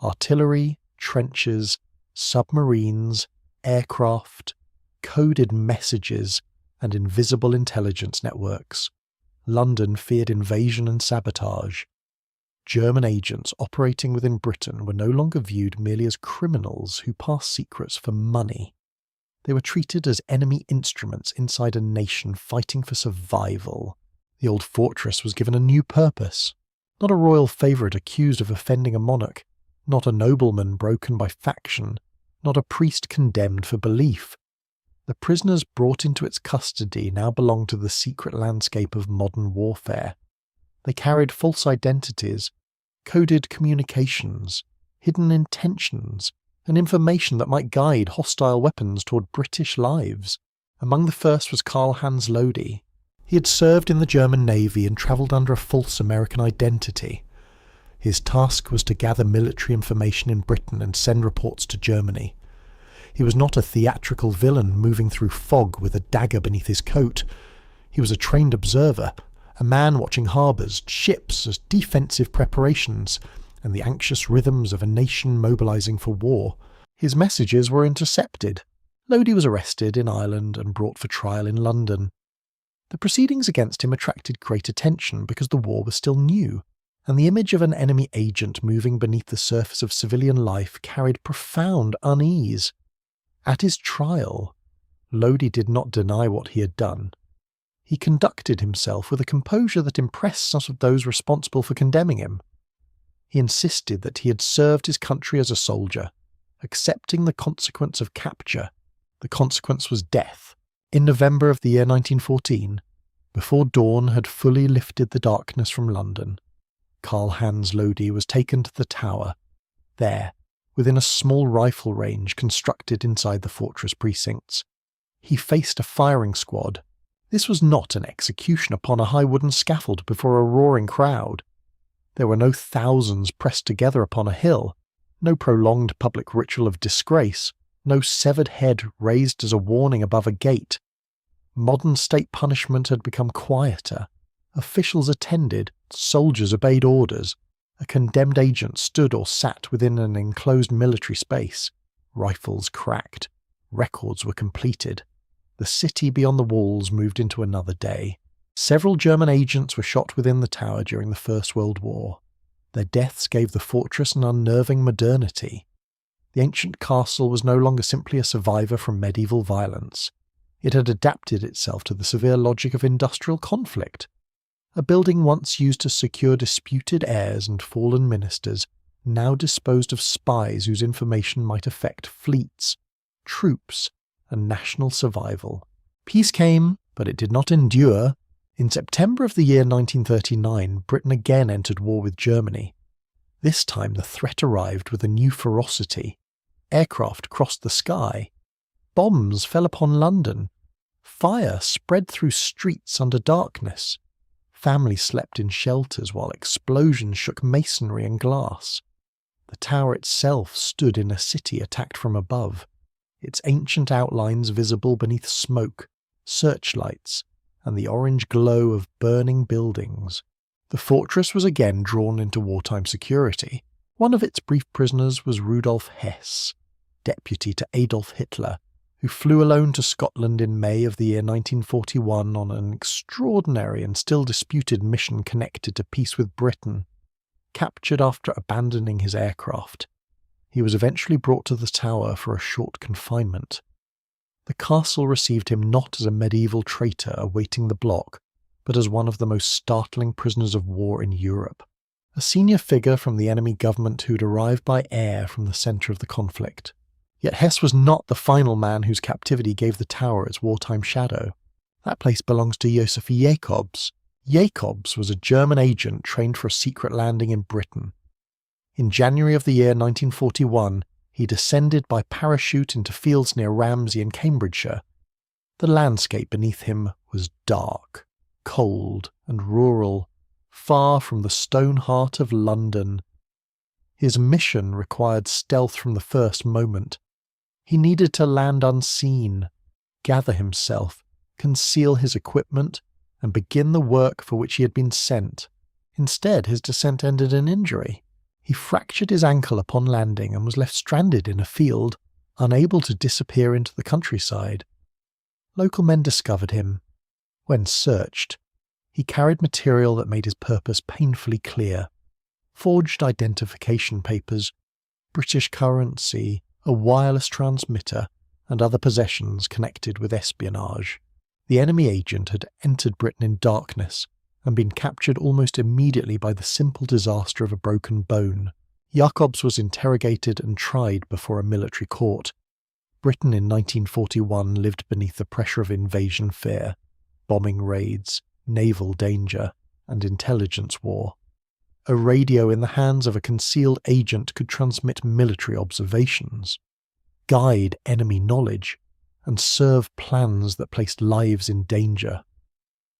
artillery, trenches, submarines, aircraft, coded messages, and invisible intelligence networks. London feared invasion and sabotage. German agents operating within Britain were no longer viewed merely as criminals who passed secrets for money. They were treated as enemy instruments inside a nation fighting for survival. The old fortress was given a new purpose. Not a royal favourite accused of offending a monarch, not a nobleman broken by faction, not a priest condemned for belief. The prisoners brought into its custody now belonged to the secret landscape of modern warfare. They carried false identities, coded communications, hidden intentions, and information that might guide hostile weapons toward British lives. Among the first was Karl-Hans Lodi. He had served in the German Navy and travelled under a false American identity. His task was to gather military information in Britain and send reports to Germany. He was not a theatrical villain moving through fog with a dagger beneath his coat. He was a trained observer, a man watching harbours, ships as defensive preparations, and the anxious rhythms of a nation mobilising for war. His messages were intercepted. Lodi was arrested in Ireland and brought for trial in London. The proceedings against him attracted great attention because the war was still new, and the image of an enemy agent moving beneath the surface of civilian life carried profound unease. At his trial, Lodi did not deny what he had done. He conducted himself with a composure that impressed some of those responsible for condemning him. He insisted that he had served his country as a soldier, accepting the consequence of capture. The consequence was death. In November of the year 1914, before dawn had fully lifted the darkness from London, Karl-Hans Lodi was taken to the tower. There, within a small rifle range constructed inside the fortress precincts, he faced a firing squad. This was not an execution upon a high wooden scaffold before a roaring crowd. There were no thousands pressed together upon a hill, no prolonged public ritual of disgrace, no severed head raised as a warning above a gate. Modern state punishment had become quieter. Officials attended, soldiers obeyed orders. A condemned agent stood or sat within an enclosed military space. Rifles cracked. Records were completed. The city beyond the walls moved into another day. Several German agents were shot within the tower during the First World War. Their deaths gave the fortress an unnerving modernity. The ancient castle was no longer simply a survivor from medieval violence. It had adapted itself to the severe logic of industrial conflict. A building once used to secure disputed heirs and fallen ministers now disposed of spies whose information might affect fleets, troops, and national survival. Peace came, but it did not endure. In September of the year 1939, Britain again entered war with Germany. This time the threat arrived with a new ferocity. Aircraft crossed the sky. Bombs fell upon London. Fire spread through streets under darkness. Families slept in shelters while explosions shook masonry and glass. The tower itself stood in a city attacked from above, its ancient outlines visible beneath smoke, searchlights, and the orange glow of burning buildings. The fortress was again drawn into wartime security. One of its brief prisoners was Rudolf Hess, deputy to Adolf Hitler, who flew alone to Scotland in May of the year 1941 on an extraordinary and still disputed mission connected to peace with Britain. Captured after abandoning his aircraft, he was eventually brought to the tower for a short confinement. The castle received him not as a medieval traitor awaiting the block, but as one of the most startling prisoners of war in Europe, a senior figure from the enemy government who'd arrived by air from the centre of the conflict. Yet Hess was not the final man whose captivity gave the tower its wartime shadow. That place belongs to Josef Jacobs. Jacobs was a German agent trained for a secret landing in Britain. In January of the year 1941, he descended by parachute into fields near Ramsey in Cambridgeshire. The landscape beneath him was dark, cold and rural, far from the stone heart of London. His mission required stealth from the first moment. He needed to land unseen, gather himself, conceal his equipment, and begin the work for which he had been sent. Instead, his descent ended in injury. He fractured his ankle upon landing and was left stranded in a field, unable to disappear into the countryside. Local men discovered him. When searched, he carried material that made his purpose painfully clear: forged identification papers, British currency, a wireless transmitter, and other possessions connected with espionage. The enemy agent had entered Britain in darkness and been captured almost immediately by the simple disaster of a broken bone. Jacobs was interrogated and tried before a military court. Britain in 1941 lived beneath the pressure of invasion fear, bombing raids, naval danger, and intelligence war. A radio in the hands of a concealed agent could transmit military observations, guide enemy knowledge, and serve plans that placed lives in danger.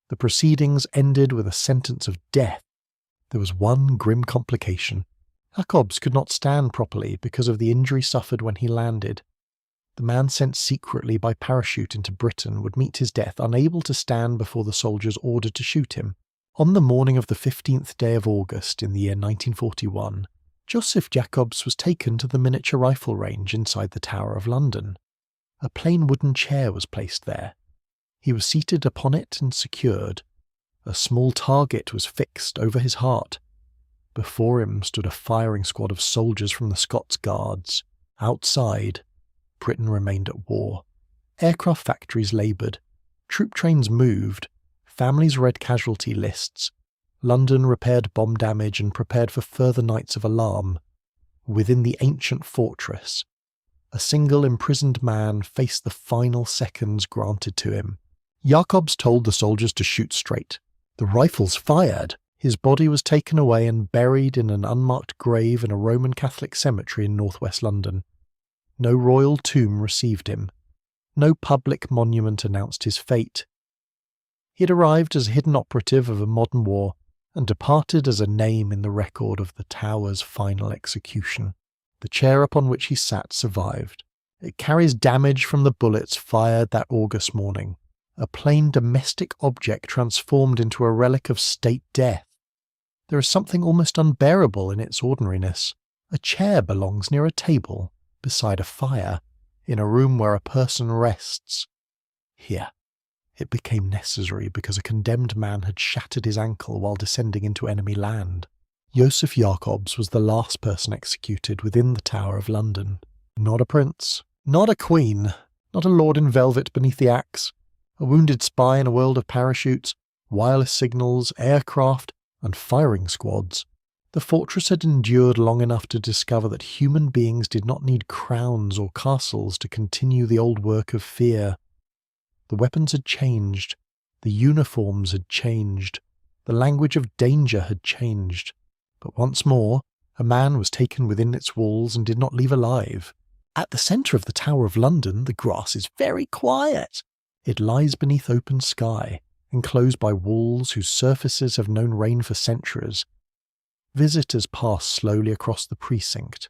The proceedings ended with a sentence of death. There was one grim complication. Jacobs could not stand properly because of the injury suffered when he landed. The man sent secretly by parachute into Britain would meet his death unable to stand before the soldiers ordered to shoot him. On the morning of the 15th day of August in the year 1941, Joseph Jacobs was taken to the miniature rifle range inside the Tower of London. A plain wooden chair was placed there. He was seated upon it and secured. A small target was fixed over his heart. Before him stood a firing squad of soldiers from the Scots Guards. Outside, Britain remained at war. Aircraft factories laboured. Troop trains moved. Families read casualty lists. London repaired bomb damage and prepared for further nights of alarm. Within the ancient fortress, a single imprisoned man faced the final seconds granted to him. Jacobs told the soldiers to shoot straight. The rifles fired. His body was taken away and buried in an unmarked grave in a Roman Catholic cemetery in northwest London. No royal tomb received him. No public monument announced his fate. He had arrived as a hidden operative of a modern war and departed as a name in the record of the Tower's final execution. The chair upon which he sat survived. It carries damage from the bullets fired that August morning. A plain domestic object transformed into a relic of state death. There is something almost unbearable in its ordinariness. A chair belongs near a table, beside a fire, in a room where a person rests. Here, it became necessary because a condemned man had shattered his ankle while descending into enemy land. Joseph Jacobs was the last person executed within the Tower of London. Not a prince, not a queen, not a lord in velvet beneath the axe, a wounded spy in a world of parachutes, wireless signals, aircraft, and firing squads. The fortress had endured long enough to discover that human beings did not need crowns or castles to continue the old work of fear. The weapons had changed, The uniforms had changed. The language of danger had changed. But once more, a man was taken within its walls and did not leave alive. At the centre of the Tower of London, the grass is very quiet. It lies beneath open sky, enclosed by walls whose surfaces have known rain for centuries. Visitors pass slowly across the precinct,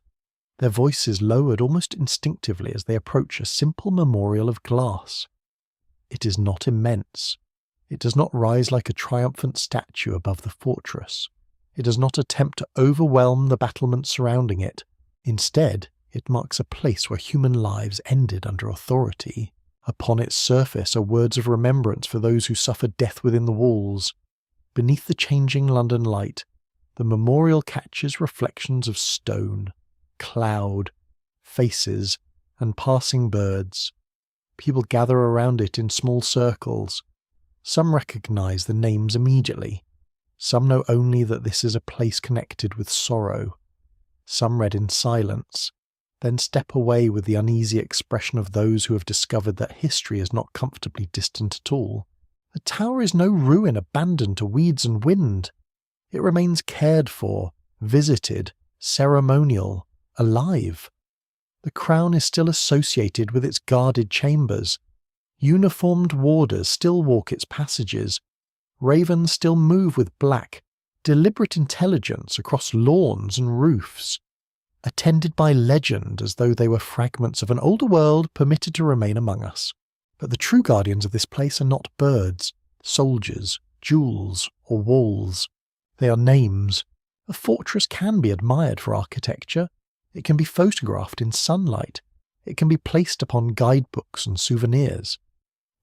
their voices lowered almost instinctively as they approach a simple memorial of glass. It is not immense. It does not rise like a triumphant statue above the fortress. It does not attempt to overwhelm the battlements surrounding it. Instead, it marks a place where human lives ended under authority. Upon its surface are words of remembrance for those who suffered death within the walls. Beneath the changing London light, the memorial catches reflections of stone, cloud, faces, and passing birds. People gather around it in small circles. Some recognize the names immediately. Some know only that this is a place connected with sorrow. Some read in silence, then step away with the uneasy expression of those who have discovered that history is not comfortably distant at all. The tower is no ruin abandoned to weeds and wind. It remains cared for, visited, ceremonial, alive. The crown is still associated with its guarded chambers. Uniformed warders still walk its passages. Ravens still move with black, deliberate intelligence across lawns and roofs, attended by legend as though they were fragments of an older world permitted to remain among us. But the true guardians of this place are not birds, soldiers, jewels, or walls. They are names. A fortress can be admired for architecture. It can be photographed in sunlight. It can be placed upon guidebooks and souvenirs.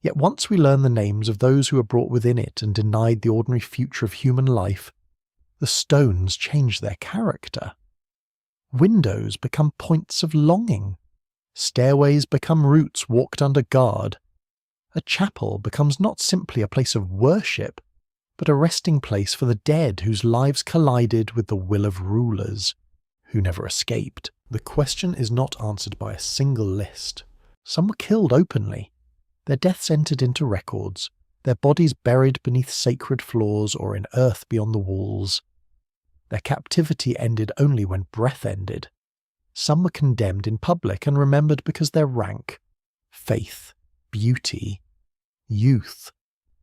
Yet once we learn the names of those who were brought within it and denied the ordinary future of human life, the stones change their character. Windows become points of longing. Stairways become routes walked under guard. A chapel becomes not simply a place of worship, but a resting place for the dead whose lives collided with the will of rulers who never escaped. The question is not answered by a single list. Some were killed openly. Their deaths entered into records, their bodies buried beneath sacred floors or in earth beyond the walls. Their captivity ended only when breath ended. Some were condemned in public and remembered because their rank, faith, beauty, youth,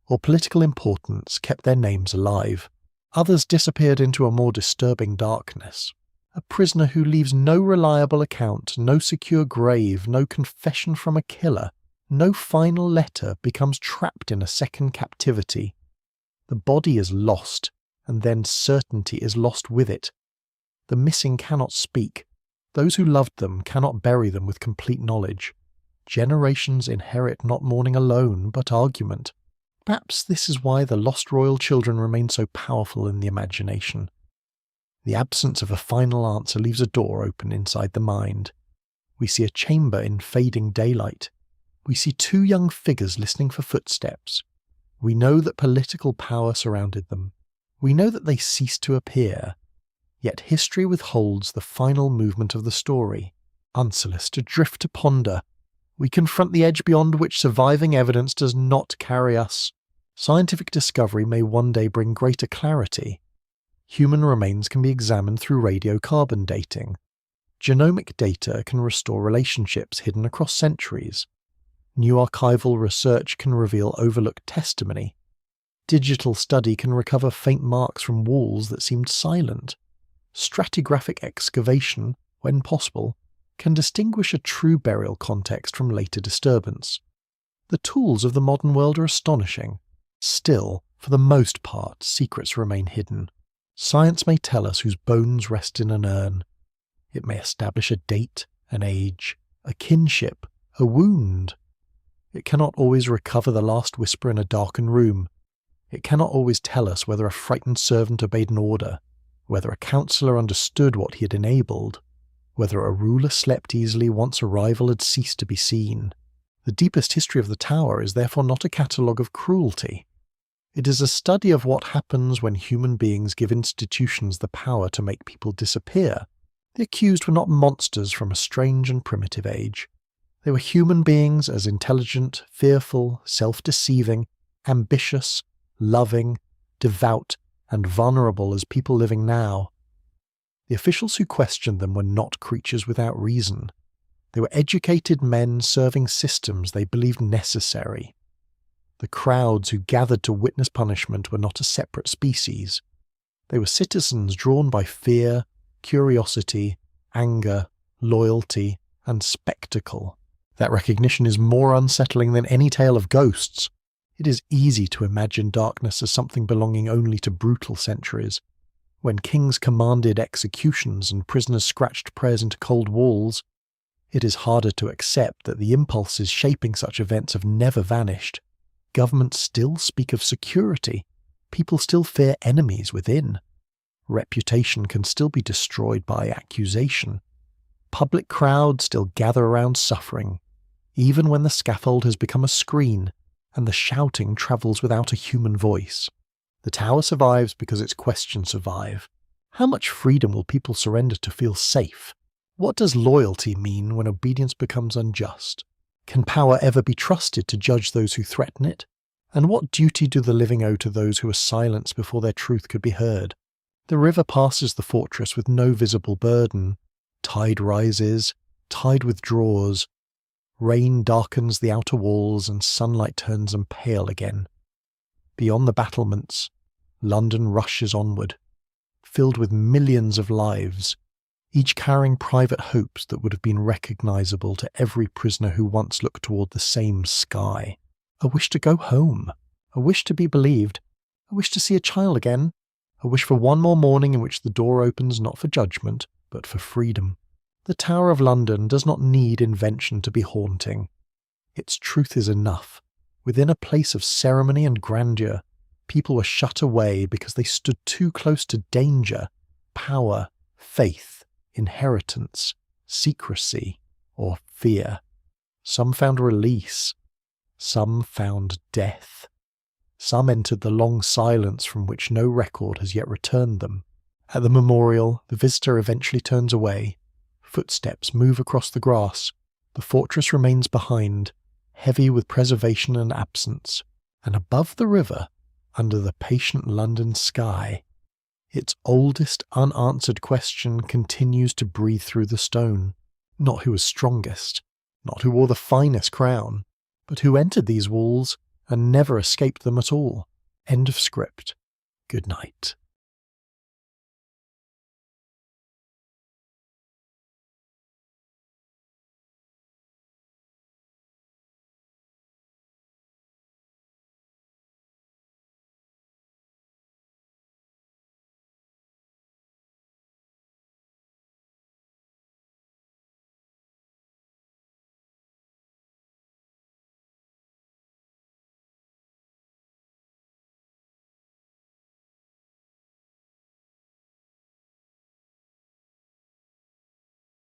or political importance kept their names alive. Others disappeared into a more disturbing darkness. A prisoner who leaves no reliable account, no secure grave, no confession from a killer, no final letter becomes trapped in a second captivity. The body is lost, and then certainty is lost with it. The missing cannot speak. Those who loved them cannot bury them with complete knowledge. Generations inherit not mourning alone, but argument. Perhaps this is why the lost royal children remain so powerful in the imagination. The absence of a final answer leaves a door open inside the mind. We see a chamber in fading daylight. We see two young figures listening for footsteps. We know that political power surrounded them. We know that they ceased to appear. Yet history withholds the final movement of the story. Unsolicited drift to ponder. We confront the edge beyond which surviving evidence does not carry us. Scientific discovery may one day bring greater clarity. Human remains can be examined through radiocarbon dating. Genomic data can restore relationships hidden across centuries. New archival research can reveal overlooked testimony. Digital study can recover faint marks from walls that seemed silent. Stratigraphic excavation, when possible, can distinguish a true burial context from later disturbance. The tools of the modern world are astonishing. Still, for the most part, secrets remain hidden. Science may tell us whose bones rest in an urn. It may establish a date, an age, a kinship, a wound. It cannot always recover the last whisper in a darkened room. It cannot always tell us whether a frightened servant obeyed an order, whether a counsellor understood what he had enabled, whether a ruler slept easily once a rival had ceased to be seen. The deepest history of the Tower is therefore not a catalogue of cruelty. It is a study of what happens when human beings give institutions the power to make people disappear. The accused were not monsters from a strange and primitive age. They were human beings as intelligent, fearful, self-deceiving, ambitious, loving, devout, and vulnerable as people living now. The officials who questioned them were not creatures without reason. They were educated men serving systems they believed necessary. The crowds who gathered to witness punishment were not a separate species. They were citizens drawn by fear, curiosity, anger, loyalty, and spectacle. That recognition is more unsettling than any tale of ghosts. It is easy to imagine darkness as something belonging only to brutal centuries. When kings commanded executions and prisoners scratched prayers into cold walls, it is harder to accept that the impulses shaping such events have never vanished. Governments still speak of security. People still fear enemies within. Reputation can still be destroyed by accusation. Public crowds still gather around suffering, even when the scaffold has become a screen and the shouting travels without a human voice. The tower survives because its questions survive. How much freedom will people surrender to feel safe? What does loyalty mean when obedience becomes unjust? Can power ever be trusted to judge those who threaten it? And what duty do the living owe to those who were silenced before their truth could be heard? The river passes the fortress with no visible burden. Tide rises, tide withdraws. Rain darkens the outer walls and sunlight turns them pale again. Beyond the battlements, London rushes onward, filled with millions of lives, each carrying private hopes that would have been recognizable to every prisoner who once looked toward the same sky. A wish to go home, a wish to be believed, a wish to see a child again, a wish for one more morning in which the door opens not for judgment, but for freedom. The Tower of London does not need invention to be haunting. Its truth is enough. Within a place of ceremony and grandeur, people were shut away because they stood too close to danger, power, faith, inheritance, secrecy, or fear. Some found release. Some found death. Some entered the long silence from which no record has yet returned them. At the memorial, the visitor eventually turns away. Footsteps move across the grass. The fortress remains behind, heavy with preservation and absence. And above the river, under the patient London sky, its oldest unanswered question continues to breathe through the stone. Not who was strongest, not who wore the finest crown, but who entered these walls and never escaped them at all. End of script. Good night.